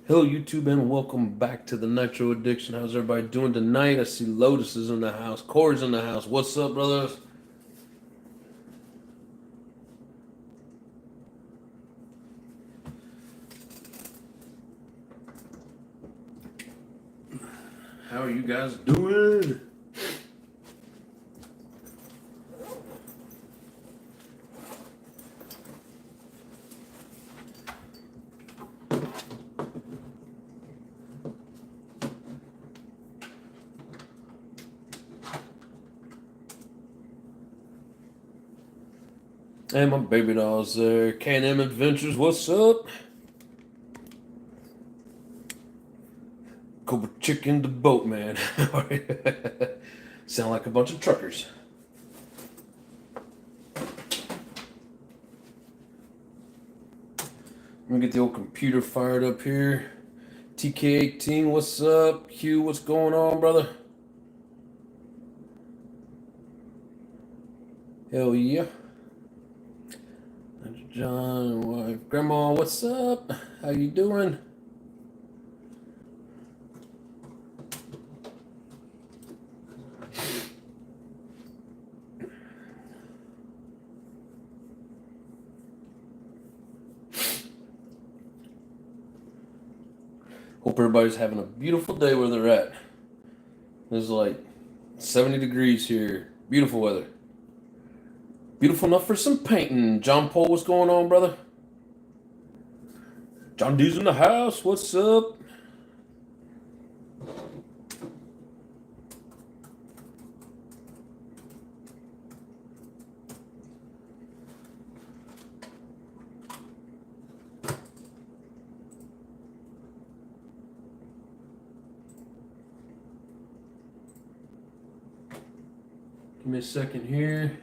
Hello, YouTube, and welcome back to the Nitro Addiction. How's everybody doing tonight? I see Lotus is in the house. Corey's in the house. What's up, brothers? How are you guys doing? And my baby doll's there. Can-Am Adventures, what's up? Cobra Chicken the Boatman. Sound like a bunch of truckers. Let me get the old computer fired up here. TK18, what's up? Q, what's going on, brother? Hell yeah. John, wife, grandma, what's up? How you doing? Hope everybody's having a beautiful day where they're at. It's like 70 degrees here. Beautiful weather. Beautiful enough for some painting. John Paul, what's going on, brother? John D's in the house. What's up? Give me a second here.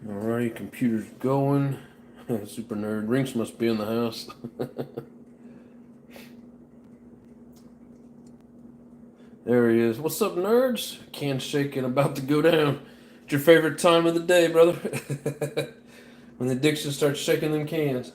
Alright, computer's going. Super nerd. Rinks must be in the house. There he is. What's up, nerds? Can shaking, about to go down. It's your favorite time of the day, brother. When the addiction starts shaking them cans.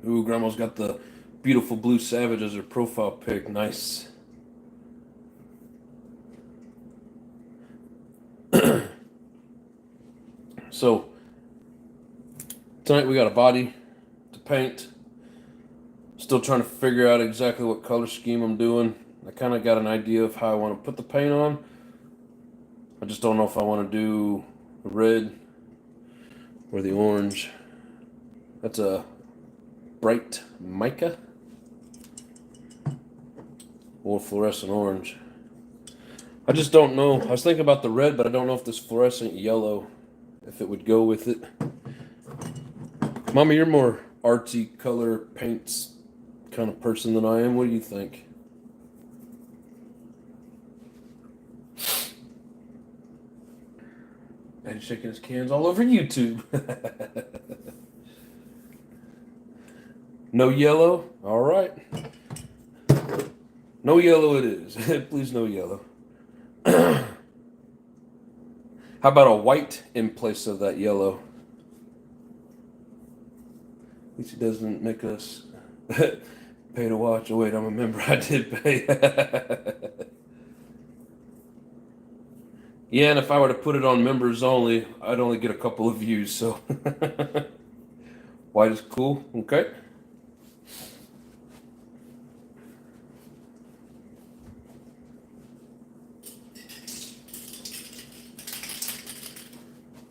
Ooh, Grandma's got the beautiful blue Savage as her profile pic. Nice. So, tonight we got a body to paint. Still trying to figure out exactly what color scheme I'm doing. I kind of got an idea of how I want to put the paint on. I just don't know if I want to do the red or the orange. That's a bright mica or fluorescent orange. I just don't know. I was thinking about the red, but I don't know if this fluorescent yellow, if it would go with it. Mama, you're more artsy color paints kind of person than I am. What do you think? And shaking his cans all over YouTube. No yellow? All right. No yellow it is. Please, no yellow. How about a white in place of that yellow? At least it doesn't make us pay to watch. Oh, wait, I'm a member. I did pay. Yeah, and if I were to put it on members only, I'd only get a couple of views, so. White is cool. Okay.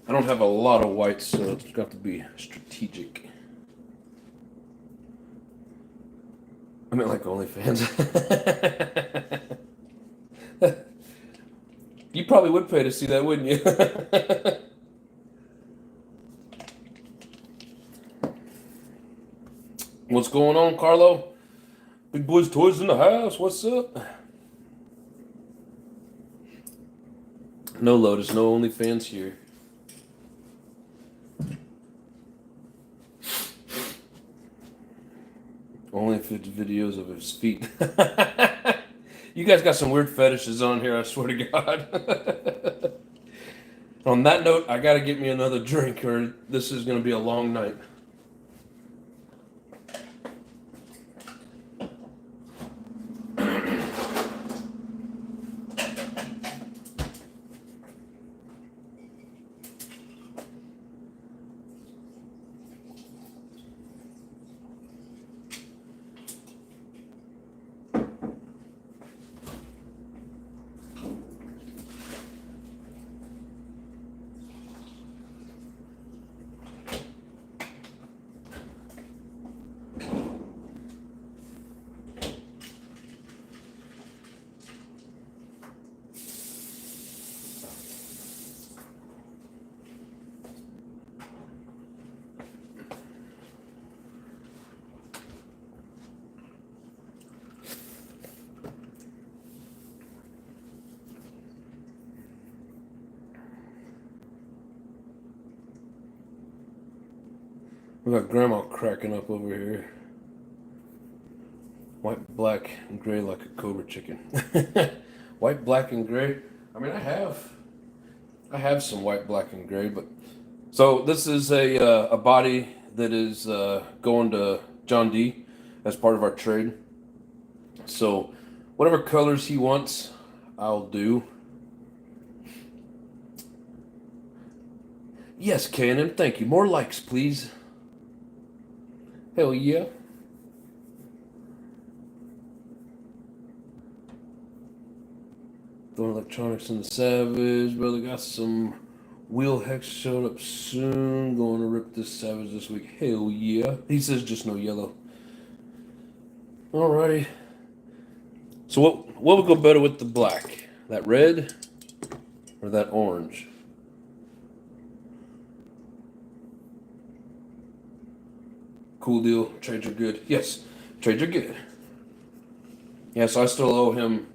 I don't have a lot of whites, so it's got to be strategic. I mean, like OnlyFans. You probably would pay to see that, wouldn't you? What's going on, Carlo? Big boys toys in the house. What's up? No Lotus, no OnlyFans here. Only if it's videos of his feet. You guys got some weird fetishes on here, I swear to God. On that note, I gotta get me another drink or this is gonna be a long night. We got Grandma cracking up over here. White, black, and gray like a Cobra chicken. White, black, and gray. I mean, I have some white, black, and gray, but so this is a body that is going to John D as part of our trade. So whatever colors he wants, I'll do. Yes, K&M, thank you. More likes, please. Hell yeah. Throwing electronics in the Savage. Brother got some wheel hex showed up soon. Going to rip this Savage this week. Hell yeah. He says just no yellow. Alrighty. So what would go better with the black? That red or that orange? Cool deal. Trades are good. Yes, trades are good. Yeah, so I still owe him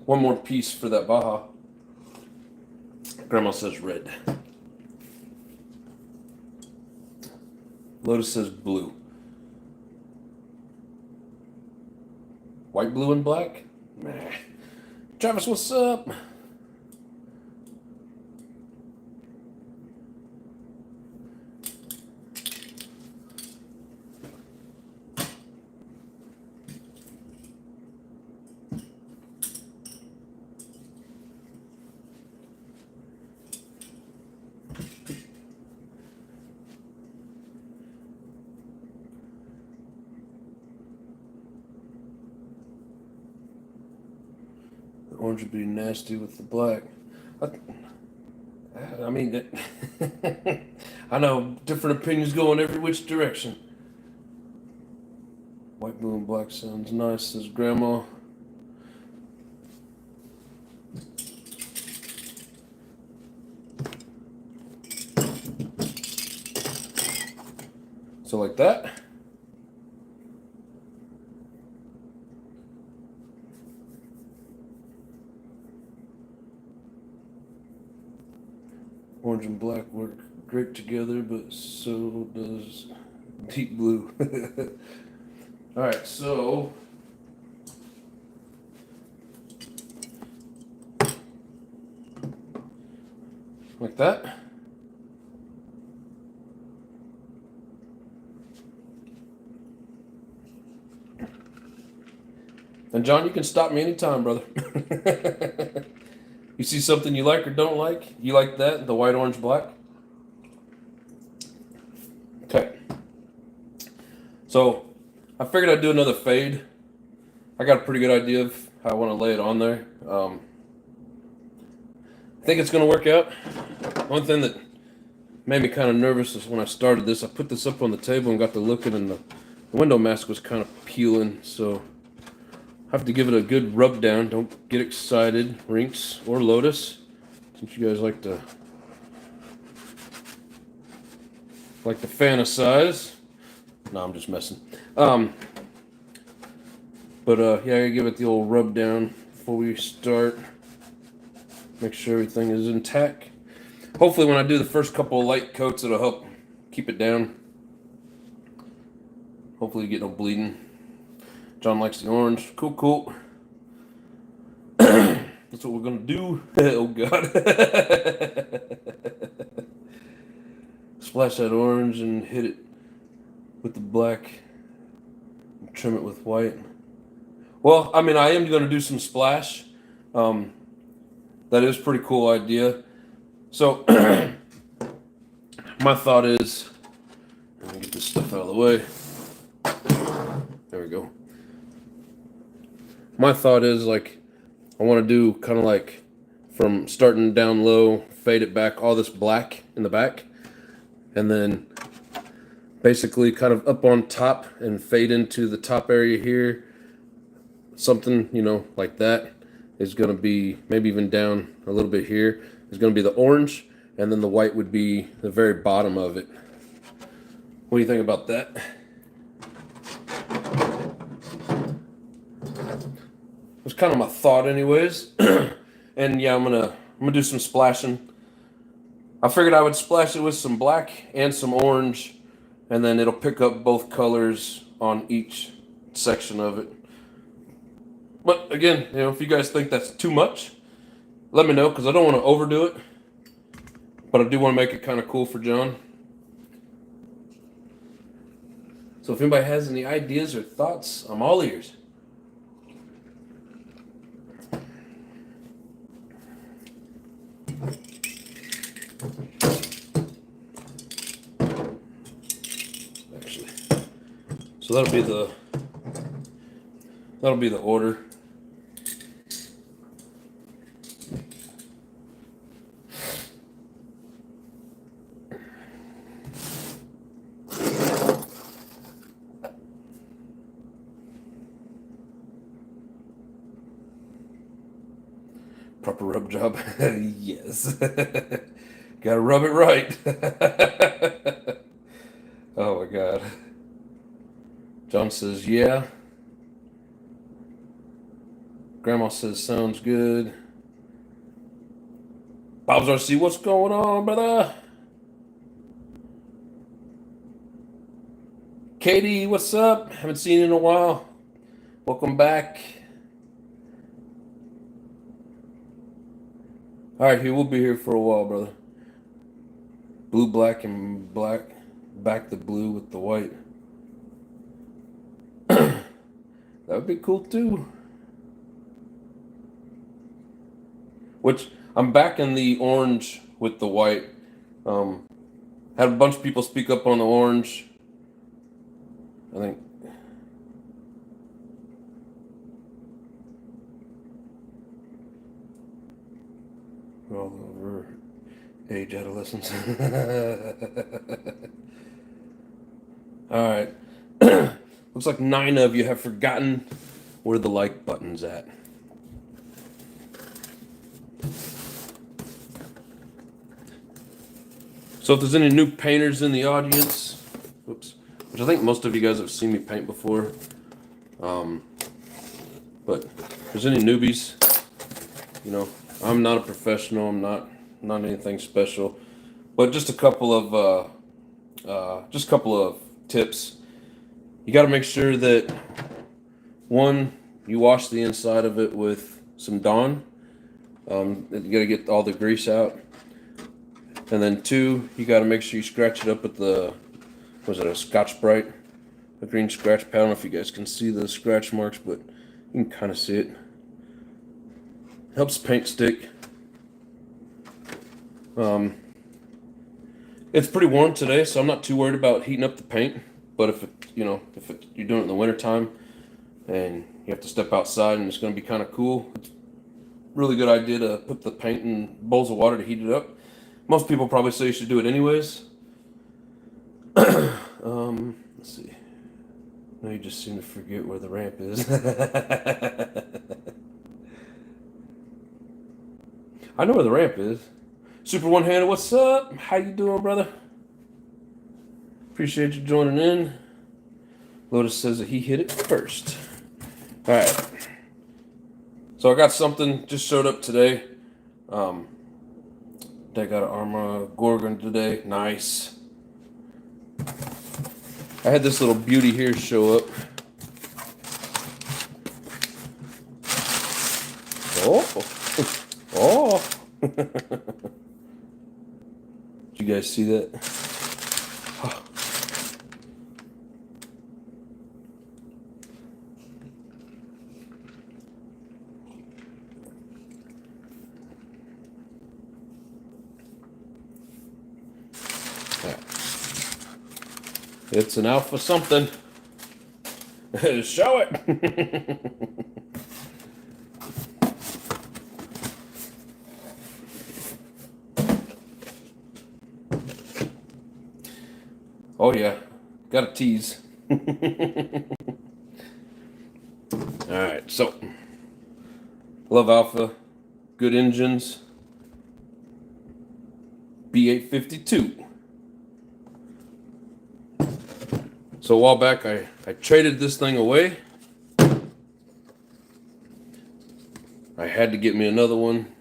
one more piece for that Baja. Grandma says red. Lotus says blue. White, blue, and black? Nah. Travis, what's up? Orange would be nasty with the black. I mean, I know different opinions go in every which direction. White, blue, and black sounds nice, says Grandma. So like that. Orange and black work great together, but so does deep blue. All right, so like that. And John, you can stop me anytime, brother. You see something you like or don't like? You like that? The white, orange, black? Okay. So, I figured I'd do another fade. I got a pretty good idea of how I want to lay it on there. I think it's going to work out. One thing that made me kind of nervous is when I started this, I put this up on the table and got to looking, and the window mask was kind of peeling, so I have to give it a good rub down. Don't get excited, Rinks or Lotus, since you guys like to fantasize. No, I'm just messing. Yeah, I give it the old rub down before we start. Make sure everything is intact. Hopefully when I do the first couple of light coats, it'll help keep it down. Hopefully you get no bleeding. John likes the orange. Cool, cool. That's what we're gonna do. Oh God. Splash that orange and hit it with the black. And trim it with white. Well, I mean, I am gonna do some splash. That is a pretty cool idea. So my thought is, let me get this stuff out of the way. There we go. My thought is, like, I want to do kind of like from starting down low, fade it back, all this black in the back, and then basically kind of up on top and fade into the top area here. Something, you know, like that is going to be, maybe even down a little bit here, is going to be the orange, and then the white would be the very bottom of it. What do you think about that? It's kind of my thought anyways. And yeah, I'm gonna do some splashing. I figured I would splash it with some black and some orange, and then it'll pick up both colors on each section of it. But again, you know, if you guys think that's too much, let me know, because I don't want to overdo it. But I do want to make it kind of cool for John. So if anybody has any ideas or thoughts, I'm all ears. Actually, so that'll be the order. Proper rub job. Yes. Gotta rub it right. Oh my God. John says, yeah. Grandma says, sounds good. Bob's RC, what's going on, brother? Katie, what's up? Haven't seen you in a while. Welcome back. All right, we'll be here for a while, brother. Blue, black, and black. Back the blue with the white. That would be cool too. Which, I'm back in the orange with the white. Had a bunch of people speak up on the orange. I think. We're all over age adolescence. All right. Looks like 9 of you have forgotten where the like button's at. So if there's any new painters in the audience, whoops, which I think most of you guys have seen me paint before, but if there's any newbies, you know, I'm not a professional. I'm not anything special, but just a couple of tips. You got to make sure that, one, you wash the inside of it with some Dawn. You got to get all the grease out. And then 2, you got to make sure you scratch it up with the, was it a Scotch-Brite? A green scratch pad. I don't know if you guys can see the scratch marks, but you can kind of see it. Helps paint stick. It's pretty warm today, so I'm not too worried about heating up the paint. But if you're doing it in the wintertime and you have to step outside and it's going to be kind of cool, it's a really good idea to put the paint in bowls of water to heat it up. Most people probably say you should do it anyways. Let's see. Now you just seem to forget where the ramp is. I know where the ramp is. Super One-Handed, what's up? How you doing, brother? Appreciate you joining in. Lotus says that he hit it first. All right. So I got something just showed up today. I got an Arma Gorgon today. Nice. I had this little beauty here show up. Oh. Oh. Did you guys see that? Oh. It's an alpha something. Show it. Oh yeah, got a tease. Alright, so love alpha, good engines, B852. So a while back I traded this thing away. I had to get me another one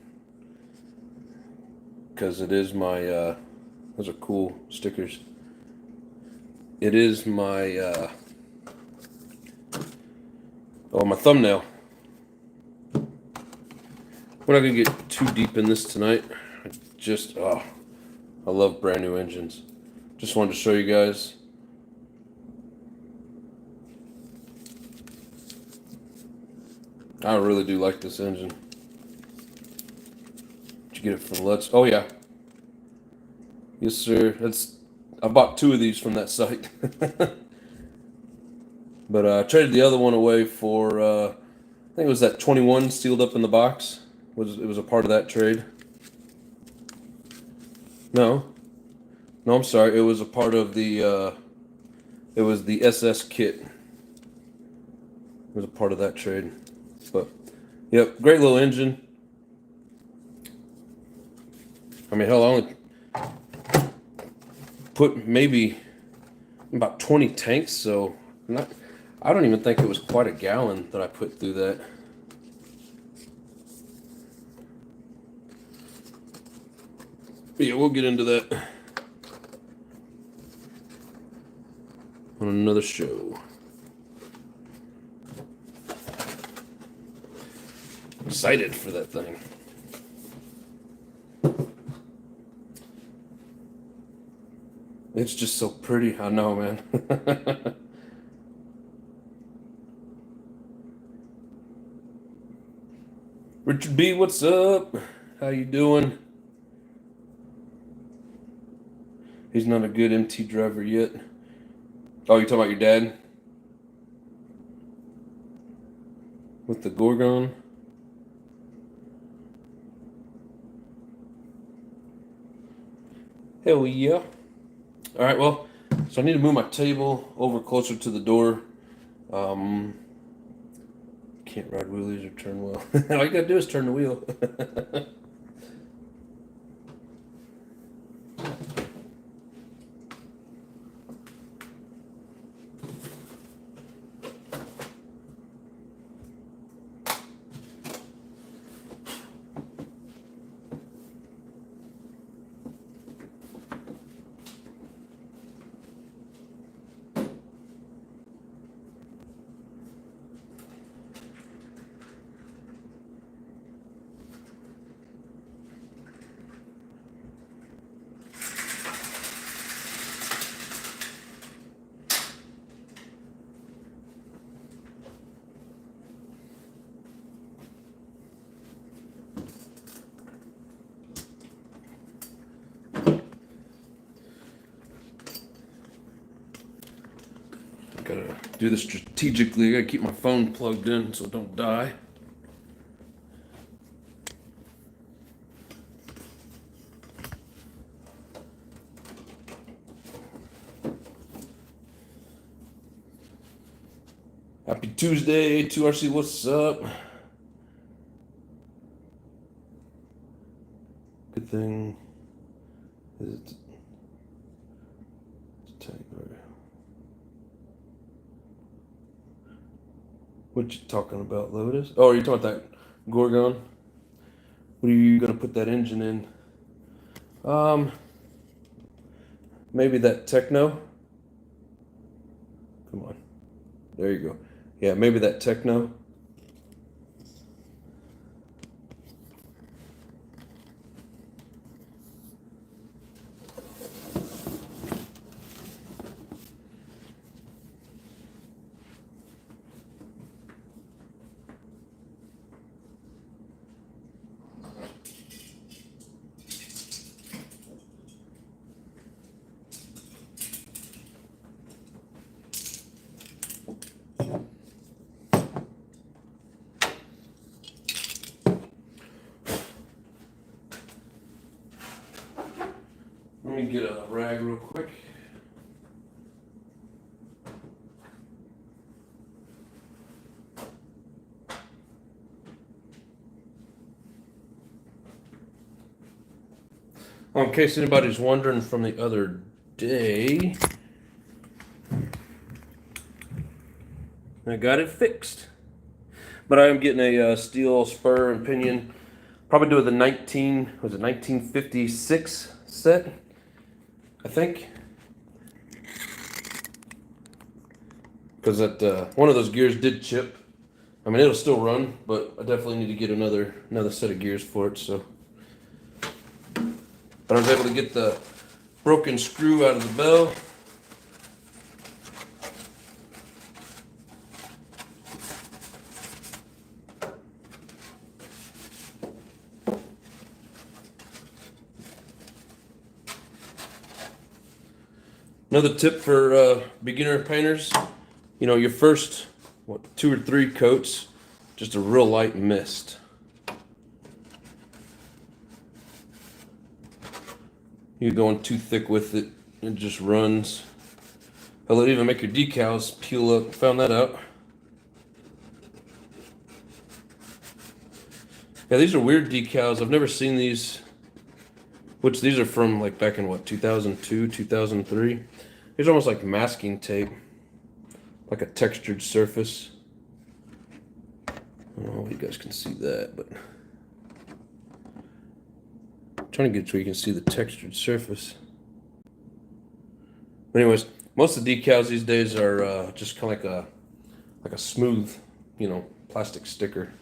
because it is my those are cool stickers. It is my my thumbnail. We're not gonna get too deep in this tonight. I love brand new engines. Just wanted to show you guys. I really do like this engine. Did you get it from Let's? Oh yeah. Yes sir. I bought 2 of these from that site. But I traded the other one away for I think it was that 21 sealed up in the box. It was a part of that trade. No, I'm sorry. It was a part of the it was the SS kit. It was a part of that trade. But yep, great little engine. I mean, hell, I only put maybe about 20 tanks, so I don't even think it was quite a gallon that I put through that. But yeah, we'll get into that on another show. Excited for that thing. It's just so pretty. I know, man. Richard B, what's up? How you doing? He's not a good MT driver yet. Oh, you talking about your dad? With the Gorgon? Hell yeah. Alright, well, so I need to move my table over closer to the door. Can't ride wheelies or turn well. All you gotta do is turn the wheel. Gotta do this strategically. I gotta keep my phone plugged in so it don't die. Happy Tuesday, 2RC, what's up? Good thing. Is it tank? What you talking about, Lotus? Oh, are you talking about that Gorgon? What are you gonna put that engine in? Maybe that Techno. Come on, there you go. Yeah, maybe that Techno. Let me get a rag real quick. In case anybody's wondering from the other day, I got it fixed. But I am getting a steel spur and pinion. Probably do the 1956 set, I think. Because that one of those gears did chip. I mean, it'll still run, but I definitely need to get another set of gears for it. So, but I was able to get the broken screw out of the bell. Another tip for beginner painters, you know, your first 2 or 3 coats, just a real light mist. You're going too thick with it, it just runs. It'll even make your decals peel up. Found that out. Yeah, these are weird decals. I've never seen these. Which these are from like back in 2002, 2003. These are almost like masking tape, like a textured surface. I don't know if you guys can see that, but I'm trying to get to where you can see the textured surface. But anyways, most of the decals these days are just kind of like a smooth, you know, plastic sticker.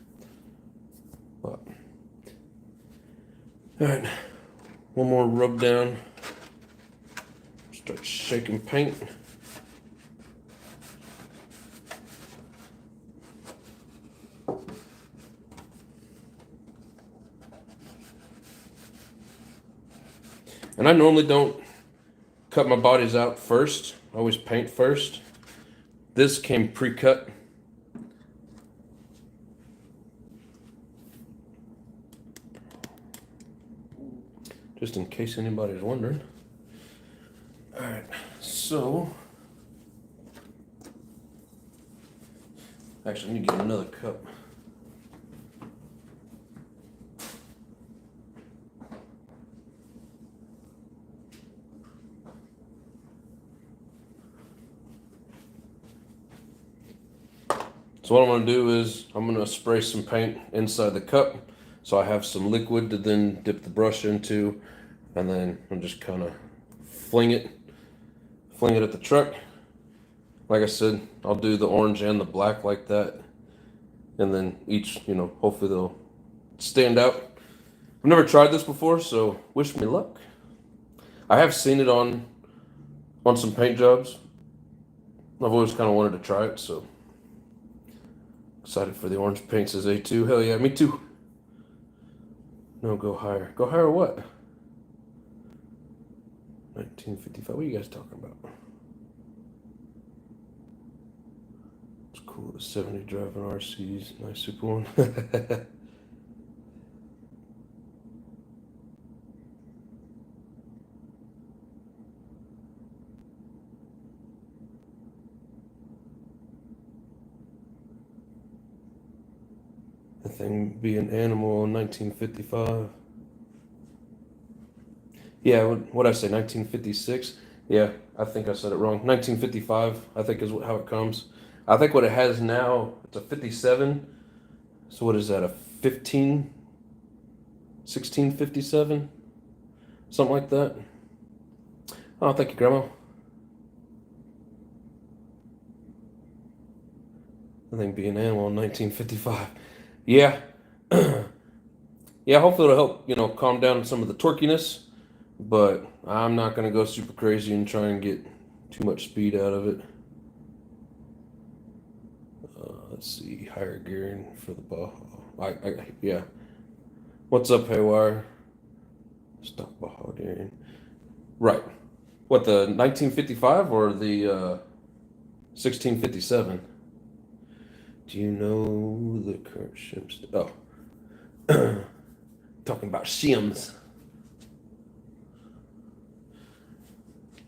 But, all right, one more rub down. Start shaking paint. And I normally don't cut my bodies out first. I always paint first. This came pre-cut. Just in case anybody's wondering. All right, so actually I need to get another cup. So what I'm going to do is I'm going to spray some paint inside the cup so I have some liquid to then dip the brush into, and then I'm just kind of fling it at the truck. Like I said, I'll do the orange and the black like that, and then each, you know, hopefully they'll stand out. I've never tried this before, so wish me luck. I have seen it on some paint jobs. I've always kind of wanted to try it, so excited for the orange paint. Says A2. Hell yeah, me too. No, go higher. Go higher what? 1955. What are you guys talking about? It's cool. The 70 driving RCs. Nice super one. The thing be an animal in 1955. Yeah, what I say, 1956? Yeah, I think I said it wrong. 1955, I think is how it comes. I think what it has now, it's a 57. So what is that, a 15, 1657? Something like that. Oh, thank you, Grandma. I think being an animal in 1955. Yeah. Yeah, hopefully it'll help, calm down some of the torquiness. But I'm not going to go super crazy and try and get too much speed out of it. Let's see, higher gearing for the Baja. Yeah. What's up, Haywire? Stock Baja gearing. Right. What, the 1955 or the 1657? Do you know the current shims? Oh. Talking about shims.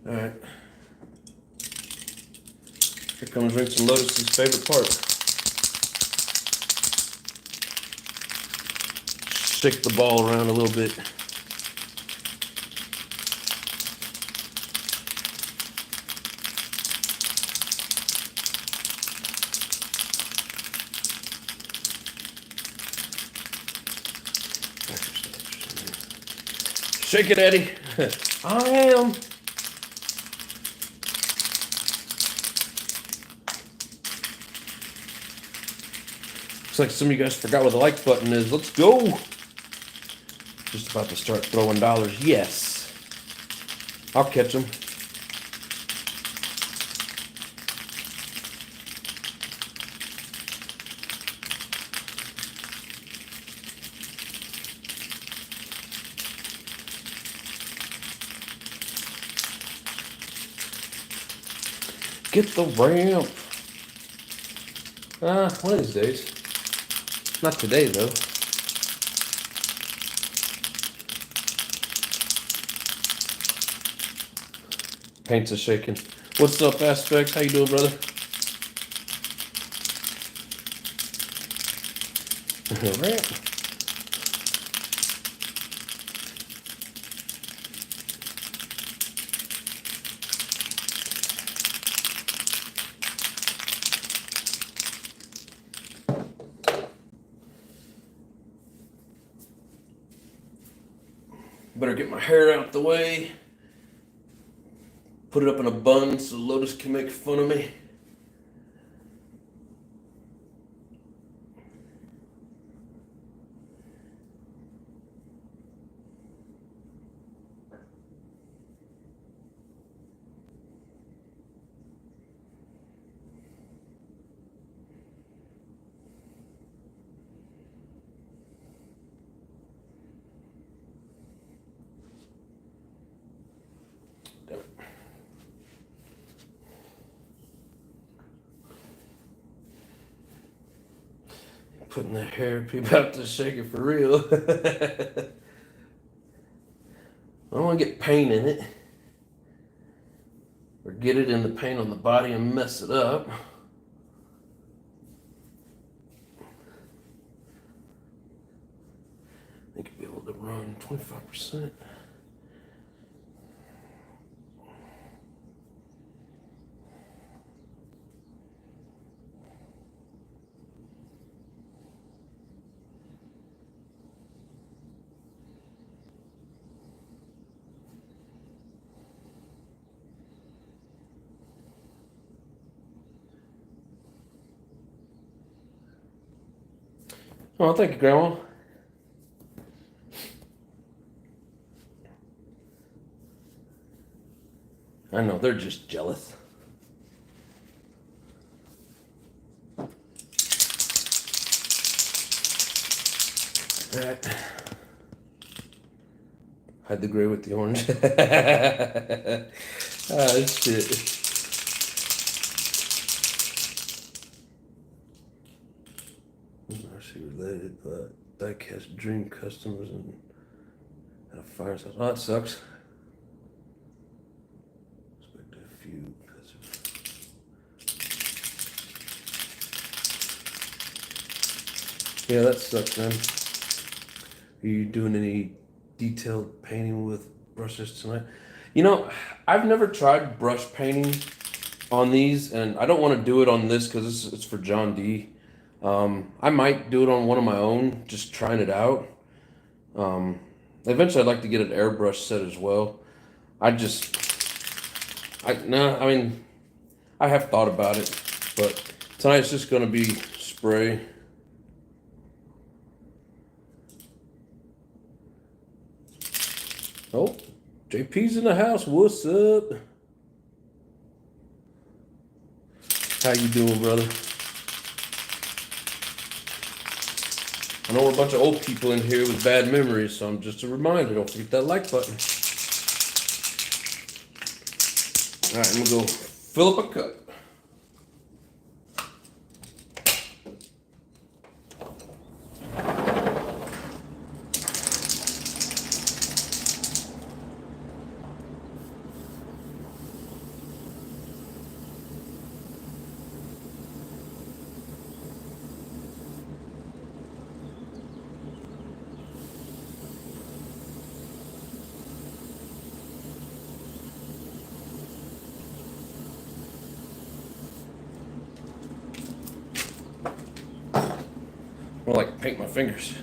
All right. Here comes Rinse and Lotus's favorite part. Shake the ball around a little bit. Shake it, Eddie. I am. Looks like some of you guys forgot what the like button is. Let's go. Just about to start throwing dollars. Yes. I'll catch them. Get the ramp. One of these days. Not today, though. Paints are shaking. What's up, Aspects? How you doing, brother? Ramp. Better get my hair out the way. Put it up in a bun so Lotus can make fun of me. Putting the hairpin about to shake it for real. I don't want to get paint in it. Or get it in the paint on the body and mess it up. I think I'd be able to run 25%. Oh, thank you, Grandma. I know, they're just jealous. Alright. Hide the gray with the orange. Ah, shit. Related, but diecast dream customers and at a firehouse. Oh, that sucks. Expect a few. Yeah, that sucks, man. Are you doing any detailed painting with brushes tonight? I've never tried brush painting on these, and I don't want to do it on this because it's for John D. I might do it on one of my own, just trying it out. Um, Eventually, I'd like to get an airbrush set as well. I just, I mean, I have thought about it, but tonight's just gonna be spray. Oh, JP's in the house. What's up? How you doing, brother? I know we're a bunch of old people in here with bad memories, so I'm just a reminder, don't forget that like button. All right, I'm gonna go fill up a cup. More like paint my fingers.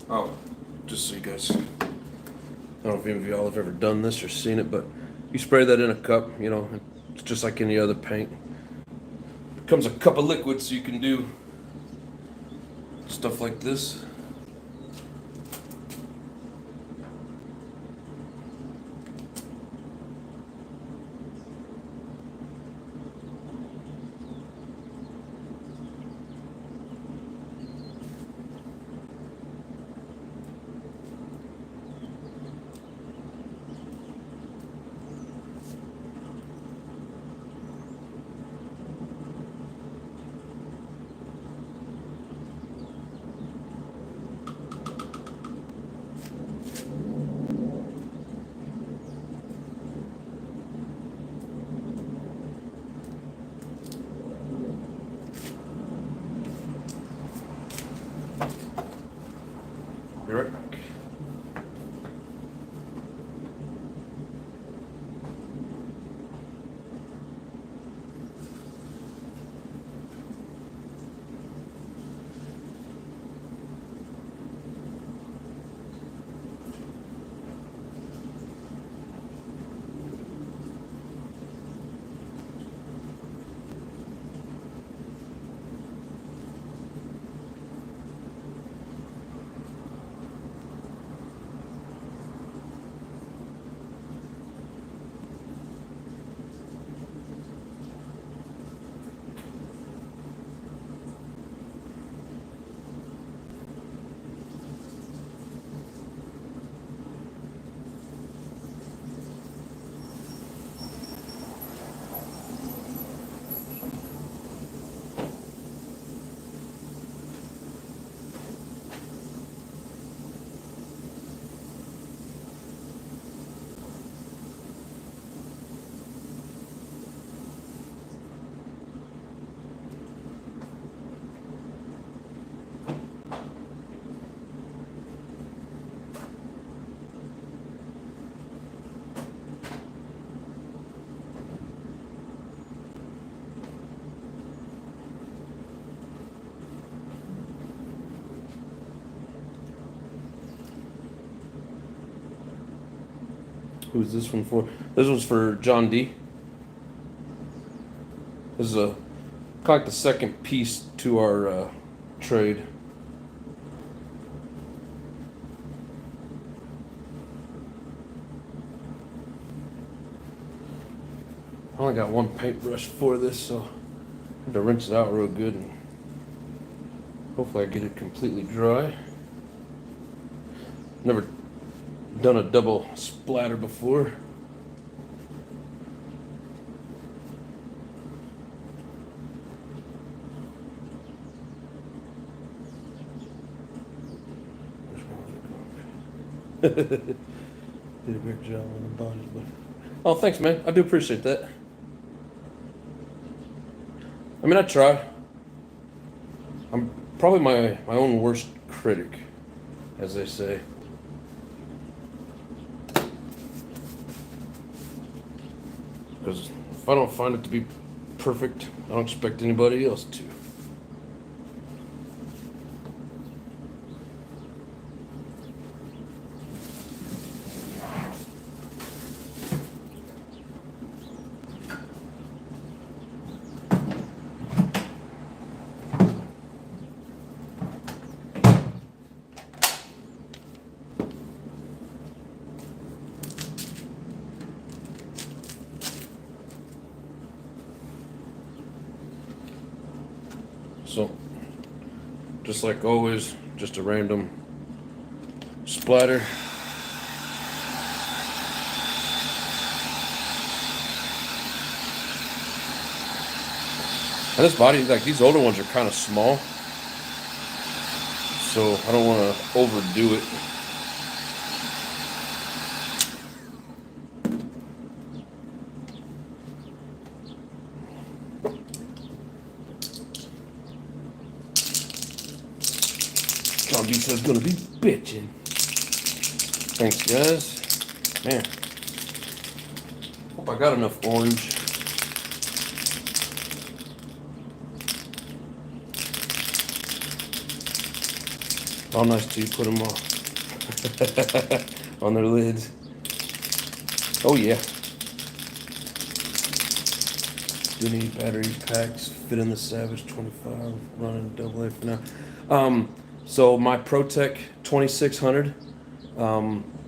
Oh, just so you guys, I don't know if any of y'all have ever done this or seen it, but you spray that in a cup, you know, it's just like any other paint. It comes a cup of liquid, so you can do stuff like this. Be right back. Who's this one for? This one's for John D. This is a kind of like the second piece to our trade. I only got one paintbrush for this, so I have to rinse it out real good and hopefully I get it completely dry. Never done a double splatter before. Did a great job on the bodies, but Oh, thanks, man. I do appreciate that. I mean, I try. I'm probably my own worst critic, as they say. Because if I don't find it to be perfect, I don't expect anybody else to. So, just like always, just a random splatter. And this body, like these older ones are kind of small, so I don't want to overdo it. John B says gonna be bitching. Thanks, guys. Man, hope I got enough orange. All nice too. Put them on their lids. Oh yeah. Do need battery packs. Fit in the Savage 25. Running double A for now. So my ProTech 2600.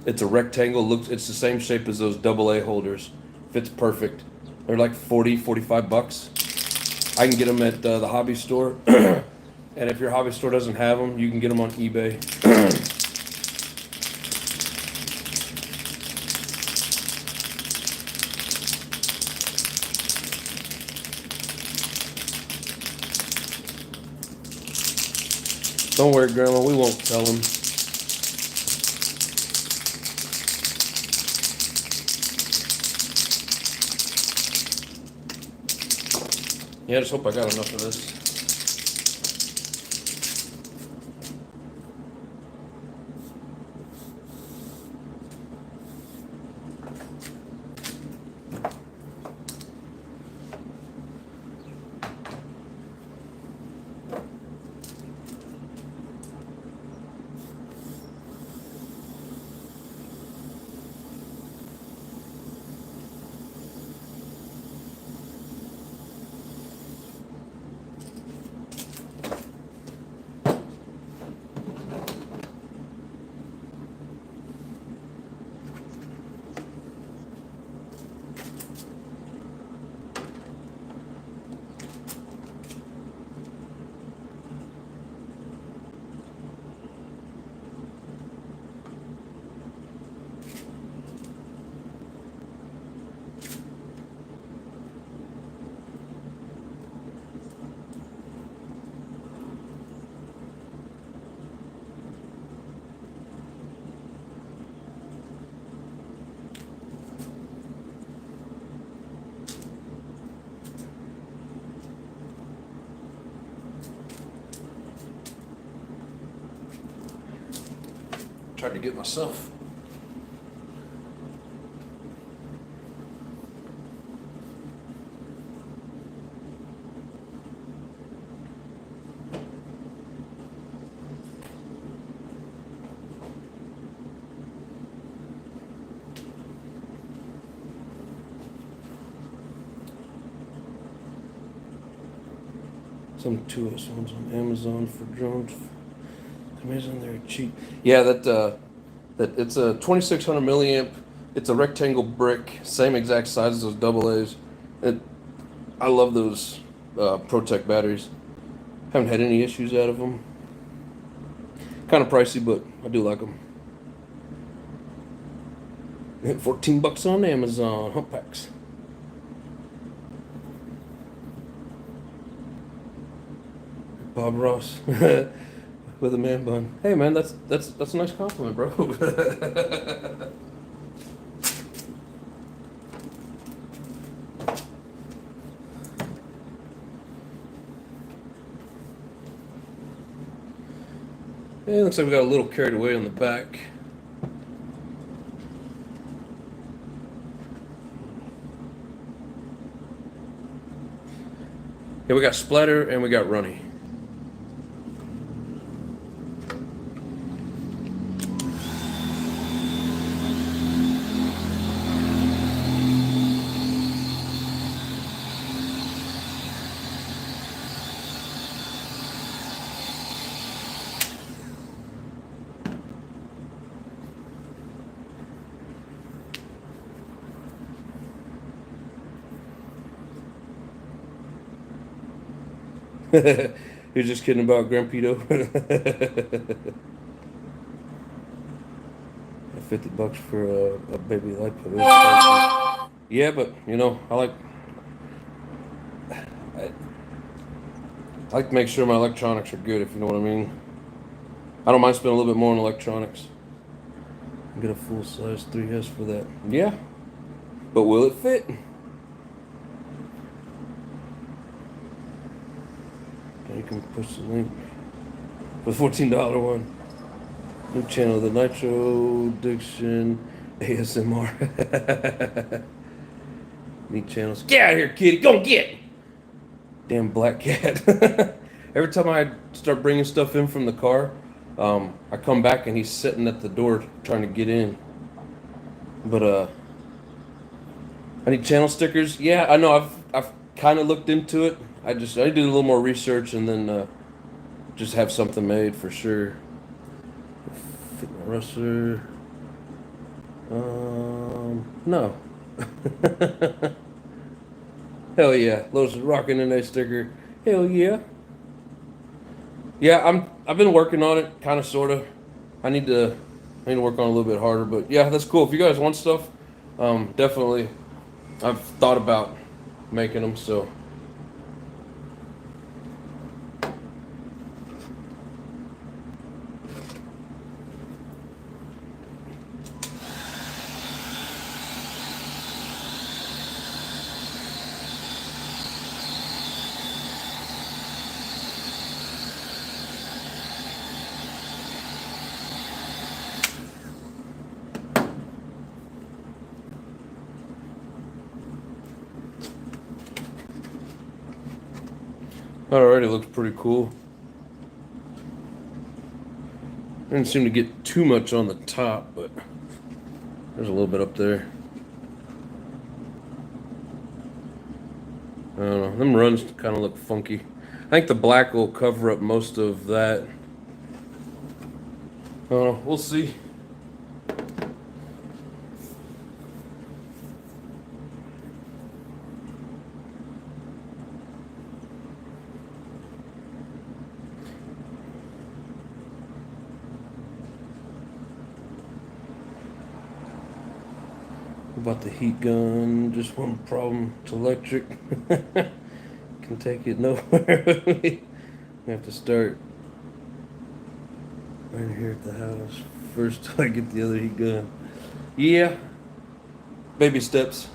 It's a rectangle. It's the same shape as those double A holders. Fits perfect. They're like 45 bucks. I can get them at the hobby store. And if your hobby store doesn't have them, you can get them on eBay. Don't worry, Grandma, we won't tell them. Yeah, I just hope I got enough of this. Tried to get myself. Some 2S ones on Amazon for drones. Amazon, they're cheap. Yeah, that it's a 2600 milliamp. It's a rectangle brick, same exact size as those double A's. I love those ProTech batteries. Haven't had any issues out of them. Kind of pricey, but I do like them. 14 bucks on Amazon, hump packs. Bob Ross with a man bun. Hey man, that's a nice compliment, bro. And it looks like we got a little carried away on the back. Yeah, we got splatter and we got runny. You're just kidding about Grampito. $50 for a baby light put. Yeah, but you know, I like to make sure my electronics are good, if you know what I mean. I don't mind spending a little bit more on electronics. Get a full size 3S for that. Yeah, but will it fit? You can push the link for the $14 one. New channel, the NITRO Addiction ASMR. Neat channels. Get out of here, kitty. Go get it. Damn black cat. Every time I start bringing stuff in from the car, I come back and he's sitting at the door trying to get in. But I need channel stickers. Yeah, I know. I've kind of looked into it. I did a little more research and then just have something made for sure. Fit my rustler. No. Hell yeah, Lowe's is rocking in a sticker. Hell yeah. Yeah, I've been working on it, kind of, sorta. I need to work on it a little bit harder, but yeah, that's cool. If you guys want stuff, definitely. I've thought about making them, so. That already looks pretty cool. Didn't seem to get too much on the top, but there's a little bit up there. I don't know. Them runs kind of look funky. I think the black will cover up most of that. I don't know. We'll see. About the heat gun, just one problem, it's electric. Can take it nowhere. We have to start right here at the house first till I get the other heat gun. Yeah, baby steps.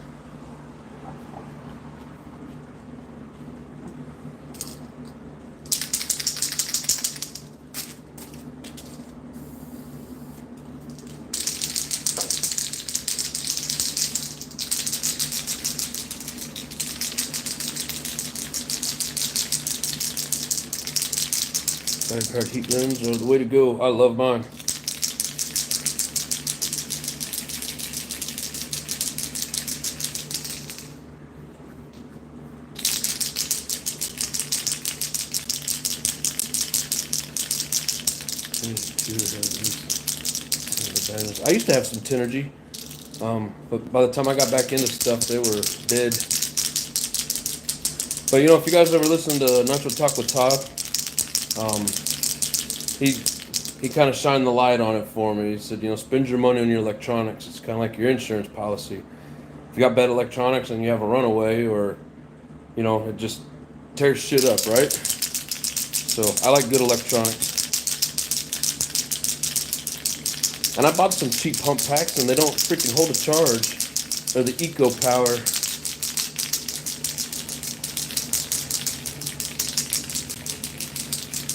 Side-part heat guns are the way to go. I love mine. I used to have some Tenergy, but by the time I got back into stuff, they were dead. But you know, if you guys ever listen to Nitro Talk with Todd, he kind of shined the light on it for me. He said, you know, spend your money on your electronics. It's kind of like your insurance policy. If you got bad electronics and you have a runaway, or, you know, it just tears shit up, right? So I like good electronics. And I bought some cheap pump packs and they don't freaking hold a charge. They're the Eco Power.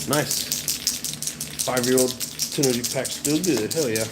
Nice. 5-year-old 10 energy pack's still good. Hell yeah.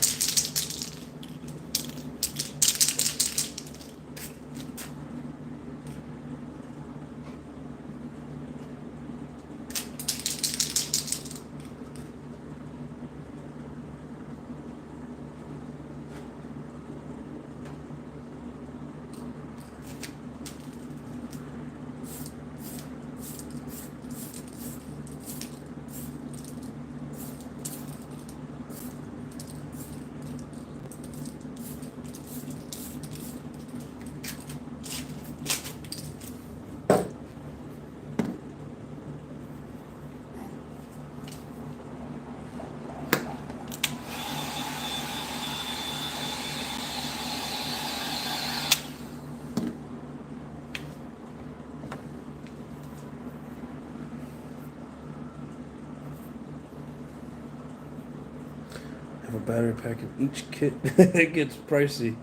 A battery pack in each kit. It gets pricey.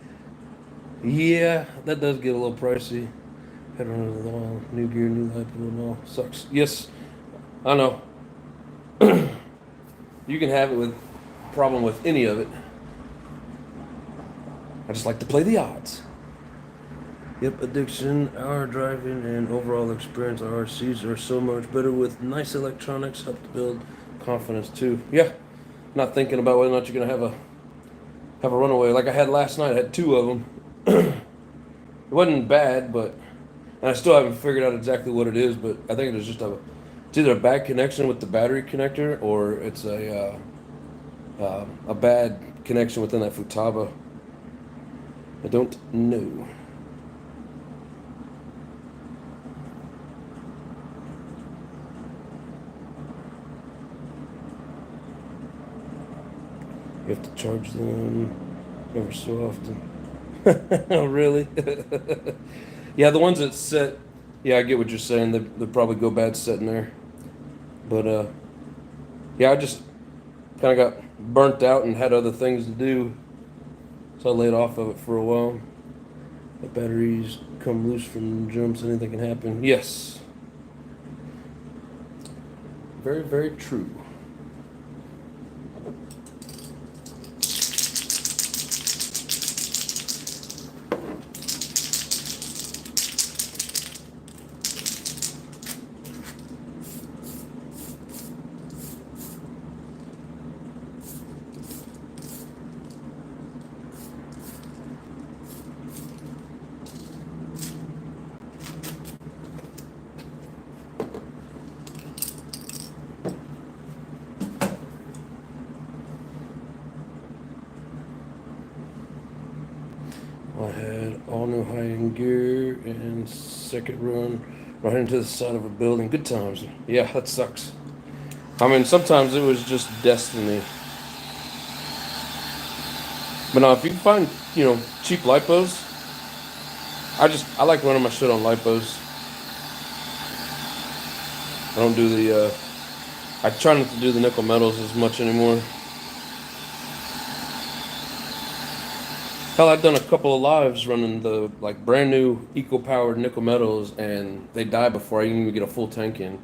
Yeah, that does get a little pricey. Head on with all new gear, new light, and all sucks. Yes, I know. You can have it with problem with any of it. I just like to play the odds. Yep, addiction, our driving, and overall experience. Our RCs are so much better with nice electronics. Help to build confidence too. Yeah. Not thinking about whether or not you're gonna have a runaway like I had last night. I had 2 of them. It wasn't bad, but and I still haven't figured out exactly what it is. But I think it's either a bad connection with the battery connector or it's a bad connection within that Futaba. I don't know. You have to charge them ever so often. Oh, really? Yeah, the ones that set. Yeah, I get what you're saying. They probably go bad sitting there. But yeah, I just kind of got burnt out and had other things to do, so I laid off of it for a while. The batteries come loose from jumps. Anything can happen. Yes. Very, very true. I had all new high-end gear and second run right into the side of a building. Good times. Yeah, that sucks. I mean, sometimes it was just destiny. But now, if you can find, cheap lipos, I like running my shit on lipos. I don't do I try not to do the nickel metals as much anymore. Hell, I've done a couple of lives running the brand new eco-powered nickel metals, and they die before I even get a full tank in.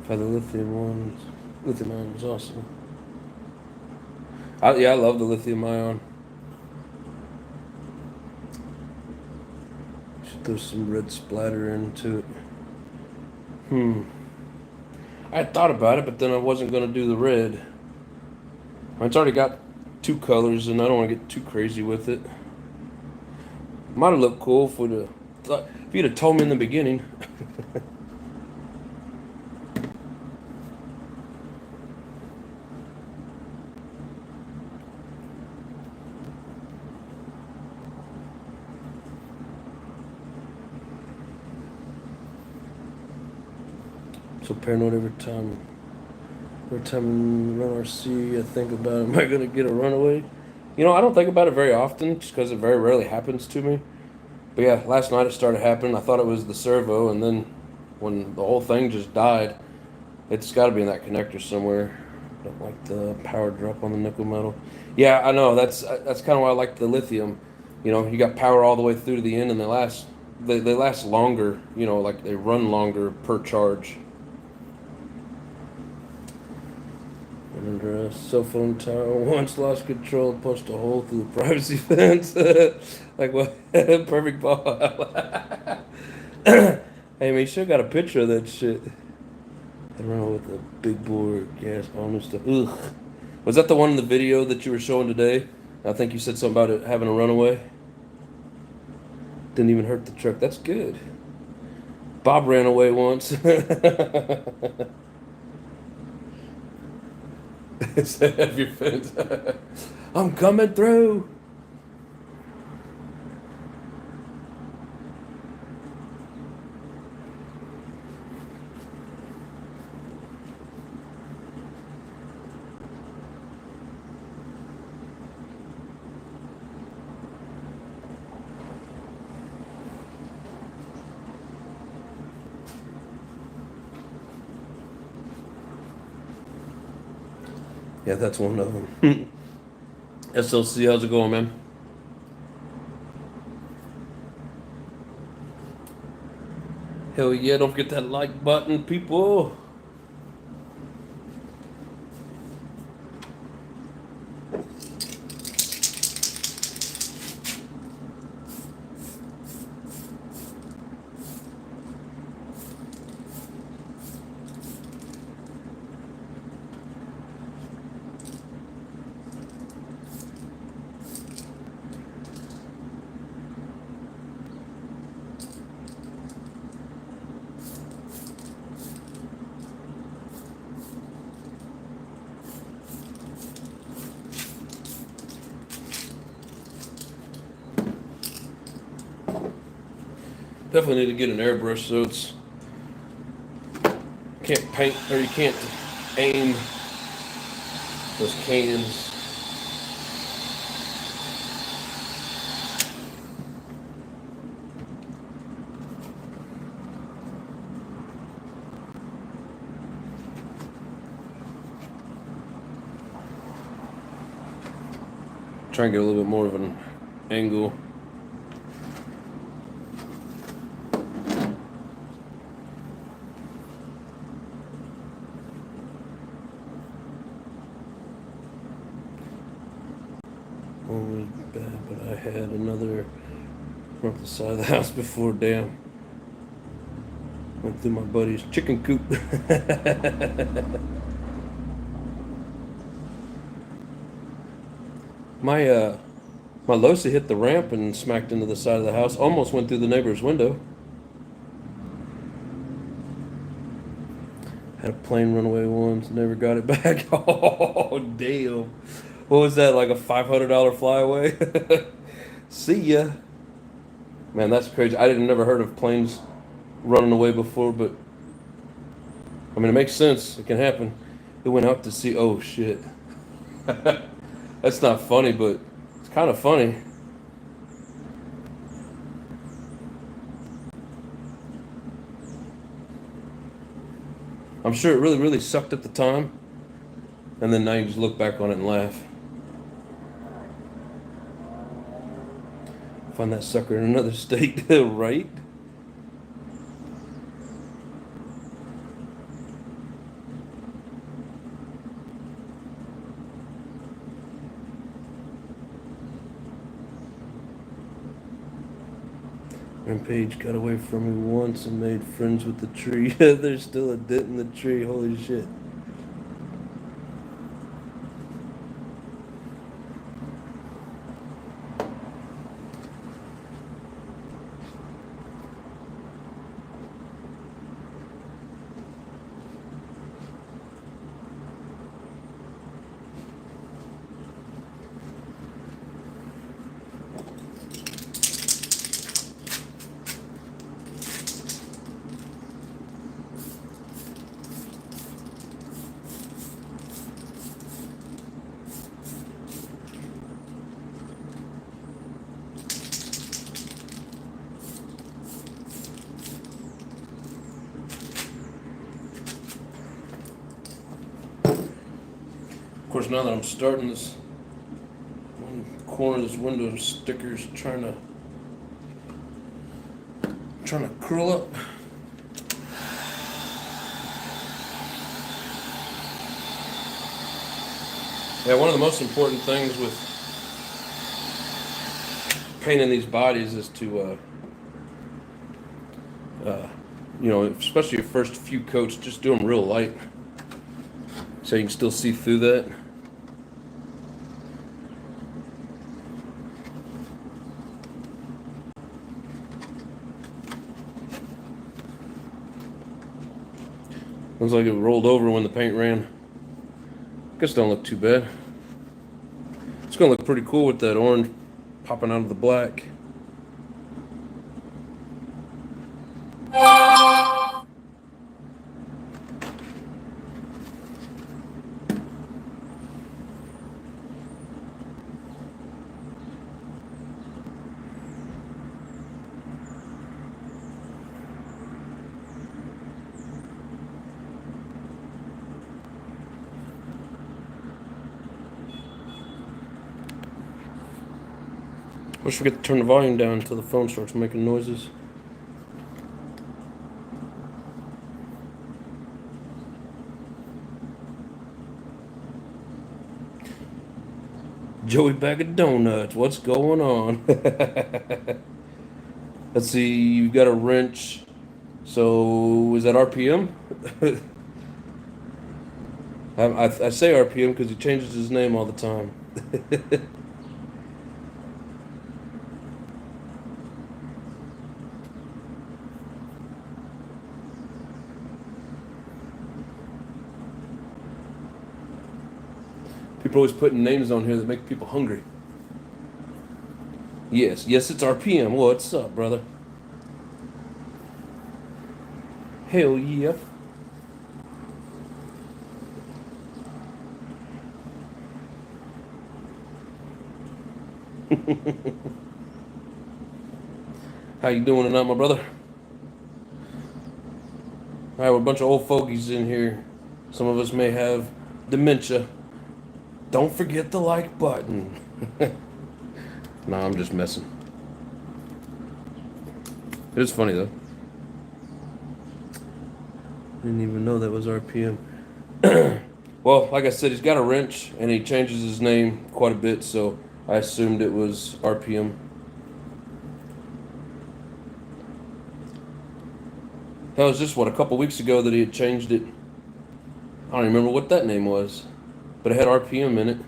For the lithium ion is awesome. Yeah, I love the lithium ion. Should throw some red splatter into it. I had thought about it, but then I wasn't going to do the red. It's already got 2 colors, and I don't want to get too crazy with it. Might have looked cool if you'd have told me in the beginning. So paranoid every time Every time I run RC, I think about, am I going to get a runaway? You know, I don't think about it very often just because it very rarely happens to me. But yeah, last night it started happening. I thought it was the servo, and then when the whole thing just died, it's got to be in that connector somewhere. Don't like the power drop on the nickel metal. Yeah, I know. That's kind of why I like the lithium. You know, you got power all the way through to the end, and they last longer. You know, like they run longer per charge. And a cell phone tower once lost control, punched a hole through the privacy fence. Like what? Perfect ball. Hey man, you still got a picture of that shit. Around with a big bore gas on and stuff. Ugh. Was that the one in the video that you were showing today? I think you said something about it having a runaway. Didn't even hurt the truck. That's good. Bob ran away once. Have your fence. I'm coming through. Yeah, that's one of them. SLC, how's it going, man? Hell yeah, don't forget that like button, people. Definitely need to get an airbrush so it's can't paint or you can't aim those cans. Try and get a little bit more of an angle. One was bad, but I had another from the side of the house before. Damn. Went through my buddy's chicken coop. My Losa hit the ramp and smacked into the side of the house. Almost went through the neighbor's window. Had a plane run away once, never got it back. Oh, damn. What was that, like a $500 flyaway? See ya. Man, that's crazy. I didn't never heard of planes running away before, but I mean, it makes sense. It can happen. It went out to sea. Oh, shit. That's not funny, but it's kind of funny. I'm sure it really, really sucked at the time. And then now you just look back on it and laugh. Find that sucker in another state, right? Rampage got away from me once and made friends with the tree. There's still a dent in the tree. Holy shit. course, now that I'm starting this, one corner of this window sticker's trying to curl up. Yeah, one of the most important things with painting these bodies is to, you know, especially your first few coats, just do them real light so you can still see through that. Looks like it rolled over when the paint ran. Guess don't look too bad. It's gonna look pretty cool with that orange popping out of the black. Always forget to turn the volume down until the phone starts making noises. Joey Bag of Donuts, what's going on? Let's see, you got a wrench. So, is that RPM? I say RPM because he changes his name all the time. People are always putting names on here that make people hungry. Yes, it's RPM. What's up, brother? Hell yeah. How you doing tonight, my brother? All right, we're a bunch of old fogies in here. Some of us may have dementia. Don't forget the like button. Nah, I'm just messing. It is funny though. Didn't even know that was RPM. Well, like I said, he's got a wrench and he changes his name quite a bit, so I assumed it was RPM. That was just, what, a couple weeks ago that he had changed it. I don't remember what that name was, but it had RPM in it.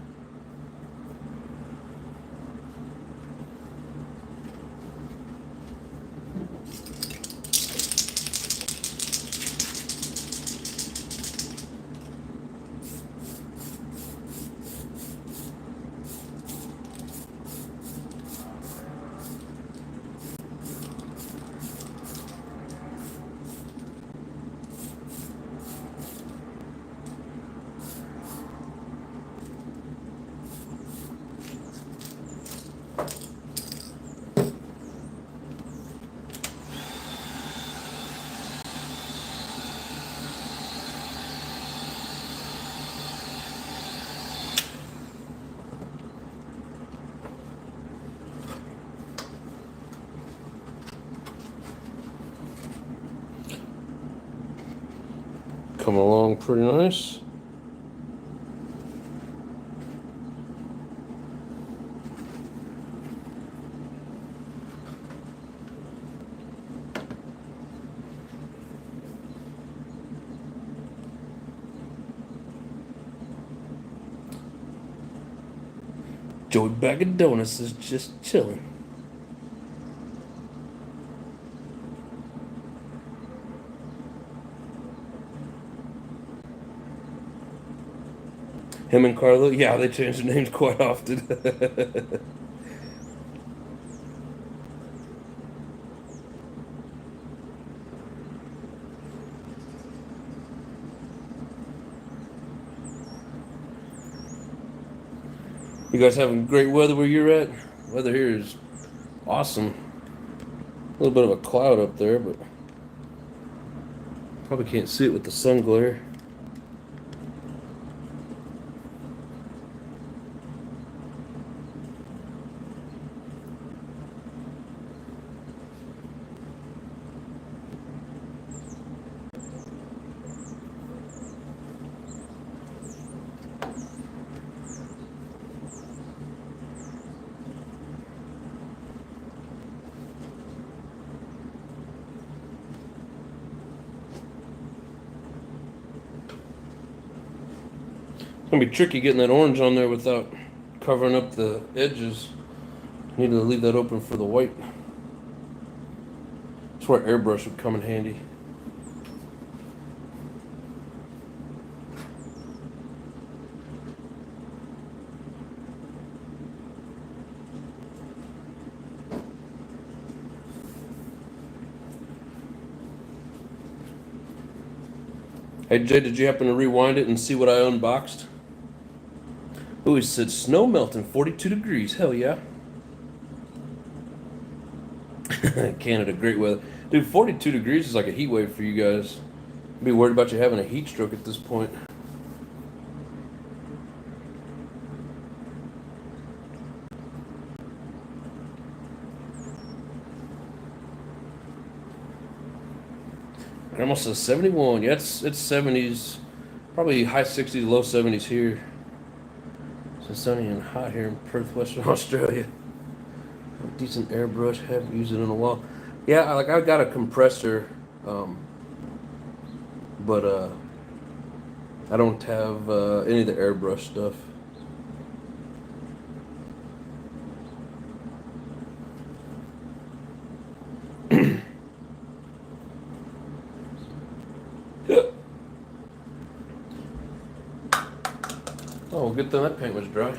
Coming along pretty nice. Joey Bag of Donuts is just chilling. Him and Carlo, yeah, they change their names quite often. You guys having great weather where you're at? Weather here is awesome. A little bit of a cloud up there, but probably can't see it with the sun glare. gonna be tricky getting that orange on there without covering up the edges. Need to leave that open for the white. That's where airbrush would come in handy. Hey Jay, did you happen to rewind it and see what I unboxed? Oh, he said snow melting 42 degrees. Hell yeah. Canada, great weather. Dude, 42 degrees is like a heat wave for you guys. I'd be worried about you having a heat stroke at this point. It almost says 71. Yeah, it's 70s, probably high 60s, low 70s here. So sunny and hot here in Perth, Western Australia. Decent airbrush, haven't used it in a while. Yeah, like I got a compressor, but I don't have any of the airbrush stuff. Oh, good thing that paint was dry.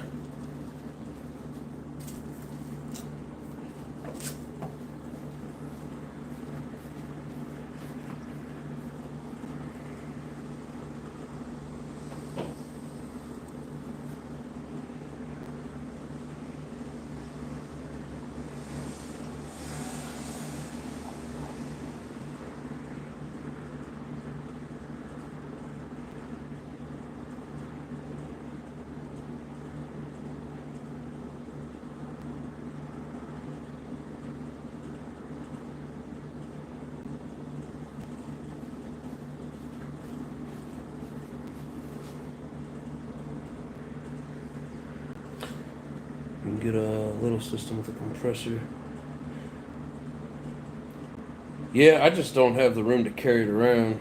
You can get a little system with a compressor. Yeah, I just don't have the room to carry it around.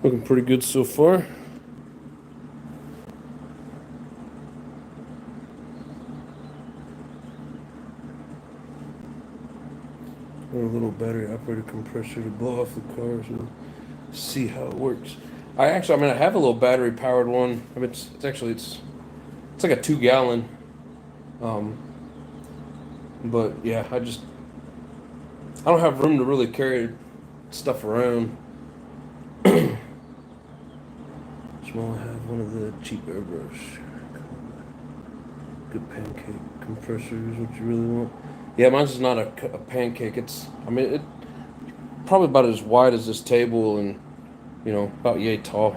Looking pretty good so far. A little battery operated compressor to blow off the cars and see how it works. I have a little battery powered one. I mean, it's like a 2-gallon. But yeah, I don't have room to really carry stuff around. Small, I have one of the cheap airbrush. Good pancake compressor is what you really want. Yeah, mine's is not a pancake. It's probably about as wide as this table and, about yay tall.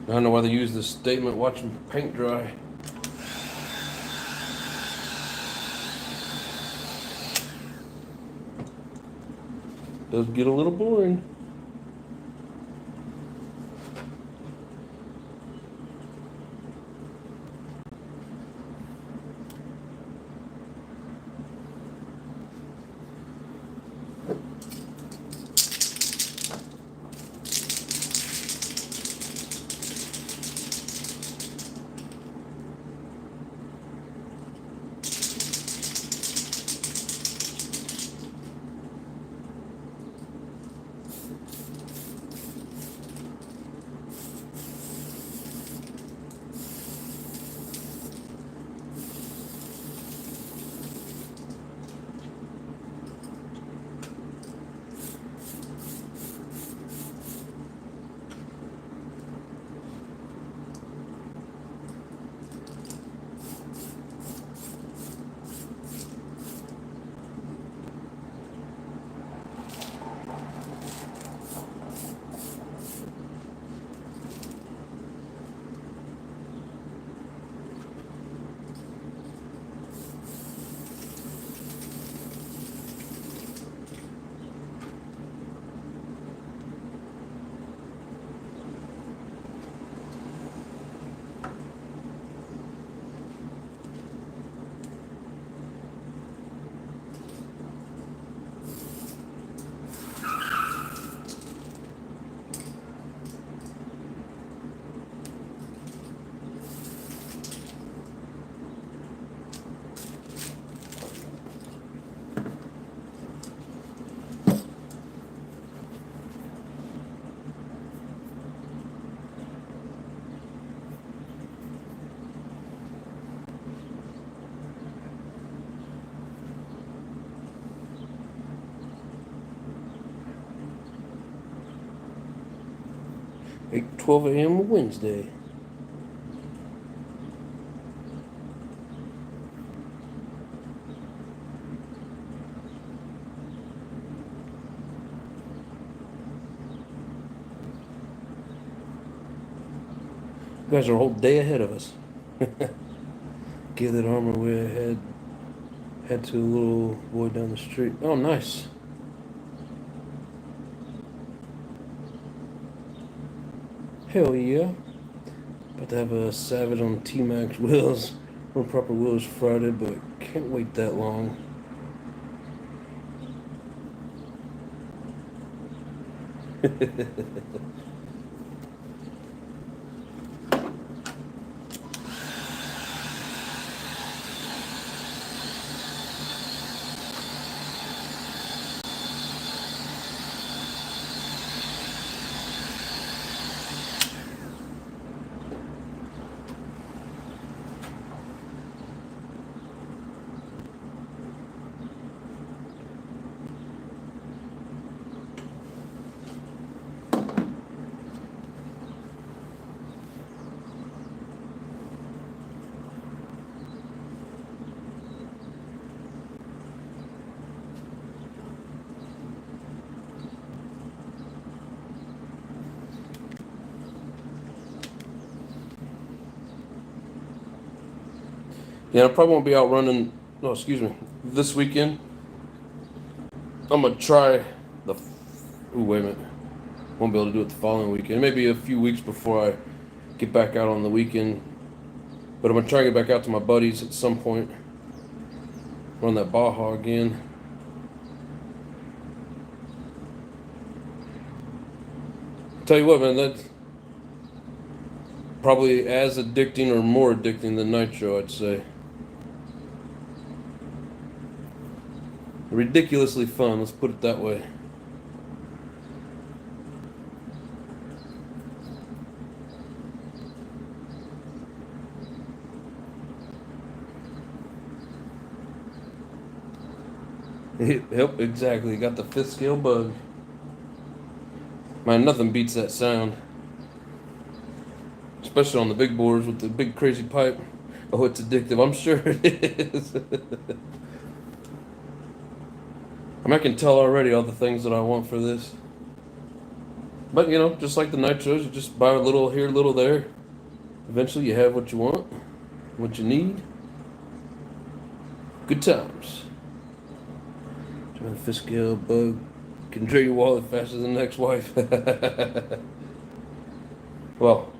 I don't know why they use this statement, watching paint dry. Does get a little boring. Eight 12 a.m. Wednesday. You guys are a whole day ahead of us. Give that armor way ahead. Head to a little boy down the street. Oh, nice. Hell yeah. About to have a Savage on T-Max wheels. On proper wheels Friday, but can't wait that long. Yeah, I probably won't be out running. No, excuse me. This weekend, I'm gonna try the. Ooh, wait a minute. Won't be able to do it the following weekend. Maybe a few weeks before I get back out on the weekend. But I'm gonna try and get back out to my buddies at some point. Run that Baja again. Tell you what, man, that's probably as addicting or more addicting than Nitro, I'd say. Ridiculously fun, let's put it that way. Yep, exactly. Got the fifth scale bug. Man, nothing beats that sound. Especially on the big boards with the big crazy pipe. Oh, it's addictive. I'm sure it is. I can tell already all the things that I want for this. But you know, just like the nitros, you just buy a little here, a little there. Eventually, you have what you want, what you need. Good times. Trying to fish scale bug can drain your wallet faster than the next wife. Well,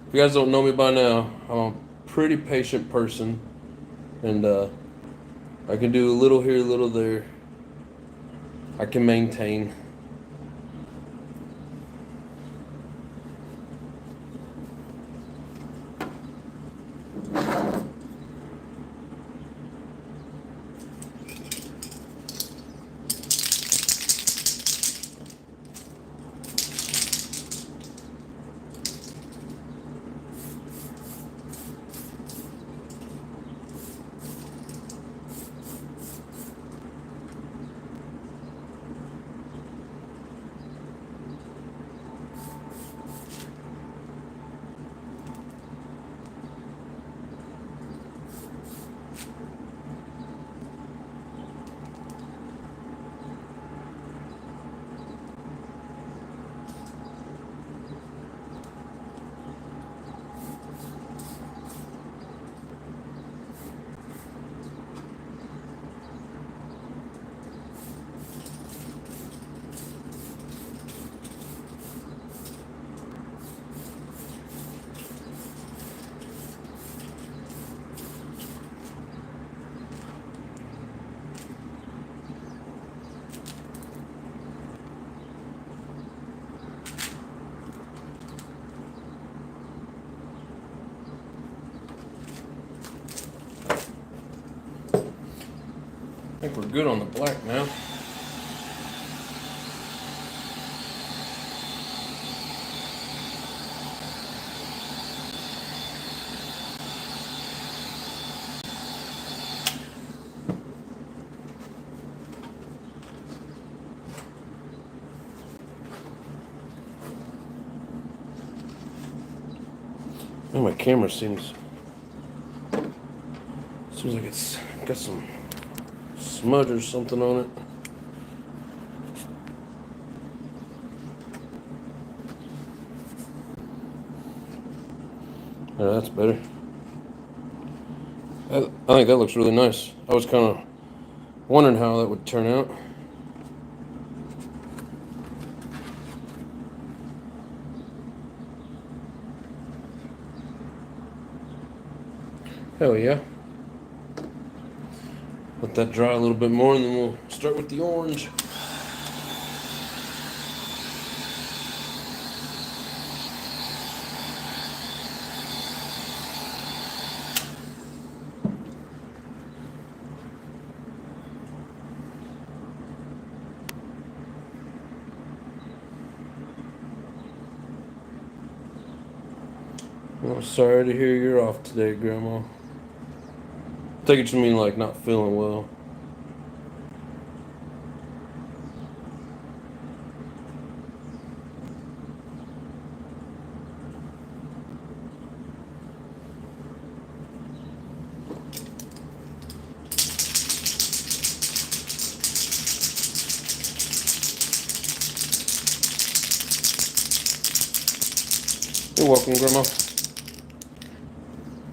if you guys don't know me by now, I'm a pretty patient person, and I can do a little here, a little there. I can maintain. I think we're good on the black now. Oh, my camera seems like it's got some smudge or something on it. Yeah, that's better. I think that looks really nice. I was kind of wondering how that would turn out. Hell yeah. Let that dry a little bit more, and then we'll start with the orange. Well, sorry to hear you're off today, Grandma. Take it to mean like not feeling well. You're welcome, Grandma.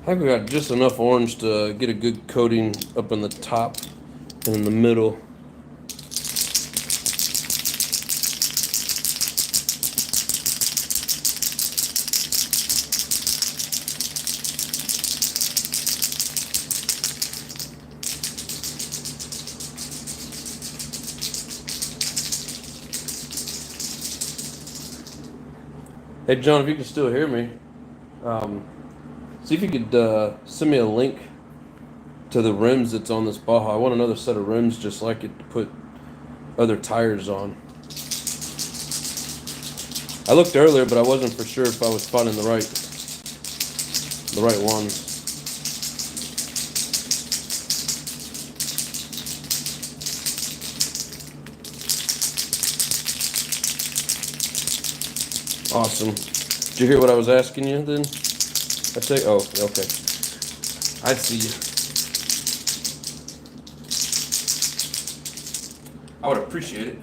I think we got just enough orange to get a good coating up in the top and in the middle. Hey, John, if you can still hear me, see if you could send me a link to the rims that's on this Baja. I want another set of rims just like it to put other tires on. I looked earlier, but I wasn't for sure if I was finding the right ones. Awesome. Did you hear what I was asking you then? I say, oh, okay. I see you. I would appreciate it.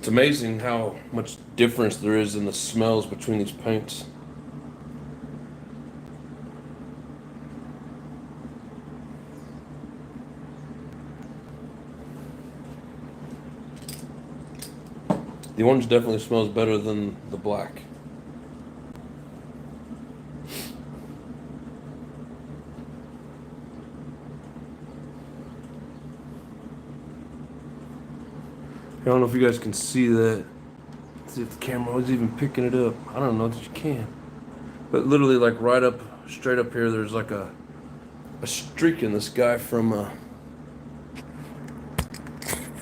It's amazing how much difference there is in the smells between these paints. The orange definitely smells better than the black. I don't know if you guys can see that. Let's see if the camera was even picking it up. I don't know that you can. But literally, like right up, straight up here, there's like a streak in this guy from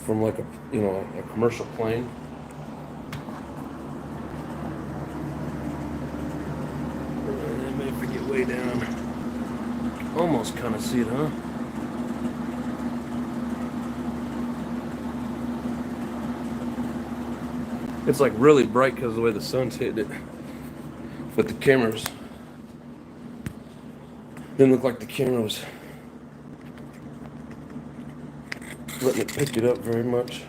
like a commercial plane. And then if I get way down, almost kind of see it, huh? It's like really bright because of the way the sun's hitting it. But the cameras didn't look like the camera was letting it pick it up very much.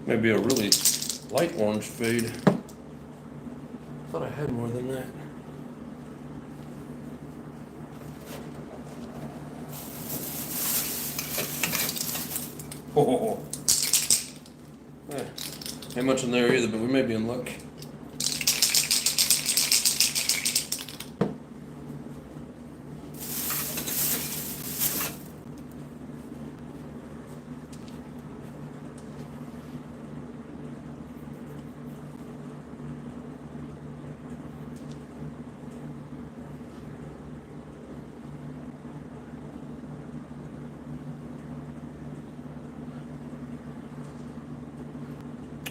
Maybe a really light orange fade. Thought I had more than that. Oh, ain't much in there either, but we may be in luck.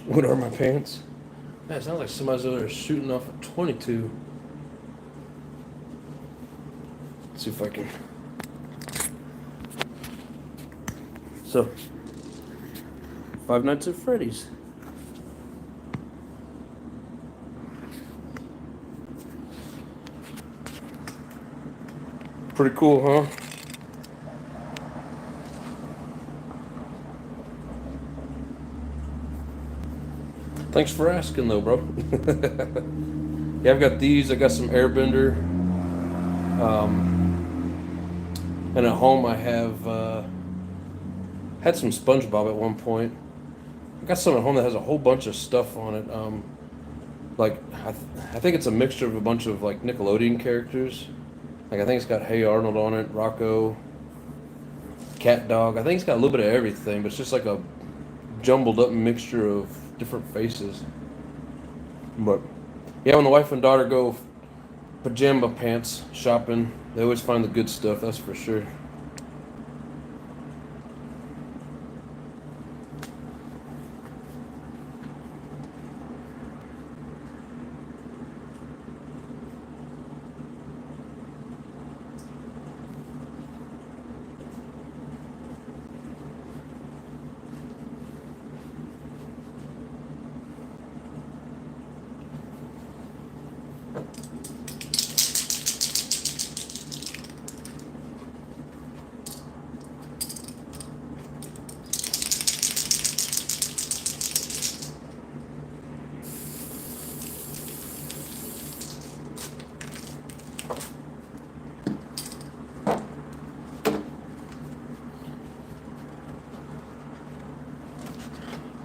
What are my pants? Man, it sounds like somebody's over there shooting off a 22. Let's see if I can. So, Five Nights at Freddy's. Pretty cool, huh? Thanks for asking, though, bro. Yeah, I've got these. I got some Airbender. And at home, I have had some SpongeBob at one point. I got some at home that has a whole bunch of stuff on it. Like I think it's a mixture of a bunch of like Nickelodeon characters. Like I think it's got Hey Arnold on it, Rocco, Cat Dog. I think it's got a little bit of everything, but it's just like a jumbled up mixture of different faces. But yeah, when the wife and daughter go pajama pants shopping, they always find the good stuff, that's for sure.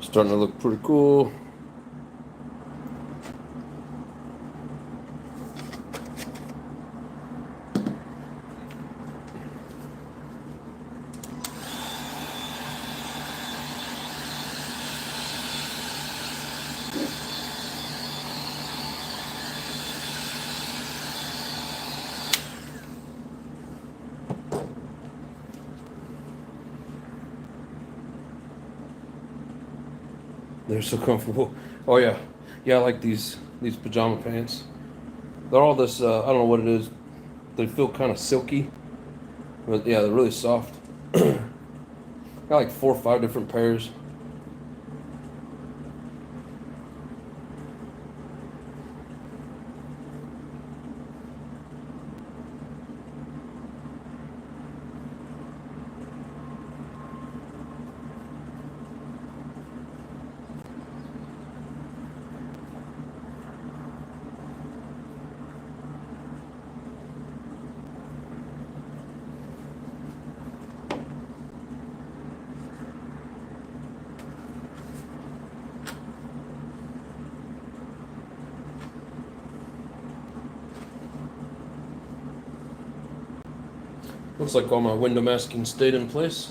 Starting to look pretty cool. They're so comfortable. Oh yeah, yeah. I like these pajama pants. They're all this. I don't know what it is. They feel kind of silky, but yeah, they're really soft. Got like 4 or 5 different pairs. Looks like all my window masking stayed in place.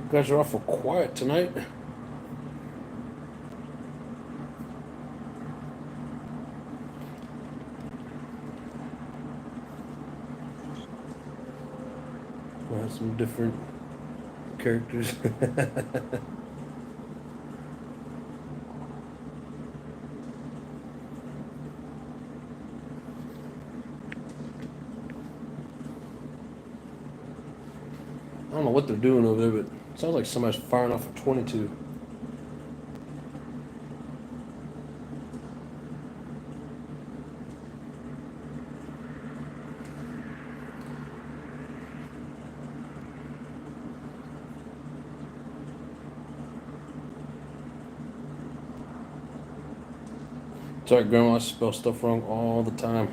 You guys are awful quiet tonight. We'll have some different characters. I don't know what they're doing over there, but it sounds like somebody's firing off a 22. Sorry, Grandma, I spell stuff wrong all the time.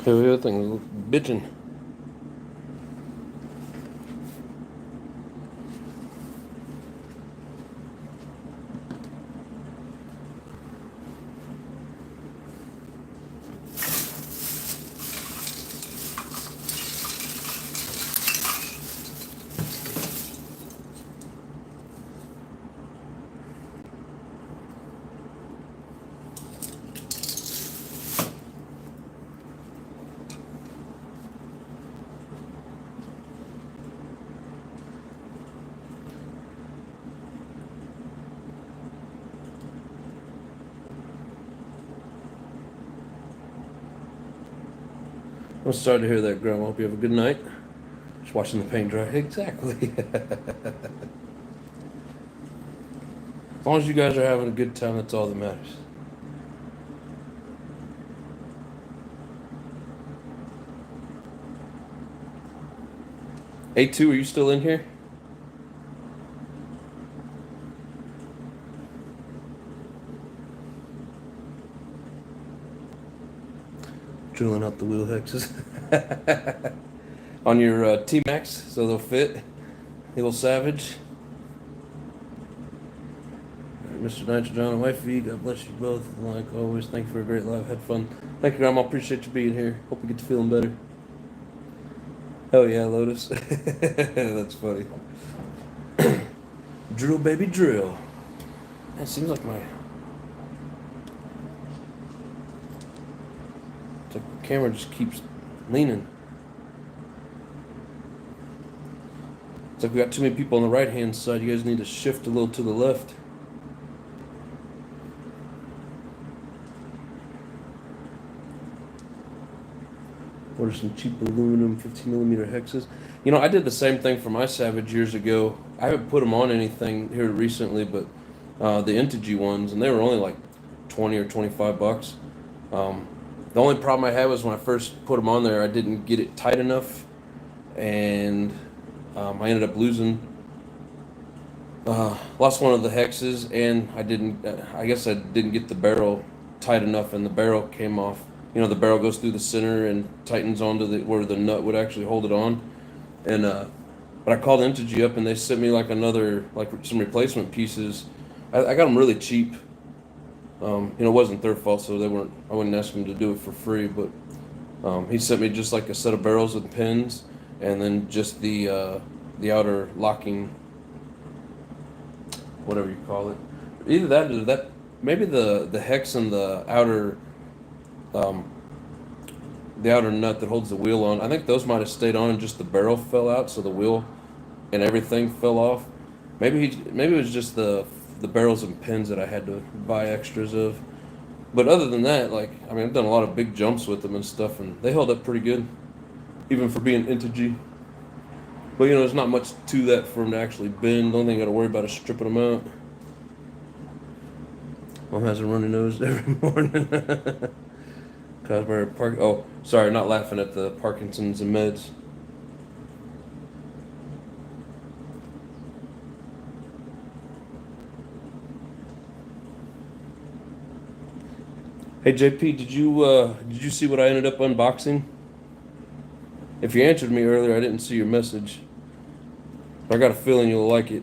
Everything bitching. I'm sorry to hear that, Grandma. Hope you have a good night. Just watching the paint dry. Exactly. As long as you guys are having a good time, that's all that matters. A2, are you still in here? Drilling out the wheel hexes on your T-Max so they'll fit. Little savage. Mr. Nitro John and Wifey, God bless you both. Like always, thank you for a great live. Had fun. Thank you, Grandma. Appreciate you being here. Hope you get to feeling better. Oh yeah, Lotus. That's funny. Drill, baby, drill. It seems like the camera just keeps leaning. It's like we got too many people on the right-hand side. You guys need to shift a little to the left. Order some cheap aluminum 15mm hexes. You know, I did the same thing for my Savage years ago. I haven't put them on anything here recently, but the Intigi ones, and they were only like 20 or 25 bucks. The only problem I had was when I first put them on there, I didn't get it tight enough, and I ended up lost one of the hexes, and I guess I didn't get the barrel tight enough, and the barrel came off. You know, the barrel goes through the center and tightens onto where the nut would actually hold it on. And but I called Intigi up, and they sent me like some replacement pieces. I got them really cheap. You know, it wasn't their fault, so I wouldn't ask them to do it for free. But he sent me just like a set of barrels with pins, and then just the outer locking, whatever you call it. Either that or that, maybe the hex and the outer nut that holds the wheel on. I think those might have stayed on, and just the barrel fell out, so the wheel and everything fell off. Maybe it was just the barrels and pins that I had to buy extras of. But other than that, like, I mean, I've done a lot of big jumps with them and stuff, and they held up pretty good, even for being Intigi. But you know, there's not much to that for them to actually bend. The only thing I got to worry about is stripping them out. Mom has a runny nose every morning. Oh, sorry, not laughing at the Parkinson's and meds. Hey JP, did you see what I ended up unboxing? If you answered me earlier, I didn't see your message. But I got a feeling you'll like it.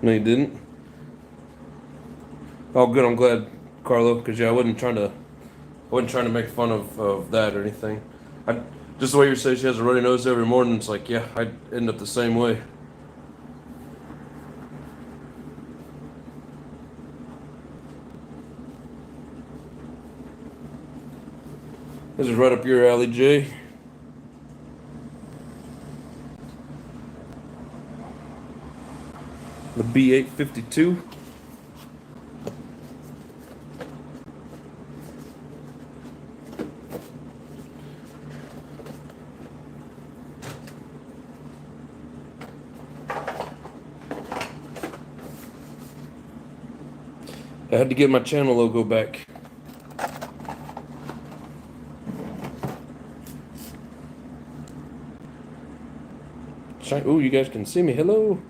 No, you didn't? Oh, good. I'm glad, Carlo, because yeah, I wasn't trying to make fun of that or anything. Just the way you say she has a runny nose every morning, it's like, yeah, I'd end up the same way. This is right up your alley, Jay. The B852. I had to get my channel logo back. Ooh, you guys can see me. Hello.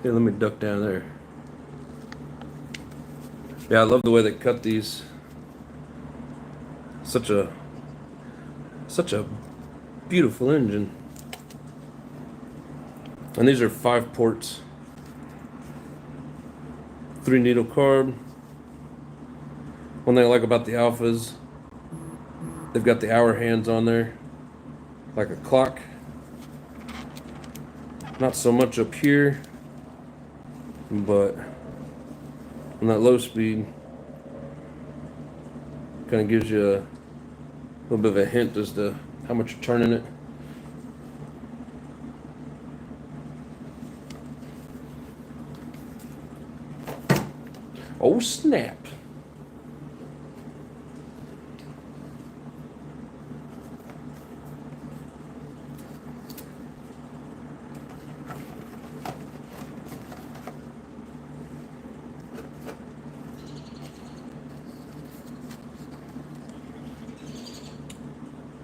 Here, let me duck down there. Yeah, I love the way they cut these. Such a beautiful engine. And these are 5 ports. 3 needle carb. One thing I like about the Alphas, they've got the hour hands on there, like a clock. Not so much up here, but on that low speed, Kind of gives you a little bit of a hint as to how much you're turning it. Oh snap.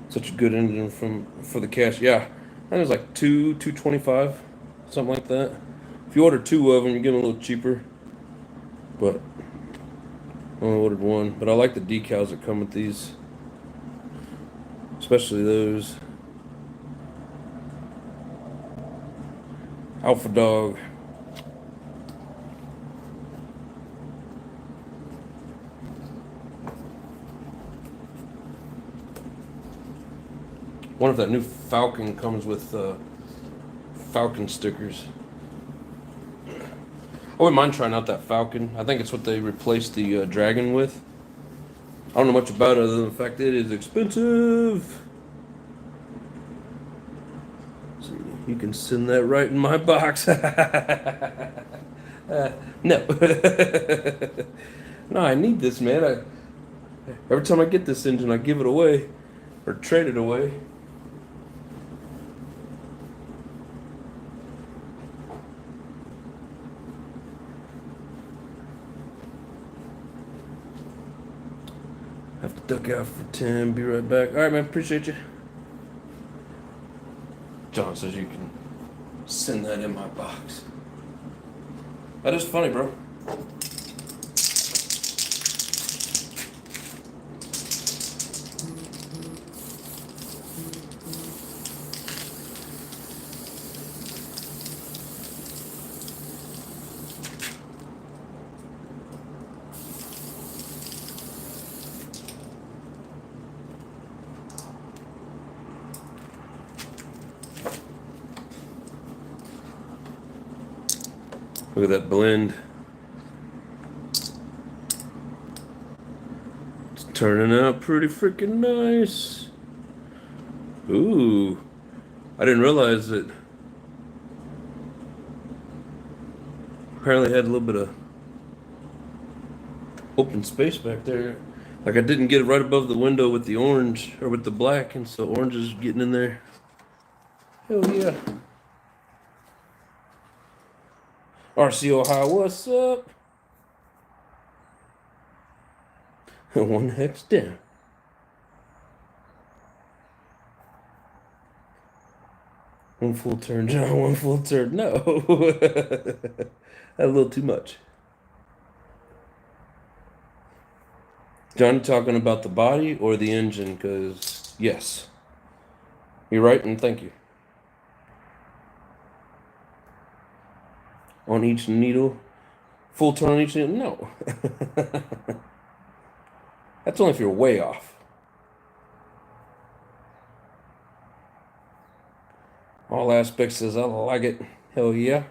Such a good engine for the cash. Yeah, that was like $225, something like that. If you order 2 of them, you get them a little cheaper. But I only ordered 1. But I like the decals that come with these, especially those. Alpha Dog. Wonder if that new Falcon comes with Falcon stickers. I wouldn't mind trying out that Falcon. I think it's what they replaced the Dragon with. I don't know much about it other than the fact that it is expensive. So you can send that right in my box. No. No, I need this, man. Every time I get this engine, I give it away or trade it away. Have to duck out for 10. Be right back. All right, man. Appreciate you. John says you can send that in my box. That is funny, bro. Look at that blend. It's turning out pretty freaking nice. Ooh. I didn't realize that. Apparently had a little bit of open space back there. Like I didn't get it right above the window with the orange or with the black, and so orange is getting in there. Hell yeah. RCO High, what's up? 1 hex down. One full turn, John. 1 full turn. No. That's a little too much. John, you talking about the body or the engine? Because, yes. You're right, and thank you. On each needle? Full turn on each needle? No. That's only if you're way off. All aspects says I like it. Hell yeah.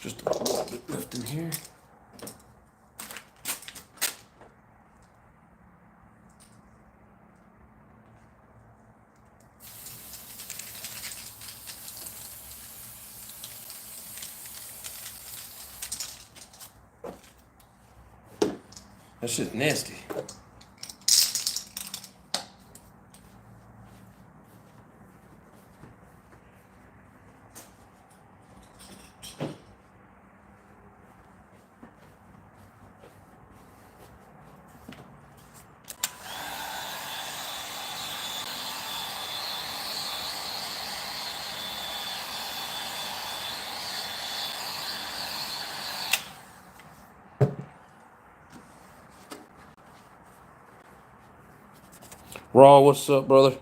Just a little bit left in here. That shit's nasty. Raw, what's up, brother?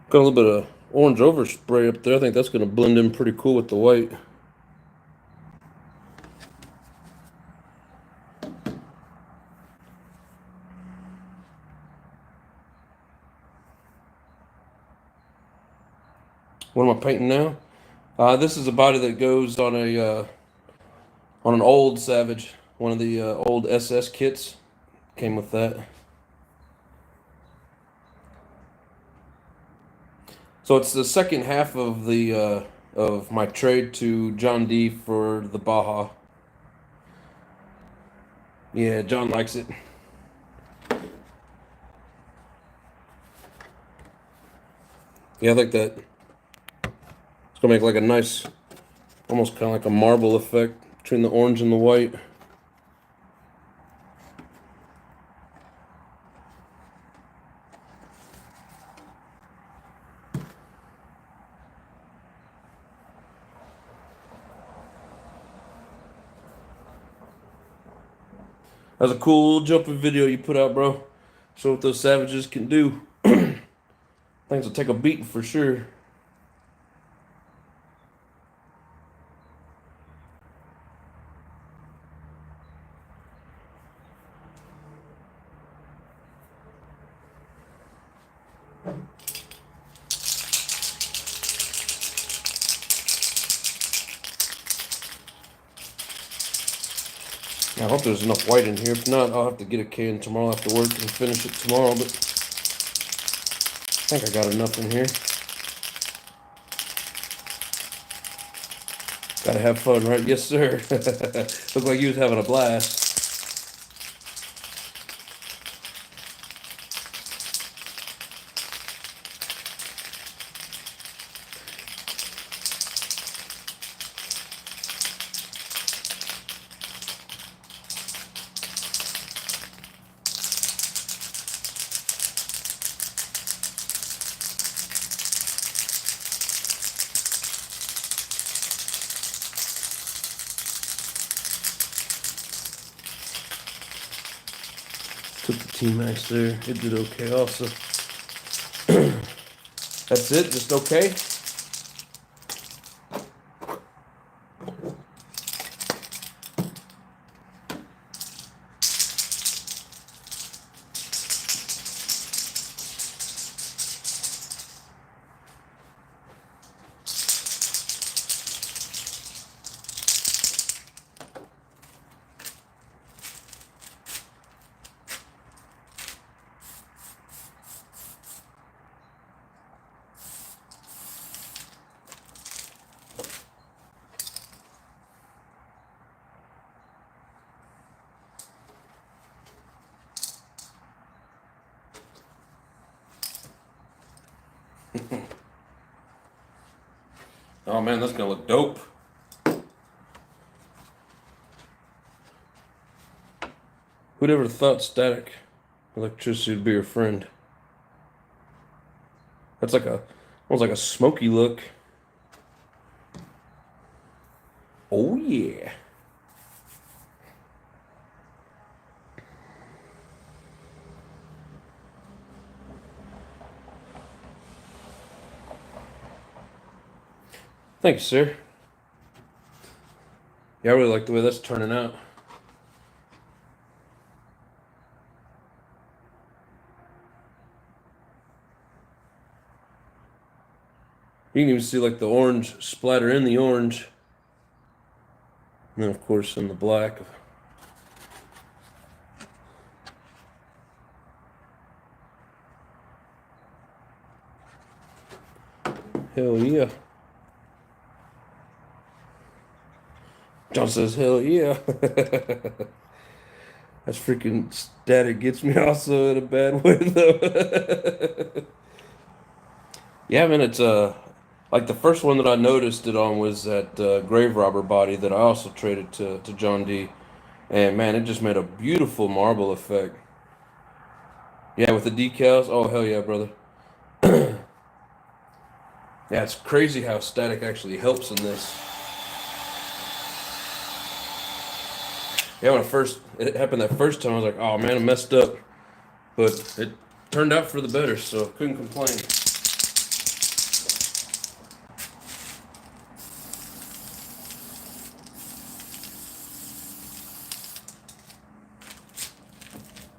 Got a little bit of orange overspray up there. I think that's going to blend in pretty cool with the white. What am I painting now? This is a body that goes on a on an old Savage, one of the old SS kits. Came with that. So it's the second half of the of my trade to John D for the Baja. Yeah, John likes it. Yeah, I like that. It's gonna make like a nice, almost kind of like a marble effect between the orange and the white. That's a cool jumping video you put out, bro. Show what those Savages can do. Things will take a beating for sure. I hope there's enough white in here. If not, I'll have to get a can tomorrow after work and finish it tomorrow, but I think I got enough in here. Gotta have fun, right? Yes, sir. Looked like you was having a blast. Took the T-Max there. It did okay also. That's it? Just okay? Oh man, that's gonna look dope. Who'd ever thought static electricity would be your friend? That's like a almost like a smoky look. Oh yeah. Thank you, sir. Yeah, I really like the way that's turning out. You can even see like the orange splatter in the orange. And then of course in the black. Hell yeah. John says, hell yeah. That's freaking static gets me also in a bad way though. Yeah, man, it's like the first one that I noticed it on was that grave robber body that I also traded to John D. And man, it just made a beautiful marble effect. Yeah, with the decals. Oh hell yeah, brother. Yeah, it's crazy how static actually helps in this. Yeah, when it happened that first time, I was like, oh man, I messed up. But it turned out for the better, so couldn't complain.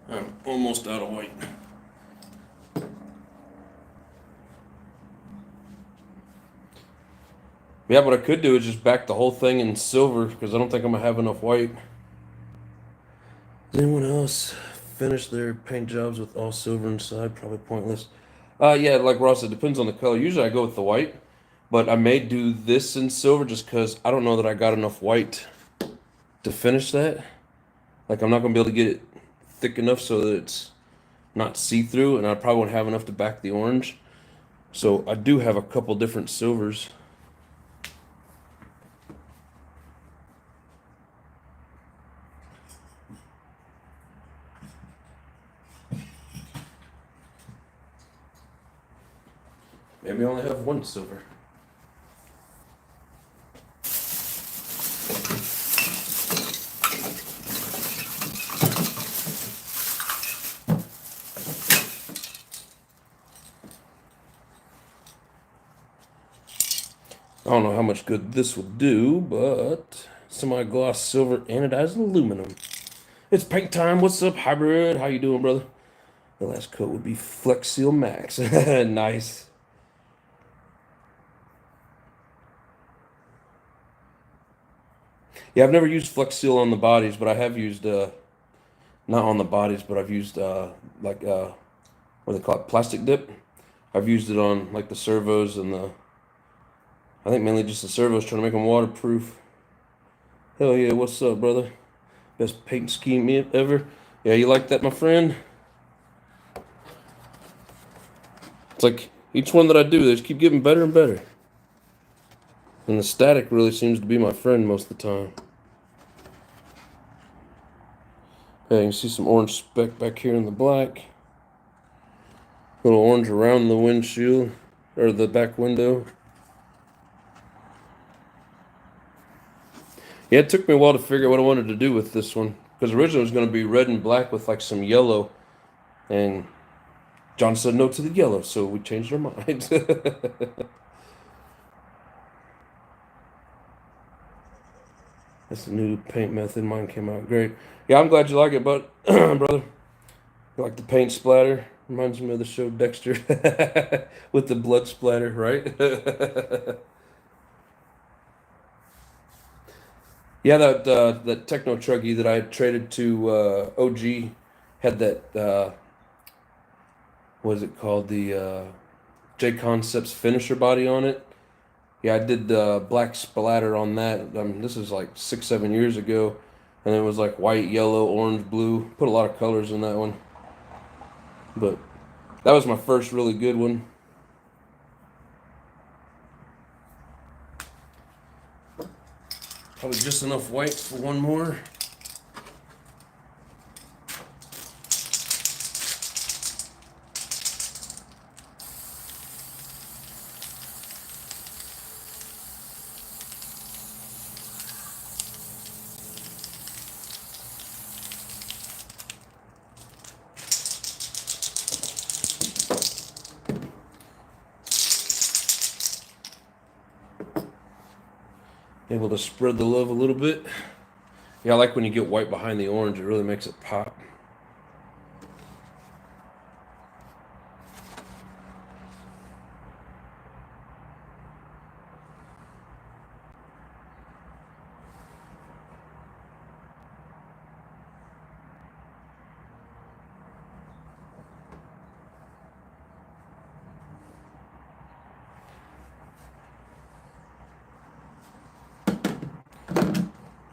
I'm almost out of white. Yeah, what I could do is just back the whole thing in silver because I don't think I'm gonna have enough white. Does anyone else finish their paint jobs with all silver inside? Probably pointless. Yeah, like Ross said, depends on the color. Usually I go with the white, but I may do this in silver just because I don't know that I got enough white to finish that. Like I'm not gonna be able to get it thick enough so that it's not see-through, and I probably won't have enough to back the orange. So I do have a couple different silvers. Maybe I only have one silver. I don't know how much good this will do, but semi-gloss silver anodized aluminum. It's paint time. What's up, hybrid? How you doing, brother? The last coat would be Flex Seal Max. Nice. Yeah, I've never used Flex Seal on the bodies, but I have used not on the bodies, but I've used like what do they call it, plastic dip. I've used it on like the servos and the I think mainly just the servos, trying to make them waterproof. Hell yeah, what's up, brother? Best paint scheme ever. Yeah, you like that, my friend? It's like each one that I do, they just keep getting better and better. And the static really seems to be my friend most of the time. Yeah, you can see some orange speck back here in the black. Little orange around the windshield, or the back window. Yeah, it took me a while to figure out what I wanted to do with this one. Because originally it was going to be red and black with like some yellow. And John said no to the yellow, so we changed our minds. That's a new paint method. Mine came out great. Yeah, I'm glad you like it, but brother. You like the paint splatter? Reminds me of the show Dexter with the blood splatter, right? Yeah, that techno truggy that I had traded to OG had that what is it called, the J Concepts finisher body on it. Yeah, I did black splatter on that. This is like 6, 7 years ago, and it was like white, yellow, orange, blue. Put a lot of colors in that one, but that was my first really good one. Probably just enough white for one more. Able to spread the love a little bit. Yeah, I like when you get white behind the orange. It really makes it pop.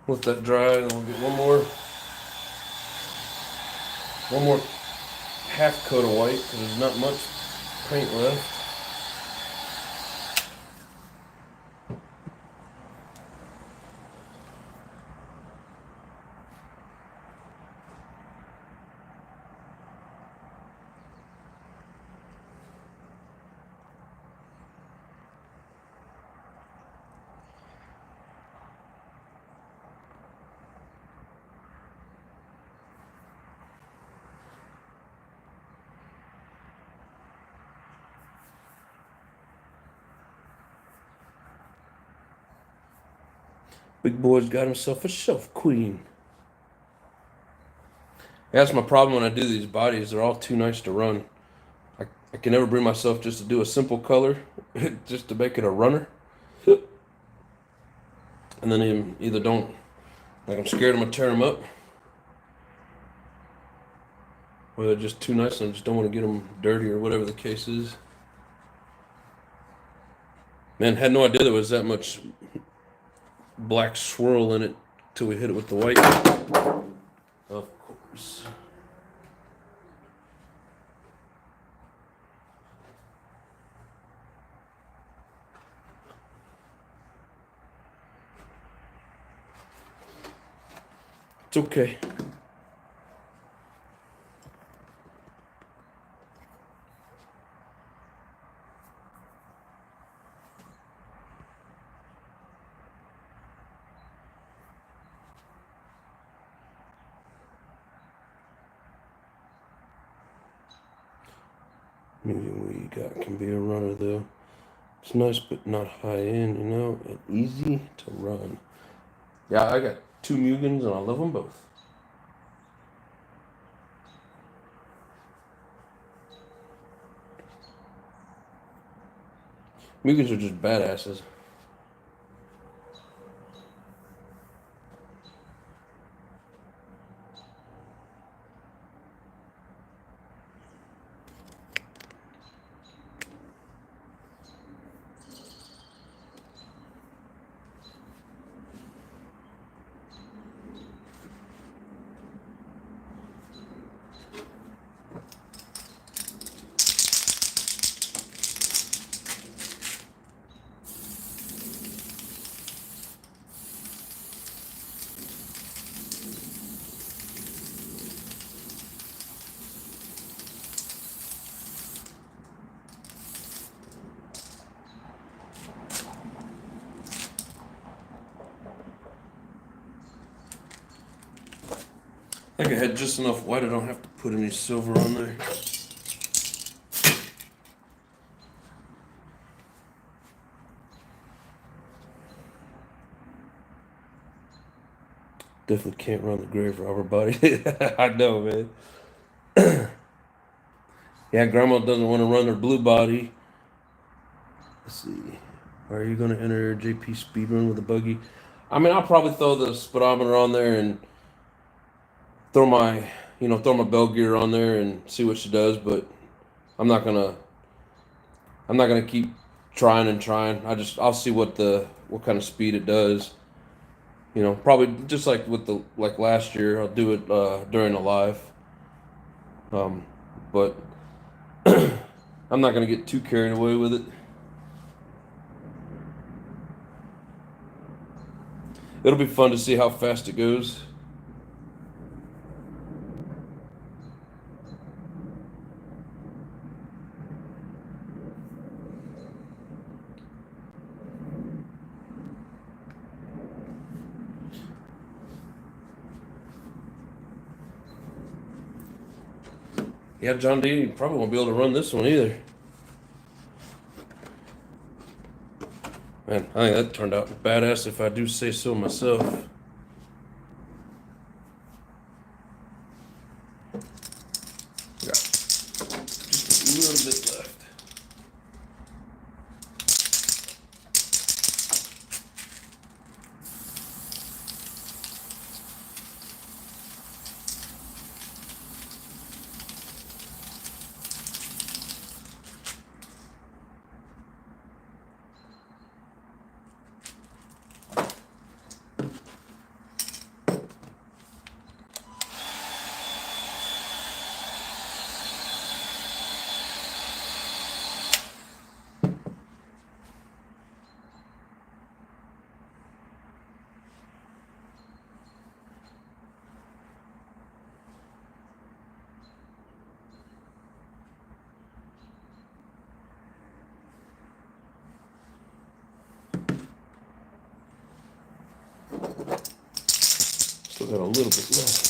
Let that dry, and then we'll get one more half coat of white because there's not much paint left. Big boy's got himself a shelf queen. That's my problem when I do these bodies. They're all too nice to run. I can never bring myself just to do a simple color, just to make it a runner. And then either don't, like I'm scared I'm going to tear them up. Or they're just too nice and I just don't want to get them dirty or whatever the case is. Man, had no idea there was that much black swirl in it till we hit it with the white. Of course. It's okay. Medium we got can be a runner though. It's nice but not high end, you know, and easy to run. Yeah, I got 2 Mugans and I love them both. Mugans are just badasses. I think I had just enough white. I don't have to put any silver on there. Definitely can't run the grave robber body. I know, man. Yeah, Grandma doesn't want to run her blue body. Let's see. Are you going to enter JP speedrun with a buggy? I mean, I'll probably throw the speedometer on there and throw my bell gear on there and see what she does. But I'm not gonna keep trying and trying. I'll see what kind of speed it does. You know, probably just like like last year, I'll do it during a live. But I'm not gonna get too carried away with it. It'll be fun to see how fast it goes. Yeah, John D, you probably won't be able to run this one either. Man, I think that turned out badass if I do say so myself. Got just a little bit left. Still got a little bit left.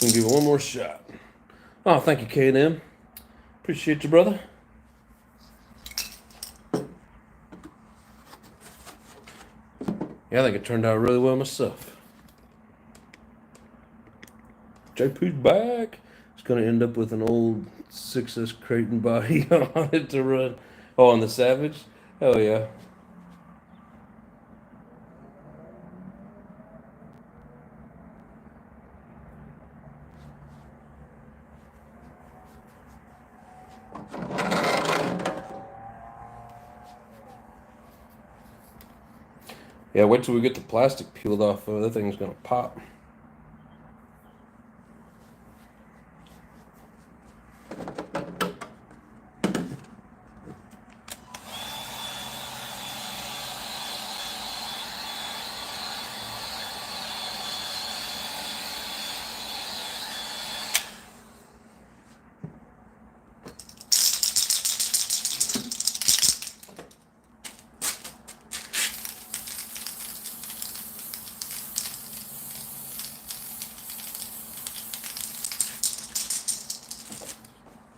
Gonna give it one more shot. Oh, thank you, K&M. Appreciate you, brother. Yeah, I think it turned out really well myself. JP's back. It's gonna end up with an old 6S Creighton body on it to run. Oh, on the Savage? Hell yeah. Yeah, wait till we get the plastic peeled off. That thing's gonna pop.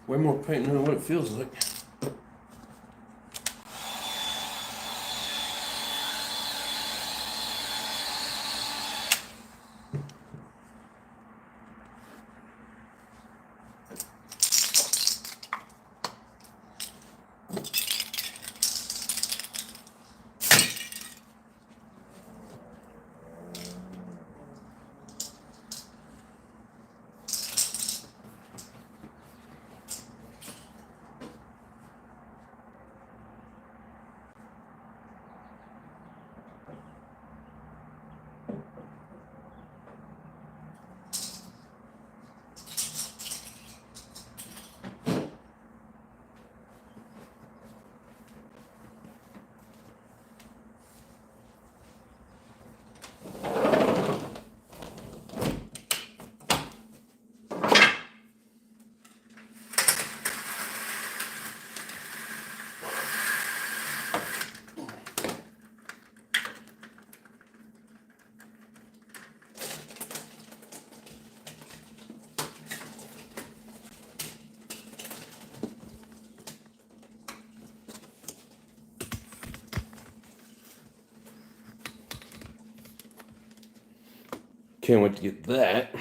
Way more paint than what it feels like. Can't wait to get that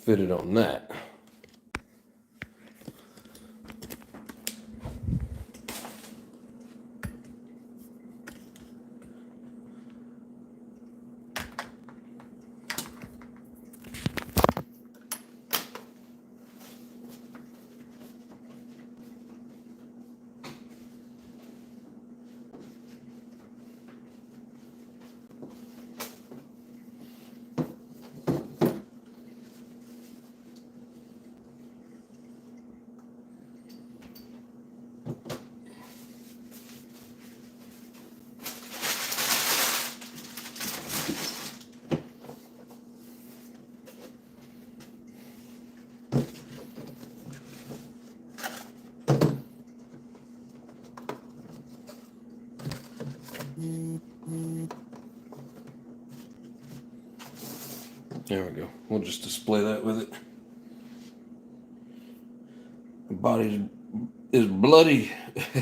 fitted on that. There we go. We'll just display that with it. The body is bloody.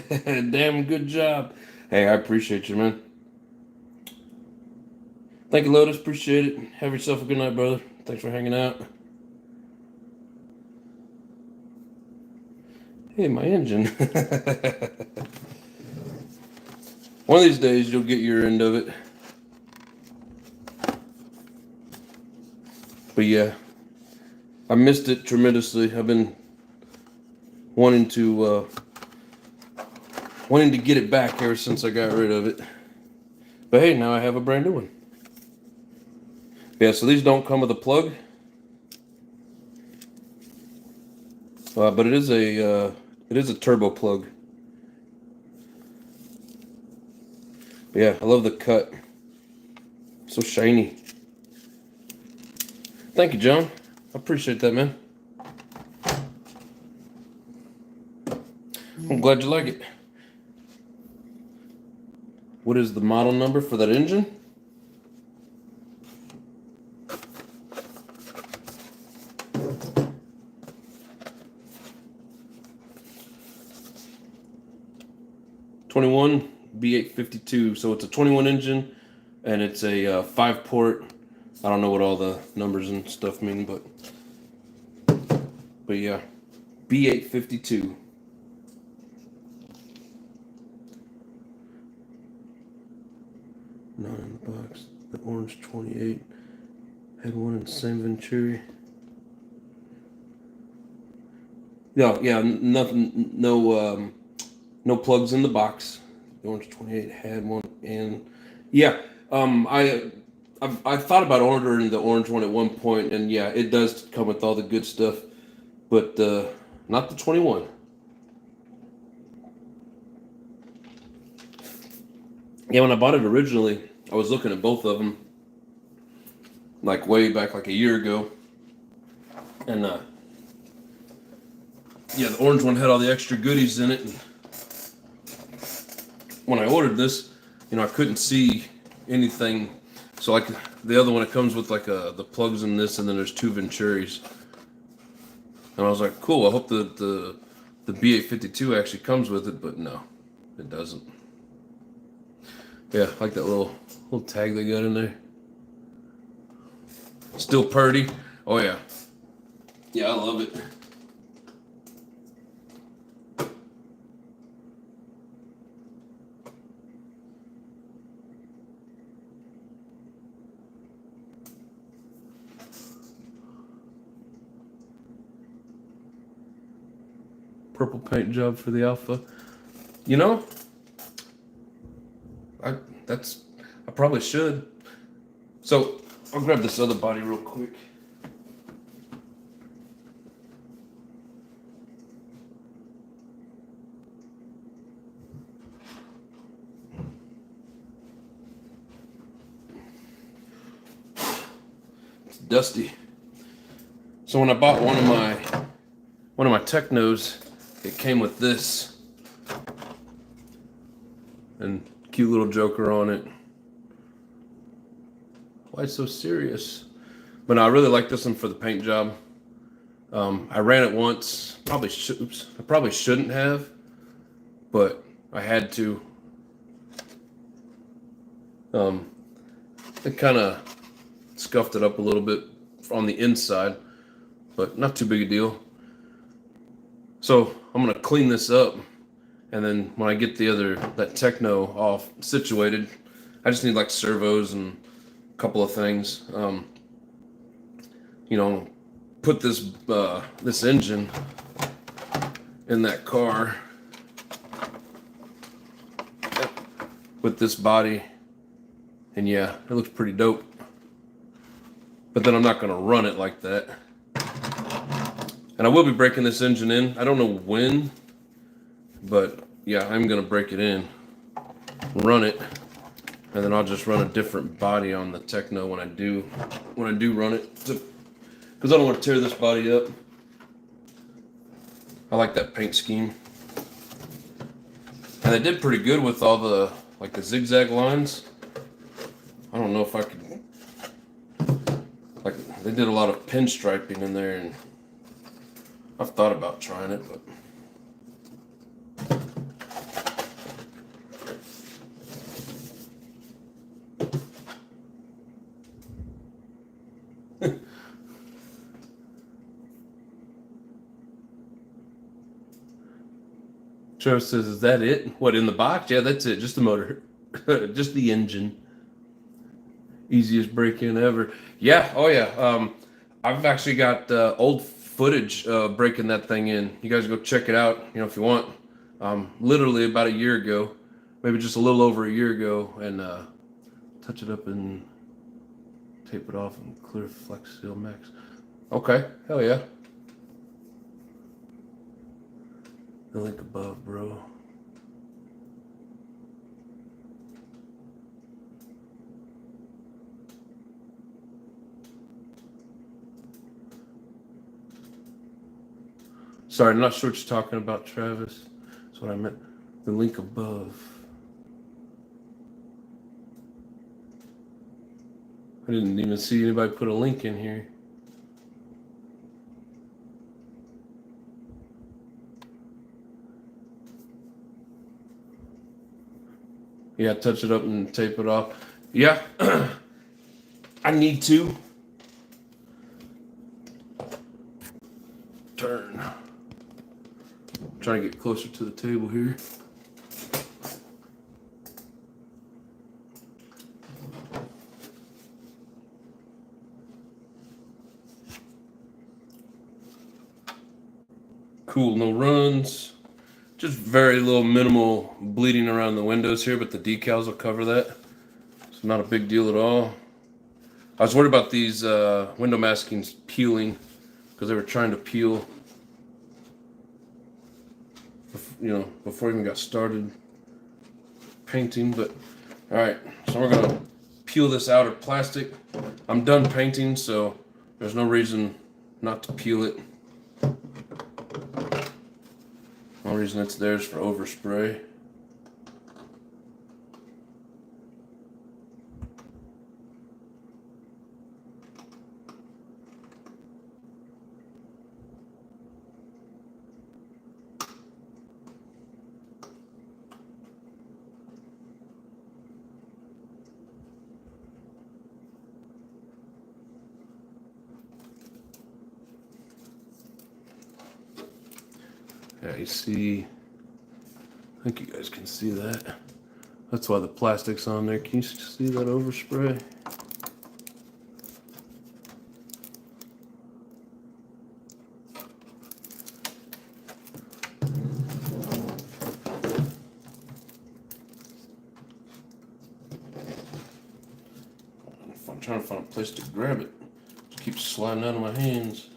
Damn good job. Hey, I appreciate you, man. Thank you, Lotus. Appreciate it. Have yourself a good night, brother. Thanks for hanging out. Hey, my engine. One of these days, you'll get your end of it. But yeah, I missed it tremendously. I've been wanting to get it back ever since I got rid of it. But hey, now I have a brand new one. Yeah, so these don't come with a plug. But it is a turbo plug. But yeah, I love the cut. So shiny. Thank you, John. I appreciate that, man. I'm glad you like it. What is the model number for that engine? B852. So it's a 21 engine, and it's a 5-port. I don't know what all the numbers and stuff mean, but yeah, B852. Not in the box. The orange 28 had one in the same Venturi. No, yeah, nothing. No plugs in the box. The orange 28 had one, and yeah, I thought about ordering the orange one at one point, and yeah, it does come with all the good stuff, but not the 21. Yeah, when I bought it originally, I was looking at both of them, like way back, like a year ago, and yeah, the orange one had all the extra goodies in it. And when I ordered this, I couldn't see anything. So like the other one, it comes with like the plugs in this, and then there's 2 Venturis. And I was like, cool. I hope the B852 actually comes with it, but no, it doesn't. Yeah, I like that little tag they got in there. Still purdy. Oh yeah. Yeah, I love it. Purple paint job for the Alpha. I probably should. So I'll grab this other body real quick. It's dusty. So when I bought one of my Technos, it came with this and cute little Joker on it. Why so serious? But no, I really like this one for the paint job. I ran it once. I probably shouldn't have, but I had to. It kind of scuffed it up a little bit on the inside, but not too big a deal. So I'm gonna clean this up, and then when I get that Techno all situated, I just need like servos and a couple of things. Put this engine in that car with this body, and yeah, it looks pretty dope. But then I'm not gonna run it like that. And I will be breaking this engine in. I don't know when, but yeah, I'm gonna break it in, run it, and then I'll just run a different body on the Techno when I do run it, because I don't want to tear this body up. I like that paint scheme, and they did pretty good with all the zigzag lines. I don't know if I could. They did a lot of pinstriping in there, and I've thought about trying it, but Trevor says, "Is that it? What, in the box?" Yeah, that's it. Just the motor, just the engine. Easiest break-in ever. Yeah. Oh yeah. I've actually got old footage breaking that thing in. You guys go check it out, if you want. Literally about a year ago, maybe just a little over a year ago, and touch it up and tape it off and clear Flex Seal Max. Okay. Hell yeah. The link above, bro. Sorry, I'm not sure what you're talking about, Travis. That's what I meant. The link above. I didn't even see anybody put a link in here. Yeah, touch it up and tape it off. Yeah, I need to turn. Trying to get closer to the table here. Cool, no runs. Just very little minimal bleeding around the windows here, but the decals will cover that. It's not a big deal at all. I was worried about these window maskings peeling because they were trying to peel, before I even got started painting. But all right, so we're gonna peel this outer plastic. I'm done painting, so there's no reason not to peel it. The only reason it's there is for overspray. Yeah, you see, I think you guys can see that. That's why the plastic's on there. Can you see that overspray? I'm trying to find a place to grab it. It keeps sliding out of my hands.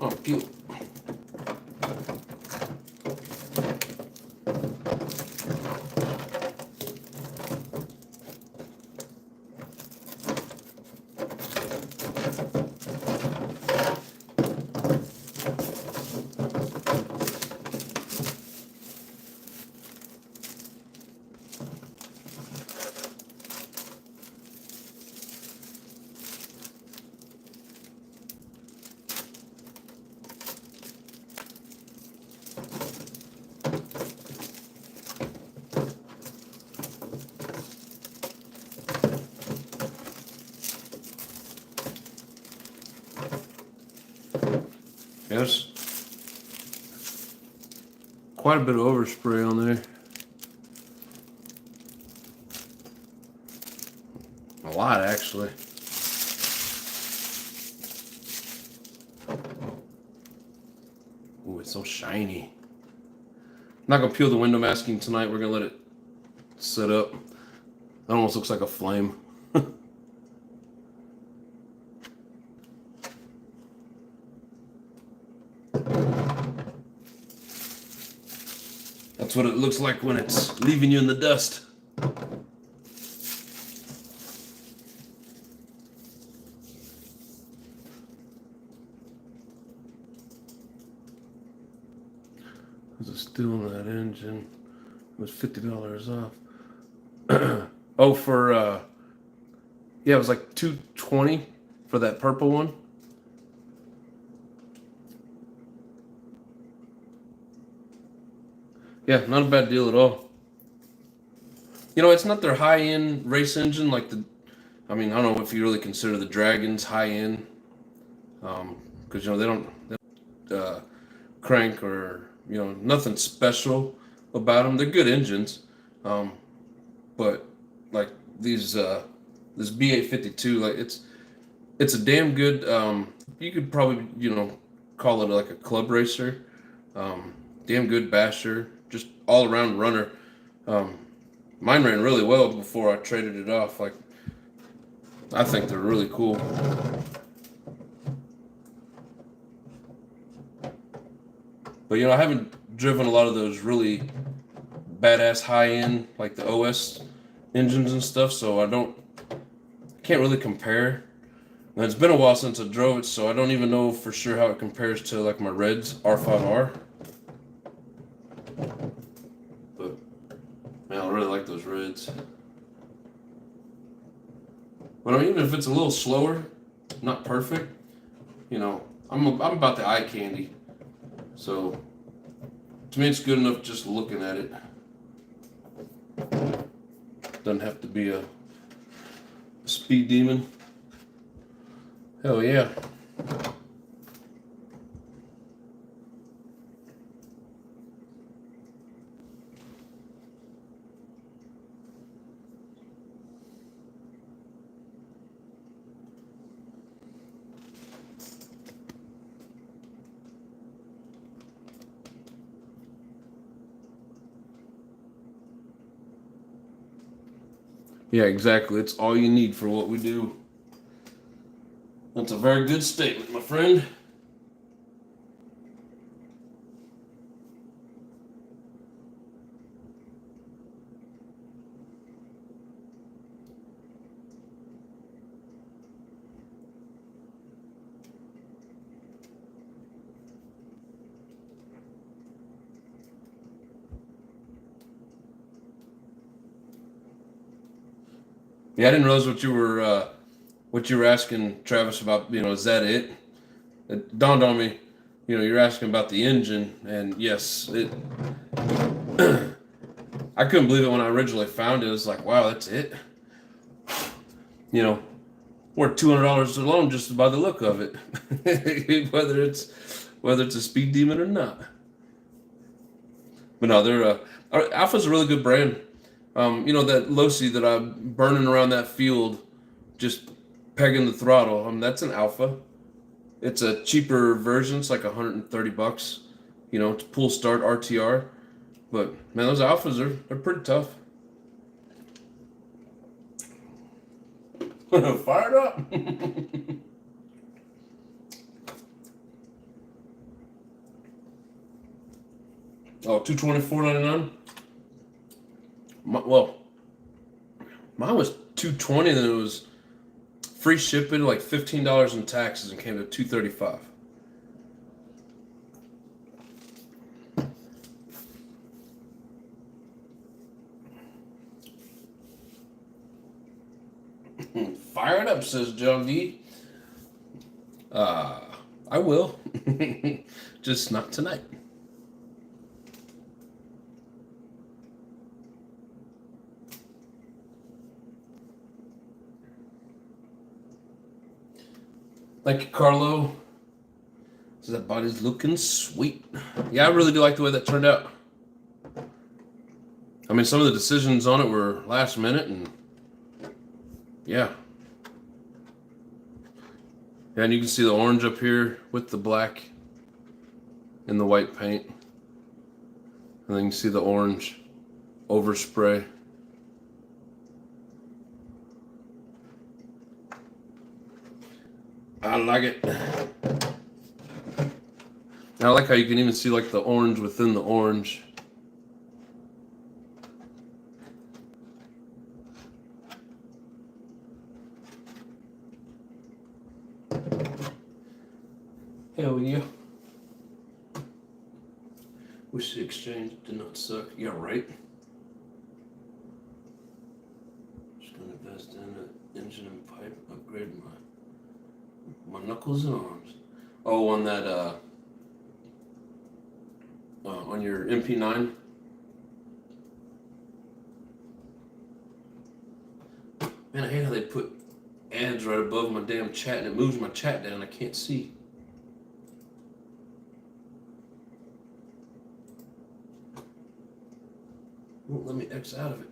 Oh, peel. Yes. Quite a bit of overspray on there. A lot, actually. Ooh, it's so shiny. I'm not gonna peel the window masking tonight. We're gonna let it set up. That almost looks like a flame. That's what it looks like when it's leaving you in the dust. There's a still in that engine. It was $50 off. Oh, for yeah, it was like $220 for that purple one. Yeah, not a bad deal at all. You know, it's not their high-end race engine like I don't know if you really consider the Dragons high-end, because they don't crank or nothing special about them. They're good engines, but like this B852, like it's a damn good. You could probably call it like a club racer. Damn good basher, just all around runner. Mine ran really well before I traded it off. Like, I think they're really cool. But I haven't driven a lot of those really badass high end like the OS engines and stuff, so can't really compare. And it's been a while since I drove it, so I don't even know for sure how it compares to like my Reds R5R. But man, I really like those Reds. But even if it's a little slower, not perfect, you know, I'm about the eye candy. So to me, it's good enough just looking at it. Doesn't have to be a speed demon. Hell yeah. Yeah, exactly. It's all you need for what we do. That's a very good statement, my friend. Yeah, I didn't realize what you were asking Travis about. You know, is that it? It dawned on me. You know, you're asking about the engine, and yes, it. I couldn't believe it when I originally found it. It was like, wow, that's it. You know, worth $200 alone just by the look of it, whether it's a speed demon or not. But no, they're Alpha's a really good brand. You know that Losi that I'm burning around that field, just pegging the throttle. That's an Alpha. It's a cheaper version. It's like $130. You know, it's pull start RTR. But man, those Alphas they're pretty tough. Fired up. Oh, $224.99. Well, mine was $220, then it was free shipping, like $15 in taxes, and came to $235. Fire it up, says John D. I will, just not tonight. Thank you, Carlo. So that body's looking sweet. Yeah, I really do like the way that turned out. I mean, some of the decisions on it were last minute, and yeah. Yeah, and you can see the orange up here with the black and the white paint. And then you can see the orange overspray. I like it. I like how you can even see like the orange within the orange. Hell yeah. Wish the exchange did not suck. Yeah, right. Just gonna invest in an engine and pipe, upgrade my knuckles and arms. Oh, on that on your MP9. Man, I hate how they put ads right above my damn chat and it moves my chat down. I can't see. Won't let me X out of it.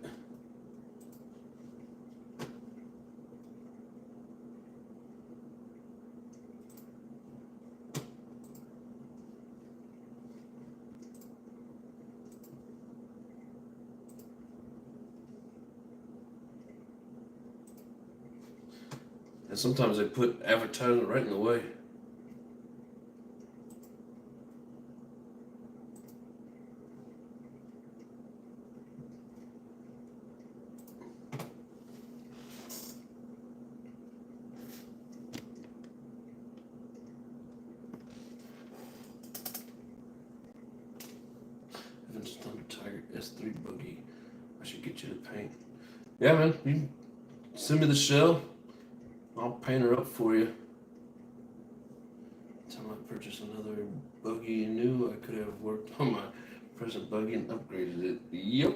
And sometimes they put advertisement right in the way. Tiger S3 buggy. I should get you to paint. Yeah, man. You send me the shell. I'll paint her up for you. purchase another buggy new. I could have worked on my present buggy and upgraded it. Yep.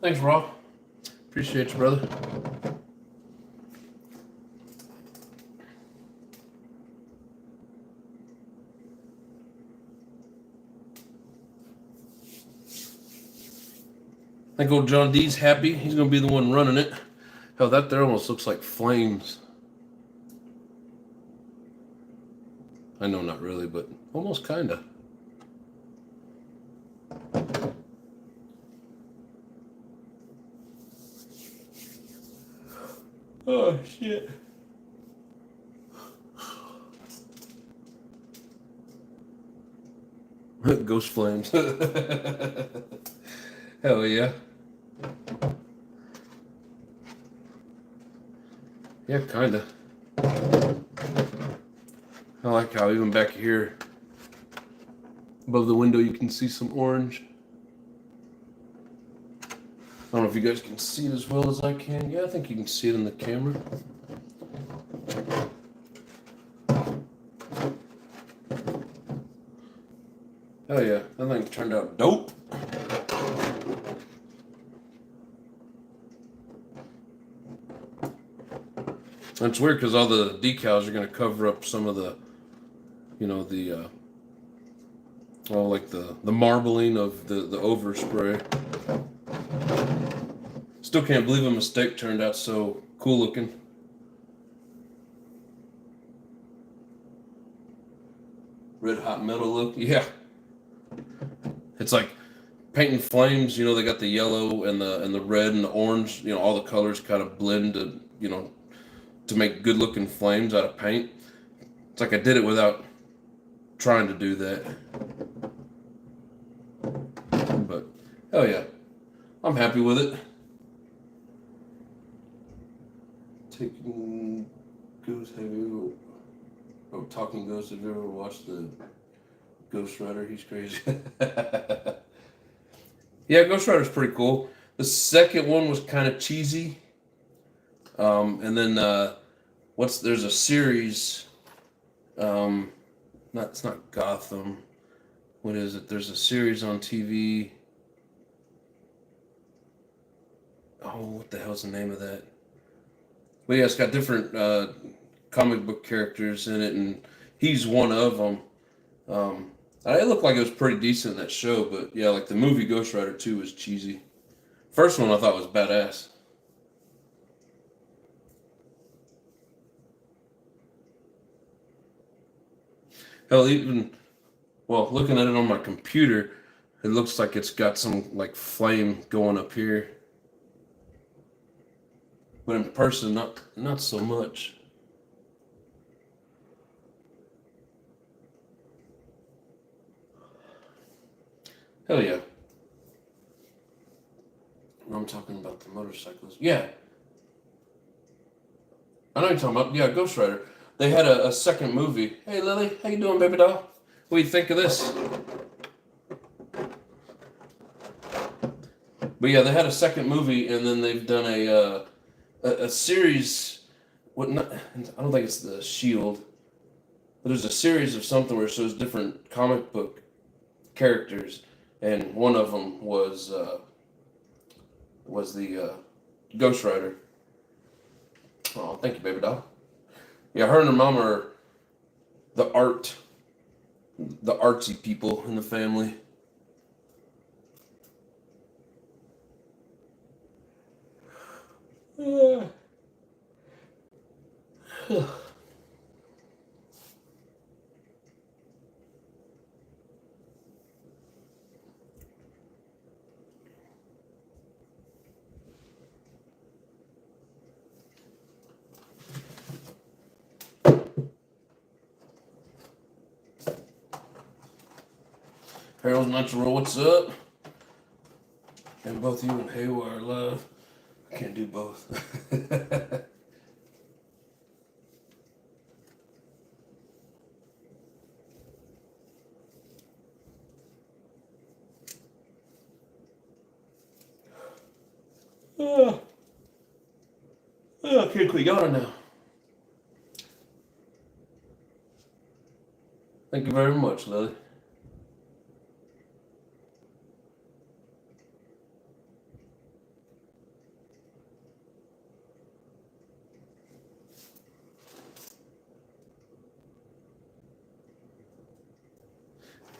Thanks, Rob. Appreciate you, brother. I think old John D's happy. He's going to be the one running it. Hell, that there almost looks like flames. I know, not really, but almost kind of. Oh, shit. Ghost flames. Hell yeah. Yeah, kind of. I like how even back here above the window you can see some orange. I don't know if you guys can see it as well as I can. Yeah, I think you can see it in the camera. Hell yeah, that thing turned out dope. It's weird because all the decals are going to cover up some of the, you know, the, like the marbling of the overspray. Still can't believe a mistake turned out so cool looking. Red hot metal look, yeah. It's like painting flames. You know, they got the yellow and the red and the orange. You know, all the colors kind of blend to, you know, to make good looking flames out of paint. It's like I did it without trying to do that. But hell yeah, I'm happy with it. Taking Ghost, have you ever, oh, Talking Ghost, have you ever watched the Ghost Rider? He's crazy. Yeah, Ghost Rider's pretty cool. The second one was kind of cheesy. And then there's a series, it's not Gotham. What is it? There's a series on TV. Oh, what the hell's the name of that? But yeah, it's got different comic book characters in it, and he's one of them. It looked like it was pretty decent, that show, but yeah, like the movie Ghost Rider 2 was cheesy. First one I thought was badass. Hell, looking at it on my computer, it looks like it's got some like flame going up here. But in person, not so much. Hell yeah. I'm talking about the motorcycles. Yeah. I know you're talking about, yeah, Ghost Rider. They had a second movie. Hey Lily, how you doing, baby doll? What do you think of this? But yeah, they had a second movie, and then they've done a series. I don't think it's the Shield, but there's a series of something where it shows different comic book characters, and one of them was the Ghost Rider. Oh, thank you, baby doll. Yeah, her and her mom are the artsy people in the family. Harold's Natural, what's up? And both you and Haywire love. I can't do both. I can't quit yawning now. Thank you very much, Lily.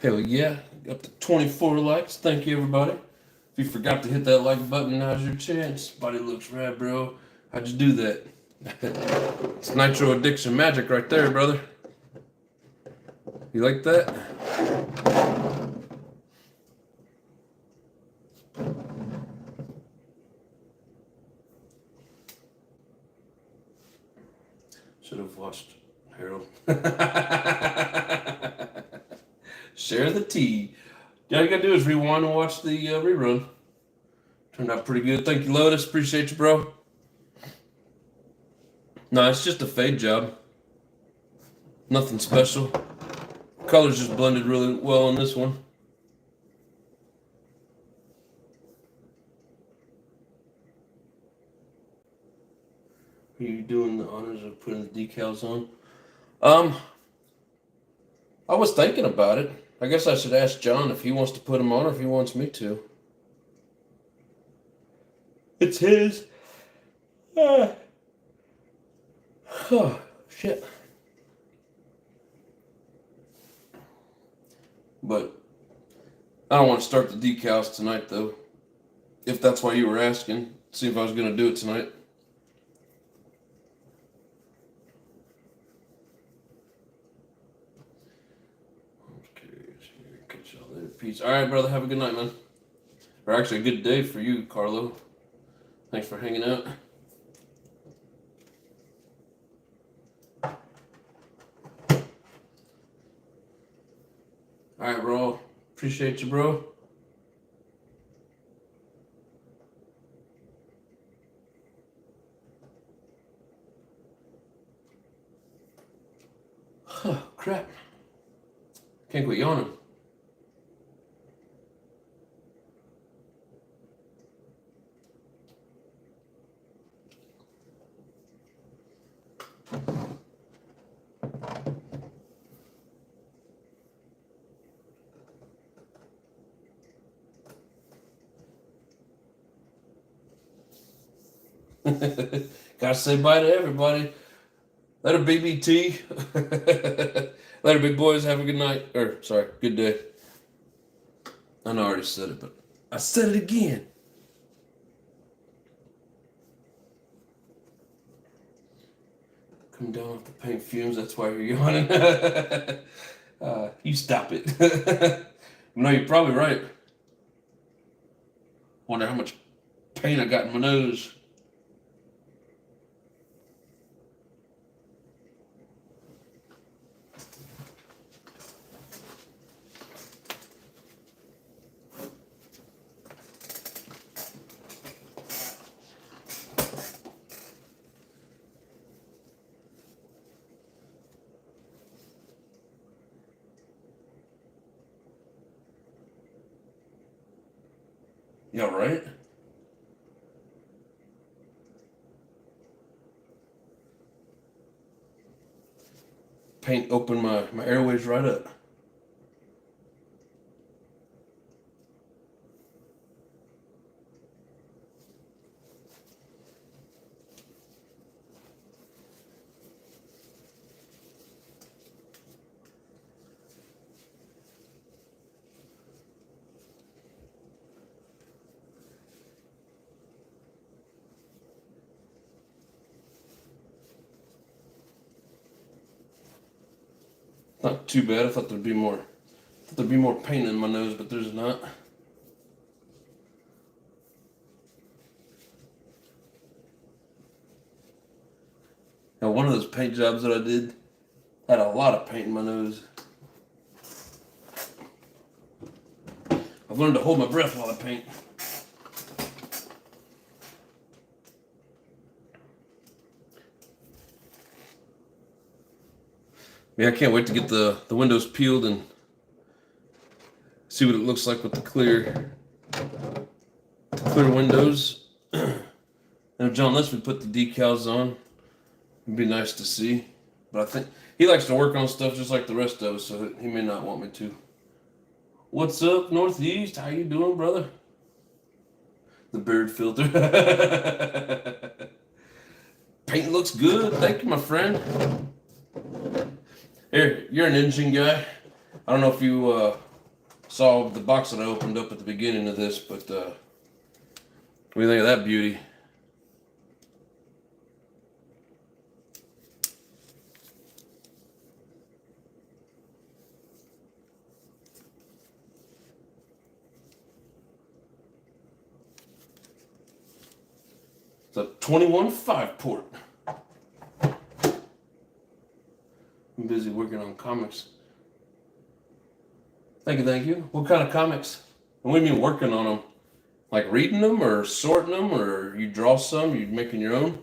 Hell yeah, up to 24 likes. Thank you, everybody. If you forgot to hit that like button, now's your chance. Body looks rad, bro. How'd you do that? It's Nitro Addiction magic right there, brother. You like that? Should have watched Harold. Share the tea. All you gotta do is rewind and watch the rerun. Turned out pretty good. Thank you, Lotus. Appreciate you, bro. No, it's just a fade job. Nothing special. Colors just blended really well on this one. Are you doing the honors of putting the decals on? I was thinking about it. I guess I should ask John if he wants to put them on or if he wants me to. It's his. Oh, shit. But I don't want to start the decals tonight, though. If that's why you were asking. See if I was going to do it tonight. Catch y'all later. Peace. All right, brother. Have a good night, man. Or actually, a good day for you, Carlo. Thanks for hanging out. All right, bro. Appreciate you, bro. Oh, crap. Can't quit yawning. Gotta say bye to everybody. Later, BBT. Later, big boys. Have a good night. Or, sorry, good day. I know I already said it, but I said it again. Come down off the paint fumes. That's why you're yawning. You stop it. No, you're probably right. Wonder how much paint I got in my nose. Yeah, right? Paint opened my airways right up. Not too bad. I thought there'd be more. There'd be more paint in my nose, but there's not. Now, one of those paint jobs that I did had a lot of paint in my nose. I've learned to hold my breath while I paint. Yeah, I can't wait to get the windows peeled and see what it looks like with the clear windows. And if John lets me put the decals on, it'd be nice to see. But I think he likes to work on stuff just like the rest of us, so he may not want me to. What's up, Northeast? How you doing, brother? The beard filter. Paint looks good. Thank you, my friend. Here, you're an engine guy. I don't know if you saw the box that I opened up at the beginning of this, but what do you think of that beauty? It's a 21 5-port. I'm busy working on comics. Thank you. What kind of comics? And what do you mean working on them? Like reading them or sorting them, or you draw some, you making your own?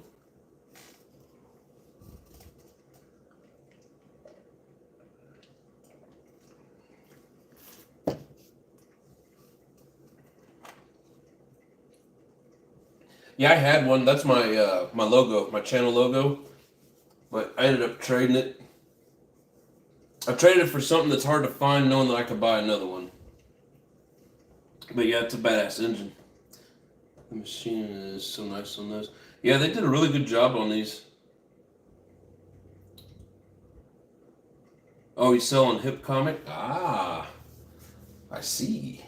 Yeah, I had one. That's my my logo, my channel logo. But I ended up trading it. I traded it for something that's hard to find, knowing that I could buy another one. But yeah, it's a badass engine. The machine is so nice on this. Yeah, they did a really good job on these. Oh, he's selling hip comic? Ah, I see.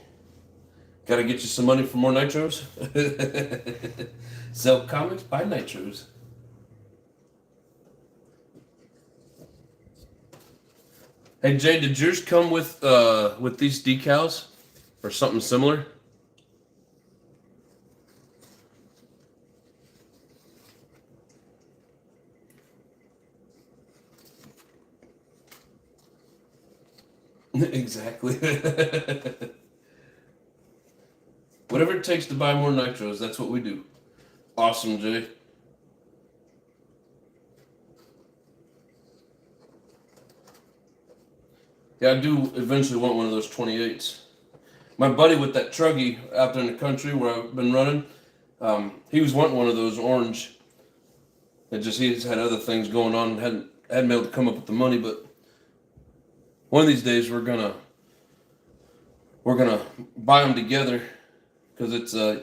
Gotta get you some money for more nitros? Sell comics, buy nitros. Hey Jay, did yours come with these decals or something similar? Exactly. Whatever it takes to buy more nitros, that's what we do. Awesome, Jay. Yeah, I do eventually want one of those 28s. My buddy with that truggy out there in the country where I've been running, he was wanting one of those orange. He's had other things going on and hadn't been able to come up with the money, but one of these days we're gonna buy them together, because it's I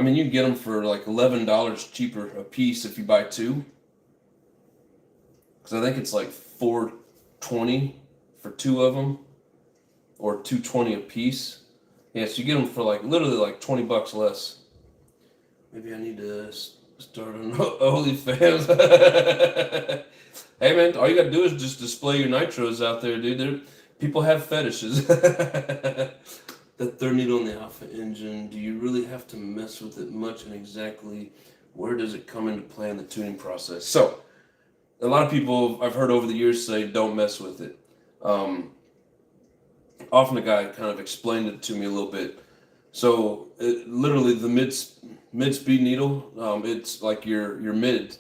mean, you can get them for like $11 cheaper a piece if you buy two. Because I think it's like $4.20 for two of them, or $2.20 a piece. Yeah, so you get them for like literally like $20 less. Maybe I need to start an OnlyFans. Hey man, all you gotta do is just display your nitros out there, dude. People have fetishes. The third needle in the Alpha engine, do you really have to mess with it much, and exactly where does it come into play in the tuning process? So, a lot of people I've heard over the years say don't mess with it. Often a guy kind of explained it to me a little bit. So, literally the mid-speed needle, it's like your mid.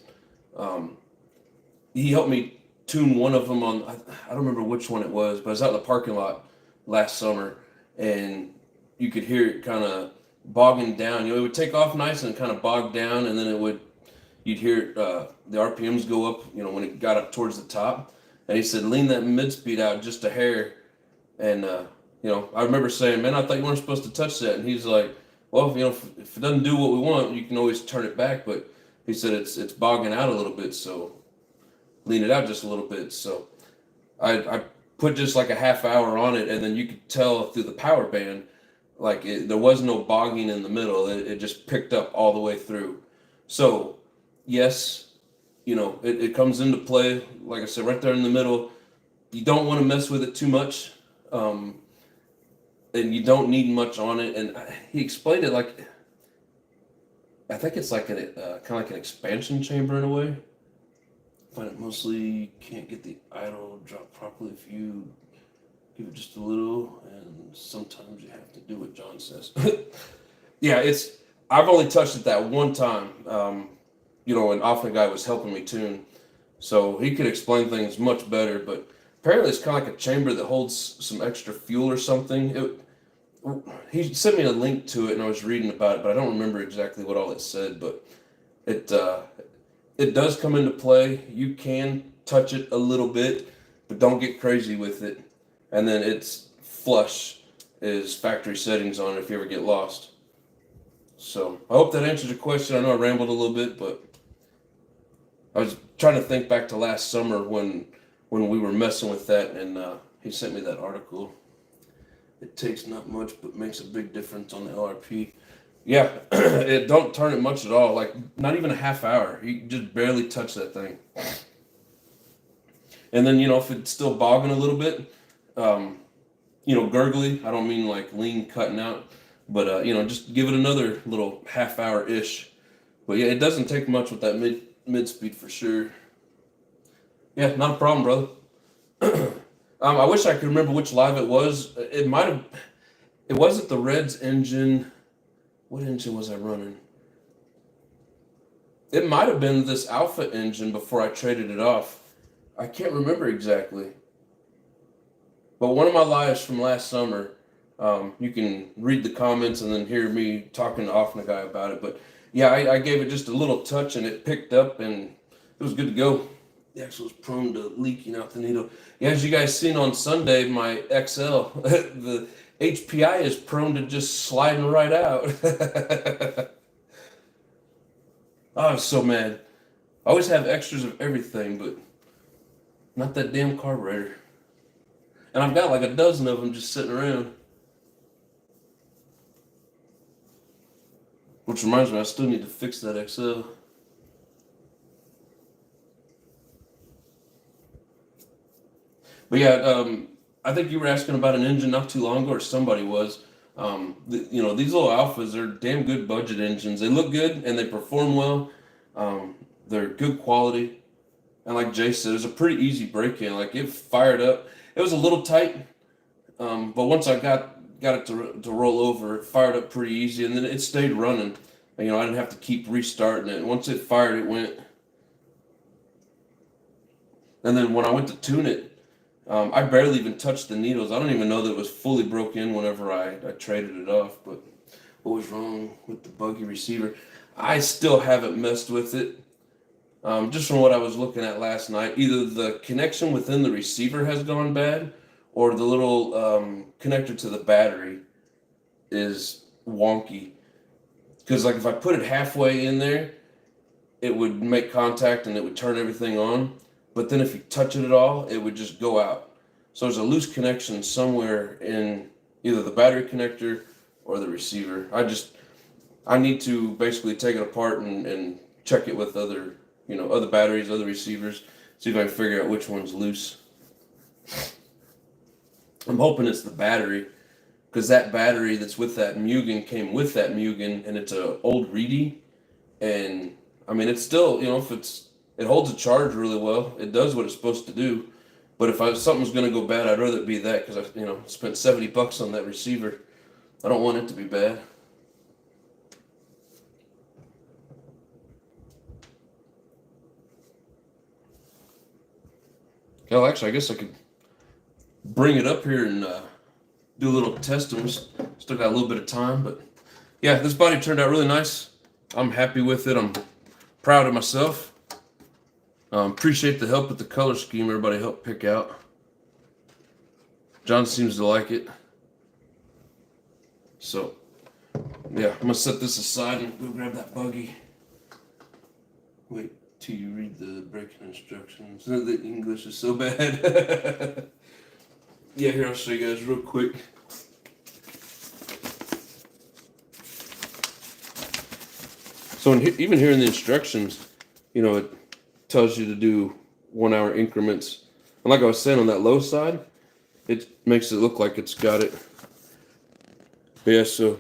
He helped me tune one of them on, I don't remember which one it was, but I was out in the parking lot last summer, and you could hear it kind of bogging down. It would take off nice and kind of bog down, and then you'd hear the RPMs go up, when it got up towards the top. And he said, lean that mid-speed out just a hair. And, I remember saying, man, I thought you weren't supposed to touch that. And he's like, well, if it doesn't do what we want, you can always turn it back. But he said it's bogging out a little bit, so lean it out just a little bit. So I put just like a half hour on it, and then you could tell through the power band, like there was no bogging in the middle. It just picked up all the way through. So yes, it comes into play, like I said, right there in the middle. You don't want to mess with it too much, and you don't need much on it. And he explained it like, I think it's like kind of like an expansion chamber in a way. Find it mostly can't get the idle drop properly if you give it just a little, and sometimes you have to do what John says. Yeah, I've only touched it that one time, and often a guy was helping me tune, so he could explain things much better. But apparently it's kind of like a chamber that holds some extra fuel or something. He sent me a link to it, and I was reading about it, but I don't remember exactly what all it said. But It does come into play. You can touch it a little bit, but don't get crazy with it. And then it's flush is factory settings on it if you ever get lost. So I hope that answers your question. I know I rambled a little bit, but I was trying to think back to last summer when we were messing with that, and he sent me that article. It takes not much, but makes a big difference on the LRP. Yeah, it don't turn it much at all. Like not even a half hour. You just barely touch that thing. And then if it's still bogging a little bit, gurgly. I don't mean like lean cutting out, but just give it another little half hour ish. But yeah, it doesn't take much with that mid speed for sure. Yeah, not a problem, brother. I wish I could remember which live it was. It might have. It wasn't the Reds engine. What engine was I running? It might have been this Alpha engine before I traded it off. I can't remember exactly. But one of my lives from last summer, you can read the comments and then hear me talking to Offna guy about it. But yeah, I gave it just a little touch and it picked up and it was good to go. The axle was prone to leaking out the needle. Yeah, as you guys seen on Sunday, my XL, the HPI is prone to just sliding right out. I was so mad. I always have extras of everything, but not that damn carburetor. And I've got like a dozen of them just sitting around. Which reminds me, I still need to fix that XL. But yeah, I think you were asking about an engine not too long ago, or somebody was. These little Alphas are damn good budget engines. They look good and they perform well. They're good quality. And like Jay said, it was a pretty easy break-in. Like it fired up. It was a little tight, but once I got it to roll over, it fired up pretty easy, and then it stayed running. I didn't have to keep restarting it. Once it fired, it went. And then when I went to tune it, I barely even touched the needles. I don't even know that it was fully broke in whenever I traded it off. But what was wrong with the buggy receiver? I still haven't messed with it. Just from what I was looking at last night, either the connection within the receiver has gone bad, or the little connector to the battery is wonky. Because like if I put it halfway in there, it would make contact and it would turn everything on. But then if you touch it at all, it would just go out. So there's a loose connection somewhere in either the battery connector or the receiver. I need to basically take it apart and check it with other batteries, other receivers, see if I can figure out which one's loose. I'm hoping it's the battery, because that battery that's with that Mugen came with that Mugen, and it's an old Reedy, and I mean it's still, it holds a charge really well. It does what it's supposed to do. But if something's going to go bad, I'd rather it be that, because I spent $70 on that receiver. I don't want it to be bad. Hell, actually, I guess I could bring it up here and do a little testing. We still got a little bit of time, but yeah, this body turned out really nice. I'm happy with it. I'm proud of myself. Appreciate the help with the color scheme everybody helped pick out. John seems to like it. So, yeah, I'm going to set this aside and go grab that buggy. Wait till you read the braking instructions. The English is so bad. Yeah, here, I'll show you guys real quick. So even here in the instructions, it tells you to do 1 hour increments. And like I was saying, on that low side, it makes it look like it's got it. Yeah, so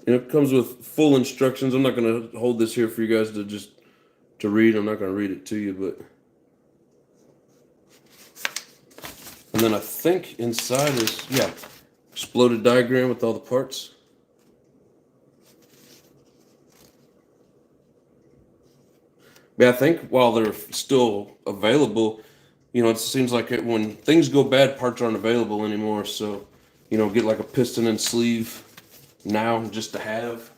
it comes with full instructions. I'm not going to hold this here for you guys to read. I'm not going to read it to you, but. And then I think inside is, exploded diagram with all the parts. But I think while they're still available, it seems like when things go bad, parts aren't available anymore. So, get like a piston and sleeve now just to have.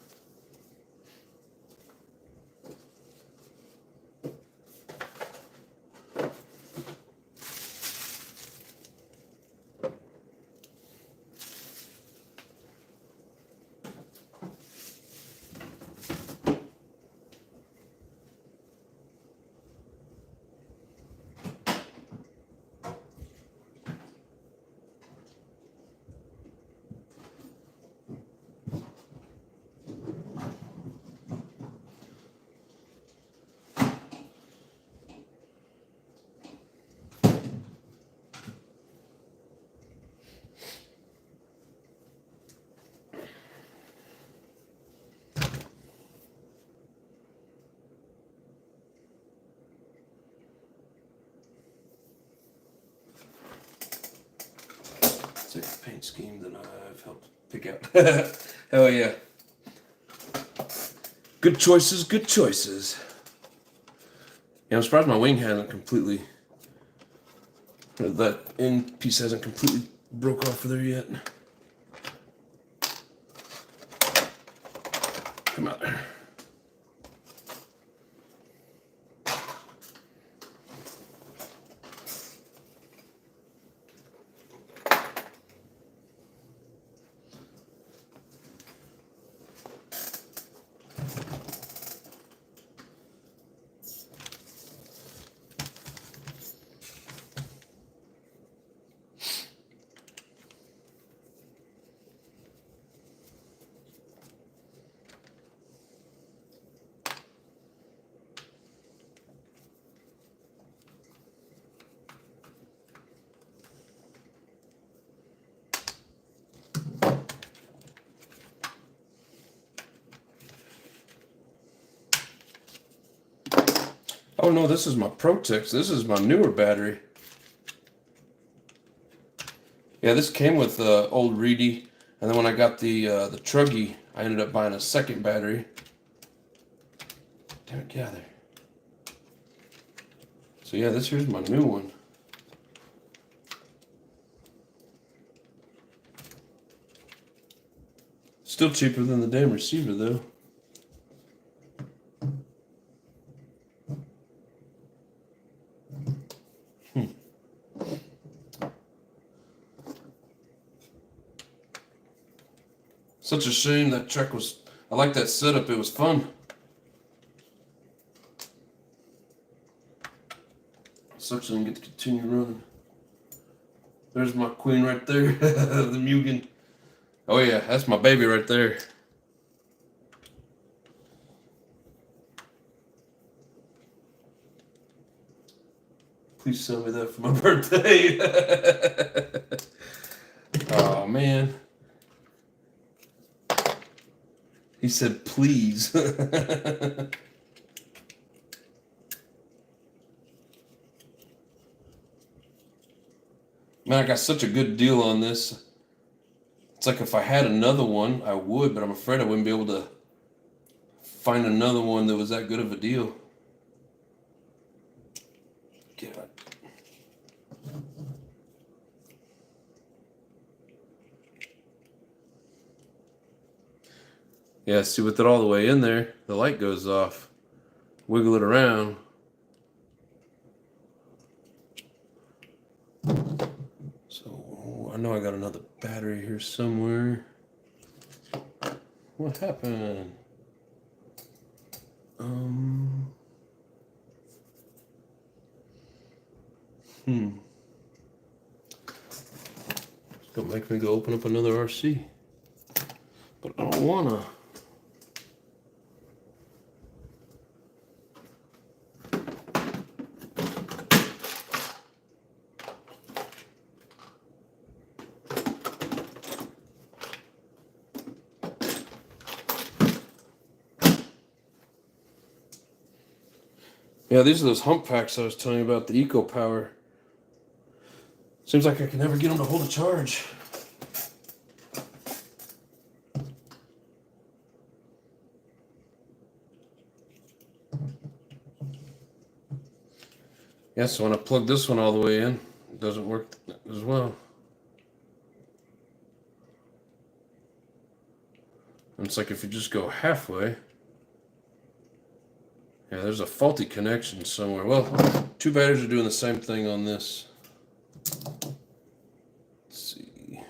paint scheme that I've helped pick out. Hell yeah. Good choices, good choices. Yeah, I'm surprised my wing hasn't completely, that end piece hasn't completely broke off of there yet. Come out there. Oh no, this is my Protex. This is my newer battery. Yeah, this came with old Reedy, and then when I got the Truggy, I ended up buying a second battery. Damn it, get out of there. So yeah, this here's my new one. Still cheaper than the damn receiver though. Such a shame that truck was, I like that setup, it was fun. Sucks I didn't get to continue running. There's my queen right there, the Mugen. Oh yeah, that's my baby right there. Please sell me that for my birthday. Oh man. He said, please. Man, I got such a good deal on this. It's like if I had another one, I would, but I'm afraid I wouldn't be able to find another one that was that good of a deal. God. Yeah, see, with it all the way in there, the light goes off. Wiggle it around. So, I know I got another battery here somewhere. What happened? It's gonna make me go open up another RC. But I don't wanna. Yeah, these are those hump packs I was telling you about, the Eco Power. Seems like I can never get them to hold a charge. Yeah, so when I plug this one all the way in, it doesn't work as well. And it's like if you just go halfway, yeah, there's a faulty connection somewhere. Well, two batteries are doing the same thing on this. Let's see.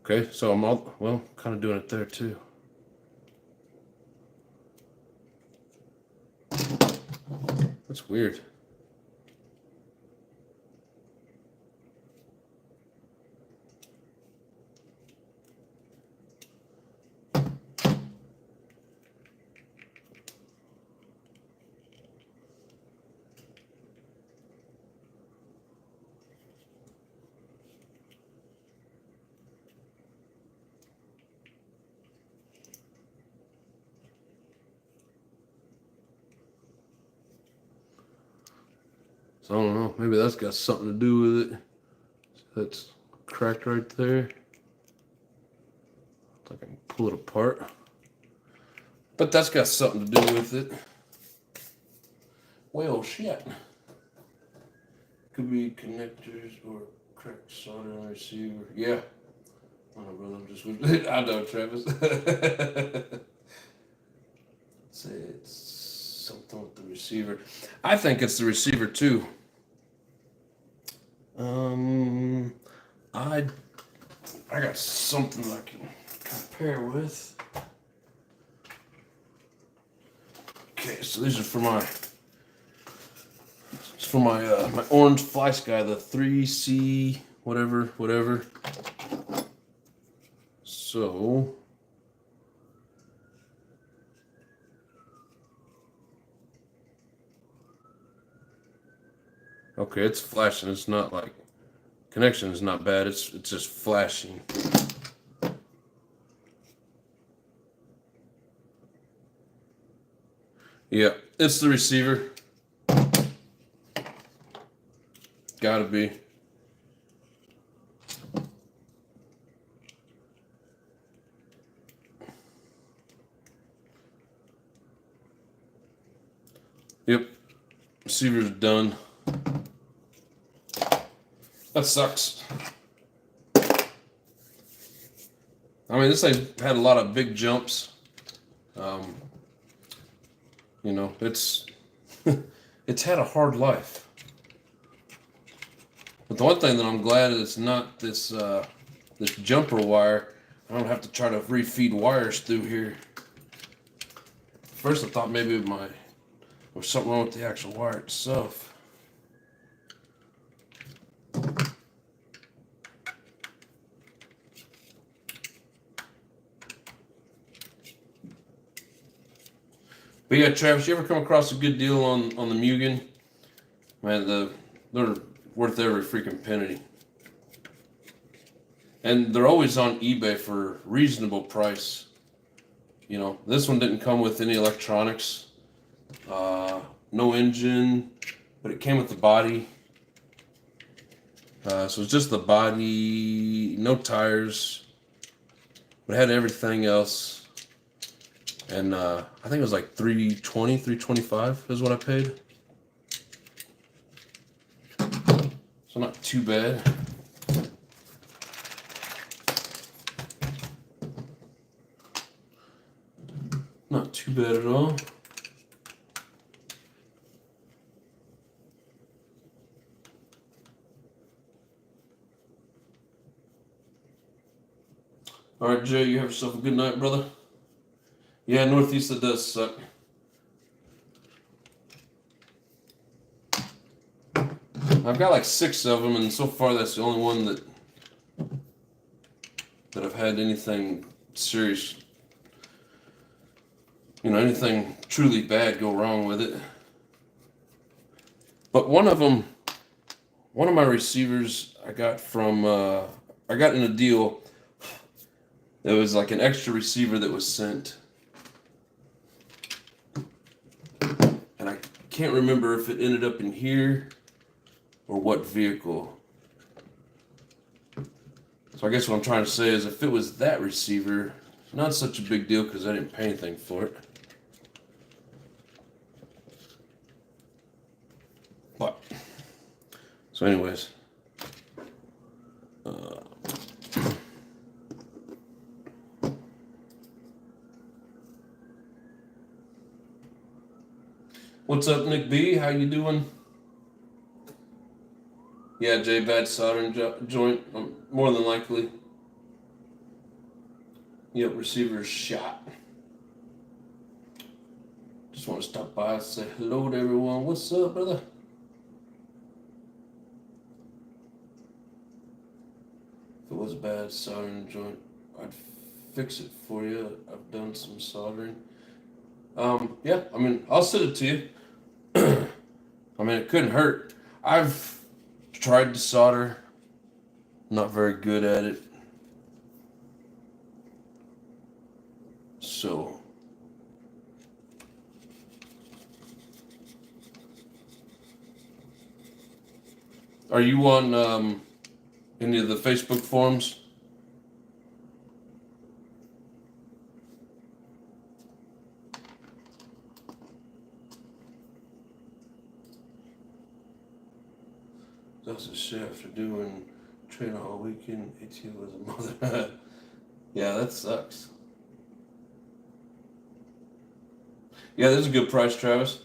Okay, so I'm all, well, kind of doing it there too. That's weird. So I don't know, maybe that's got something to do with it. That's cracked right there. I can pull it apart. But that's got something to do with it. Well, shit. Could be connectors or cracked solder on the receiver. Yeah. I don't know, brother. I'm just with I know, Travis. Say it's something with the receiver. I think it's the receiver too. I got something I can compare with. Okay, so these are for my my orange fly sky, the 3C whatever. So okay, it's flashing. It's not like connection is not bad. It's just flashing. Yeah, it's the receiver. Gotta be. Yep, receiver's done. That sucks. I mean, this thing's had a lot of big jumps. You know, it's it's had a hard life. But the one thing that I'm glad is it's not this this jumper wire. I don't have to try to refeed wires through here. First, I thought maybe there was something wrong with the actual wire itself. But yeah, Travis, you ever come across a good deal on the Mugen? Man, they're worth every freaking penny. And they're always on eBay for reasonable price. You know, this one didn't come with any electronics, no engine, but it came with the body. So it's just the body, no tires, but it had everything else. And I think it was like $325 is what I paid. So not too bad. Not too bad at all. All right, Jay, you have yourself a good night, brother. Yeah, Northeast, it does suck. I've got like 6 of them, and so far that's the only one that I've had anything serious, you know, anything truly bad go wrong with it. But one of my receivers I got from, I got in a deal. There was like an extra receiver that was sent. And I can't remember if it ended up in here or what vehicle. So I guess what I'm trying to say is if it was that receiver, not such a big deal because I didn't pay anything for it. But, so anyways. What's up, Nick B? How you doing? Yeah, Jay, bad soldering joint, more than likely. Yep, receiver's shot. Just want to stop by and say hello to everyone. What's up, brother? If it was a bad soldering joint, I'd fix it for you. I've done some soldering. Yeah, I mean, I'll send it to you. I mean, it couldn't hurt. I've tried to solder. Not very good at it. So. Are you on any of the Facebook forums. That's a shit after doing train all weekend. ATO was a mother. Yeah, that sucks. Yeah, this is a good price, Travis.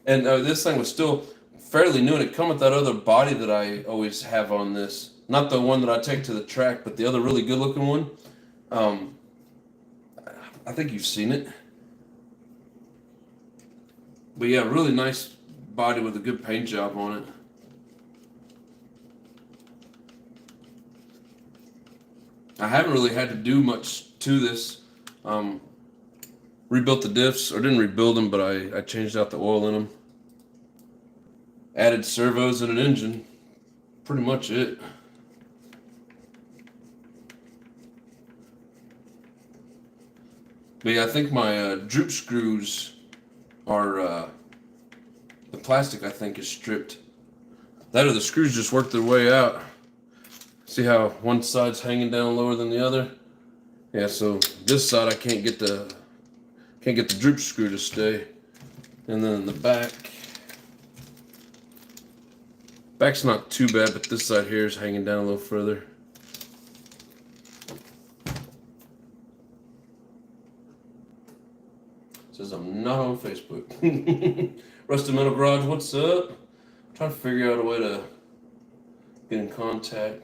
And this thing was still fairly new, and it come with that other body that I always have on this. Not the one that I take to the track, but the other really good looking one. I think you've seen it. But yeah, really nice body with a good paint job on it. I haven't really had to do much to this. Rebuilt the diffs, or didn't rebuild them, but I changed out the oil in them. Added servos and an engine. Pretty much it. But yeah, I think my droop screws are, the plastic I think is stripped. That or the screws just work their way out. See how one side's hanging down lower than the other? Yeah, so this side I can't get the droop screw to stay. And then in the back's not too bad, but this side here is hanging down a little further. Says I'm not on Facebook. Rusted Metal Garage, what's up? I'm trying to figure out a way to get in contact.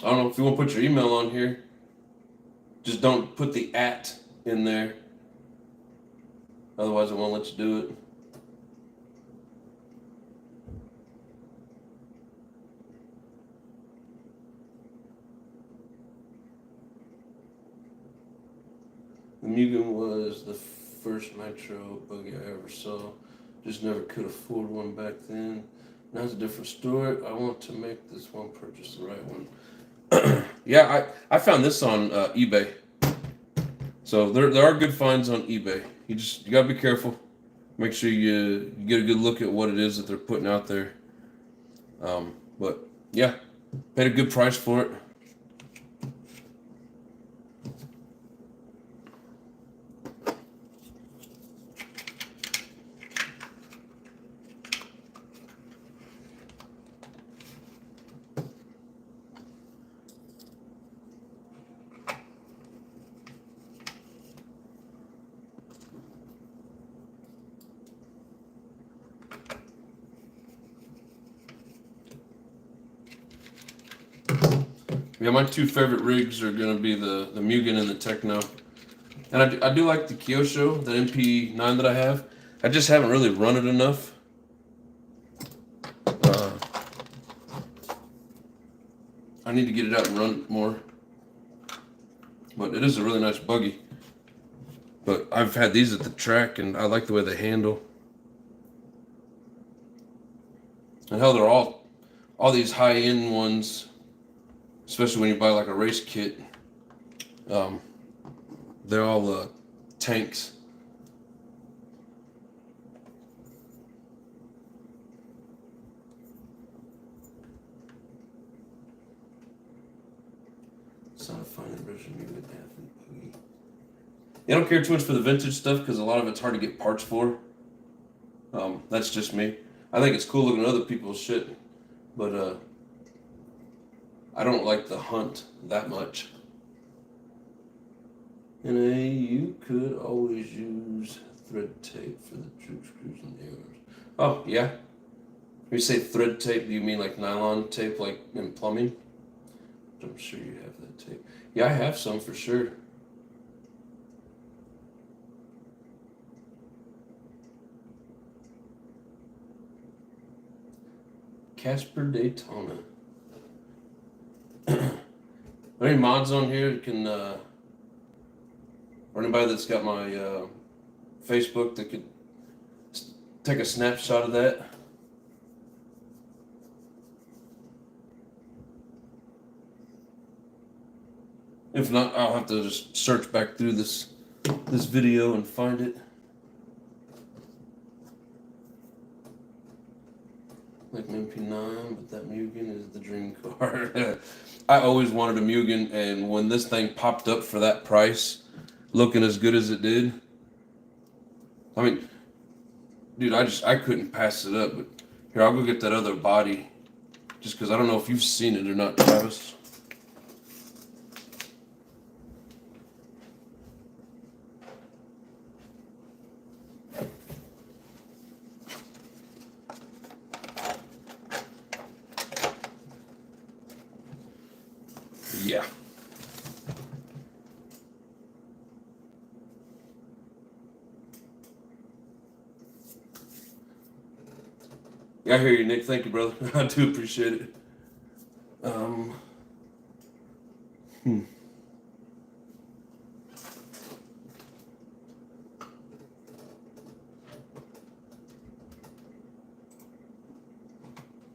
I don't know if you want to put your email on here. Just don't put the @ in there. Otherwise, it won't let you do it. The Mugen was the first nitro buggy I ever saw. Just never could afford one back then. Now it's a different story. I want to make this one purchase the right one. Yeah, I found this on eBay. So there are good finds on eBay. You gotta be careful. Make sure you get a good look at what it is that they're putting out there. But yeah, paid a good price for it. Yeah, my two favorite rigs are gonna be the Mugen and the Techno, and I do like the Kyosho, the MP9 that I have. I just haven't really run it enough. I need to get it out and run it more. But it is a really nice buggy. But I've had these at the track, and I like the way they handle. And hell, they're all these high-end ones. Especially when you buy like a race kit, they're all tanks. It's not a fine impression you would have. I don't care too much for the vintage stuff because a lot of it's hard to get parts for. That's just me. I think it's cool looking at other people's shit, but I don't like the hunt that much. And you could always use thread tape for the droop screws and the arrows. Oh, yeah? When you say thread tape, do you mean like nylon tape like in plumbing? I'm sure you have that tape. Yeah, I have some for sure. Casper Daytona. Are there any mods on here that can, or anybody that's got my Facebook that could take a snapshot of that? If not, I'll have to just search back through this video and find it. like my MP9, but that Mugen is the dream car. I always wanted a Mugen, and when this thing popped up for that price, looking as good as it did, I mean, dude, I couldn't pass it up. But here, I'll go get that other body, just because I don't know if you've seen it or not, Travis. Yeah. Yeah, I hear you, Nick. Thank you, brother. I do appreciate it. Um, hmm.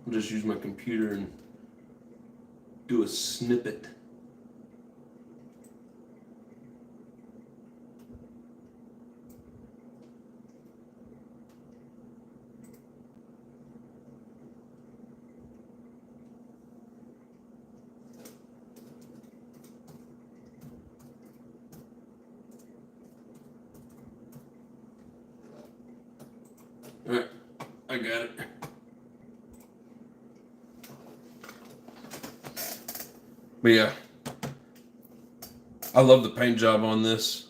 I'll just use my computer and do a snippet. Alright, I got it. But yeah, I love the paint job on this.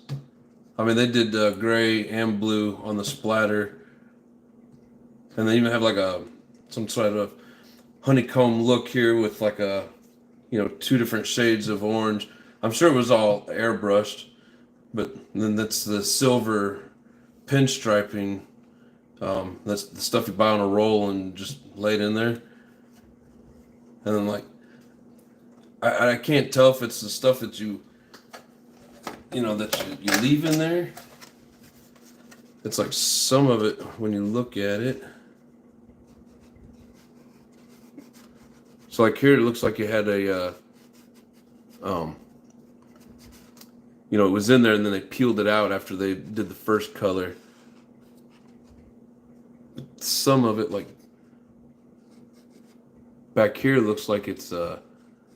I mean, they did gray and blue on the splatter, and they even have like some sort of honeycomb look here with like a, two different shades of orange. I'm sure it was all airbrushed, but then that's the silver pinstriping. That's the stuff you buy on a roll and just lay it in there. And then I can't tell if it's the stuff that you leave in there. It's like some of it when you look at it. So like here it looks like you had a it was in there and then they peeled it out after they did the first color. Some of it, like back here, looks like it's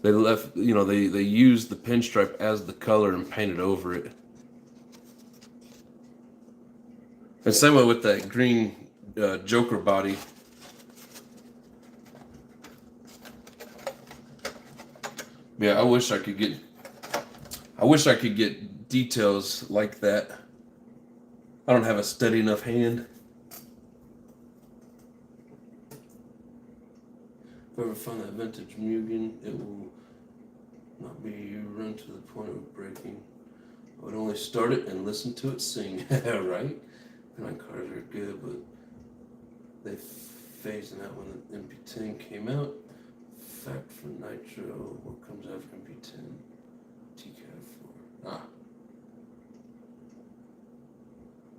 they left, they used the pinstripe as the color and painted over it. And same way with that green Joker body. Yeah, I wish I could get details like that. I don't have a steady enough hand. If I ever find that vintage Mugen, it will not be run to the point of breaking. I would only start it and listen to it sing. Right? My cars are good, but they phased them out when the MP10 came out. Fact for Nitro, what comes after MP10? TCAD4.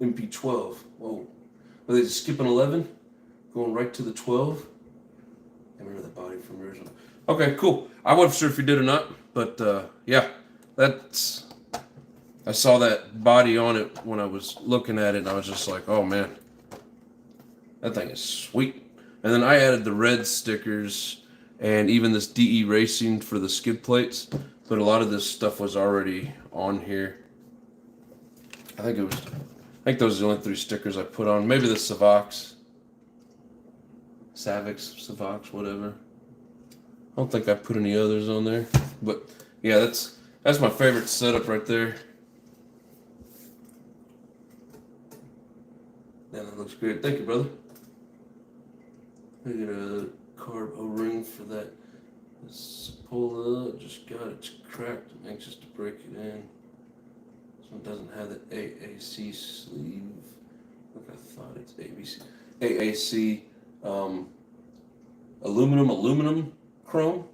MP12. Whoa. Were they just skipping 11? Going right to the 12? I remember the body from original. Okay, cool. I wasn't sure if you did or not, but yeah, I saw that body on it when I was looking at it, and I was just like, oh man, that thing is sweet. And then I added the red stickers and even this DE Racing for the skid plates, but a lot of this stuff was already on here. I think those are the only 3 stickers I put on. Maybe the Savox, whatever. I don't think I put any others on there, but yeah, that's my favorite setup right there. Yeah, that looks great. Thank you, brother. I get a carb O-ring for that Spola. Just got it. It's cracked. I'm anxious to break it in. This one doesn't have the AAC sleeve. Look, I thought it's AAC aluminum chrome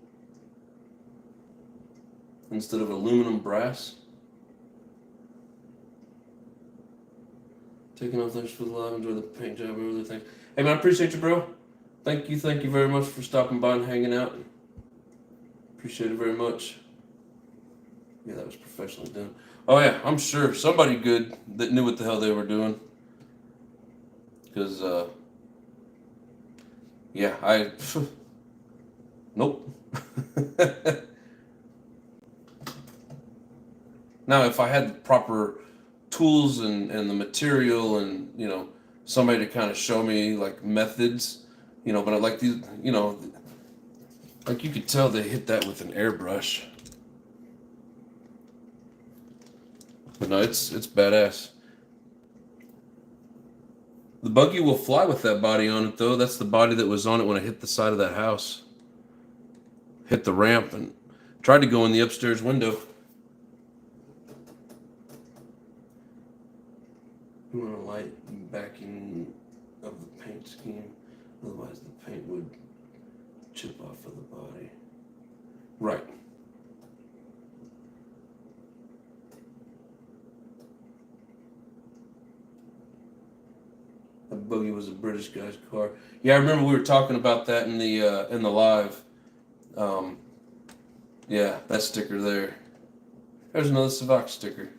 instead of aluminum brass. Taking off, thanks for the live. Enjoy the paint job and everything. Hey man, I appreciate you, bro. Thank you very much for stopping by and hanging out. Appreciate it very much. Yeah, that was professionally done. Oh yeah, I'm sure somebody good that knew what the hell they were doing. Because Yeah, nope. Now, if I had the proper tools and the material and, somebody to kind of show me like methods, but I like these, like you could tell they hit that with an airbrush. But no, it's badass. The buggy will fly with that body on it, though. That's the body that was on it when I hit the side of that house. Hit the ramp and tried to go in the upstairs window. You want a light backing of the paint scheme, otherwise the paint would chip off of the body. Right. That buggy was a British guy's car. Yeah, I remember we were talking about that in the live. Yeah, that sticker there. There's another Savak sticker.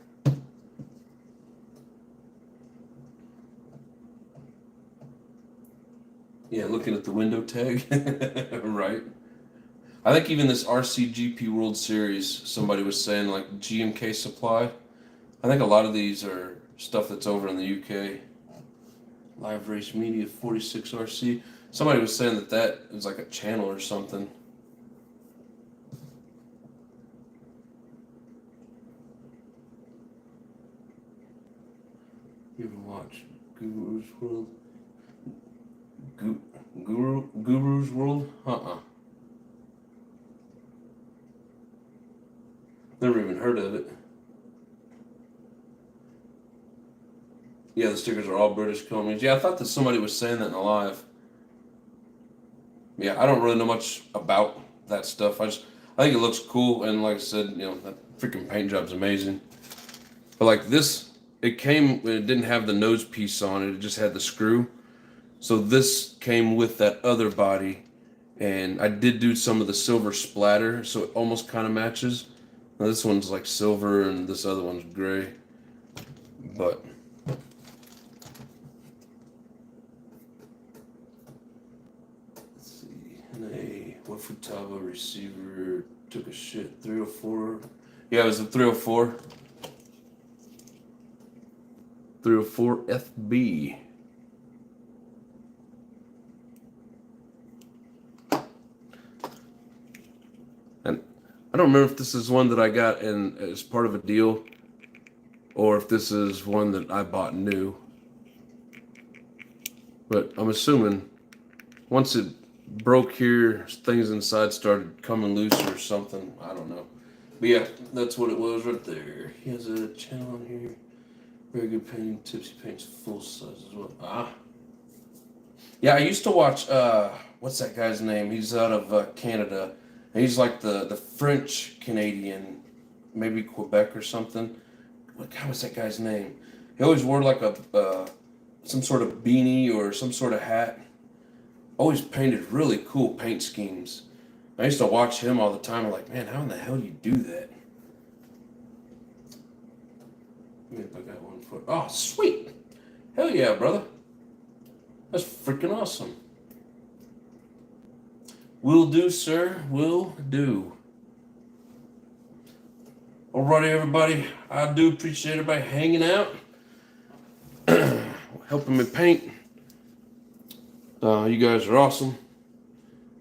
Yeah, looking at the window tag. Right. I think even this RCGP World Series, somebody was saying like GMK Supply. I think a lot of these are stuff that's over in the UK. Live Race Media 46RC. Somebody was saying that is like a channel or something. You ever watch Guru's World? Guru's World? Never even heard of it. Yeah, the stickers are all British companies. Yeah, I thought that somebody was saying that in the live. Yeah, I don't really know much about that stuff. I think it looks cool, and like I said, that freaking paint job's amazing. But like this, it didn't have the nose piece on it. It just had the screw. So this came with that other body, and I did do some of the silver splatter, so it almost kind of matches. Now this one's like silver, and this other one's gray. But let's see, a Wafutaba receiver took a shit. 304. Yeah, it was a 304. 304 FB. And I don't remember if this is one that I got as part of a deal, or if this is one that I bought new. But I'm assuming once it broke here, things inside started coming loose or something. I don't know. But yeah, that's what it was right there. He has a channel on here. Very good painting. Tipsy paints full size as well. Yeah, I used to watch, what's that guy's name? He's out of Canada. And he's like the French Canadian, maybe Quebec or something. What God was that guy's name? He always wore like some sort of beanie or some sort of hat. Always painted really cool paint schemes. I used to watch him all the time. I'm like, man, how in the hell do you do that? Maybe I got one for. Oh, sweet! Hell yeah, brother. That's freaking awesome. Will do, sir. Will do. Alrighty, everybody. I do appreciate everybody hanging out, helping me paint. You guys are awesome.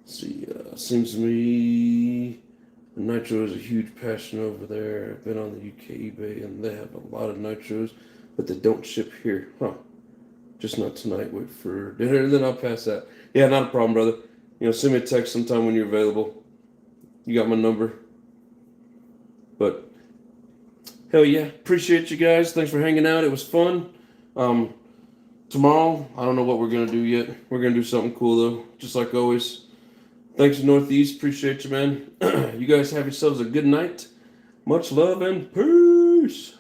Let's see, seems to me Nitro is a huge passion over there. I've been on the UK eBay and they have a lot of Nitros, but they don't ship here. Huh. Just not tonight. Wait for dinner and then I'll pass that. Yeah, not a problem, brother. Send me a text sometime when you're available. You got my number. But hell yeah, appreciate you guys. Thanks for hanging out. It was fun. Tomorrow, I don't know what we're gonna do yet. We're gonna do something cool though, just like always. Thanks, Northeast. Appreciate you, man. You guys have yourselves a good night. Much love and peace.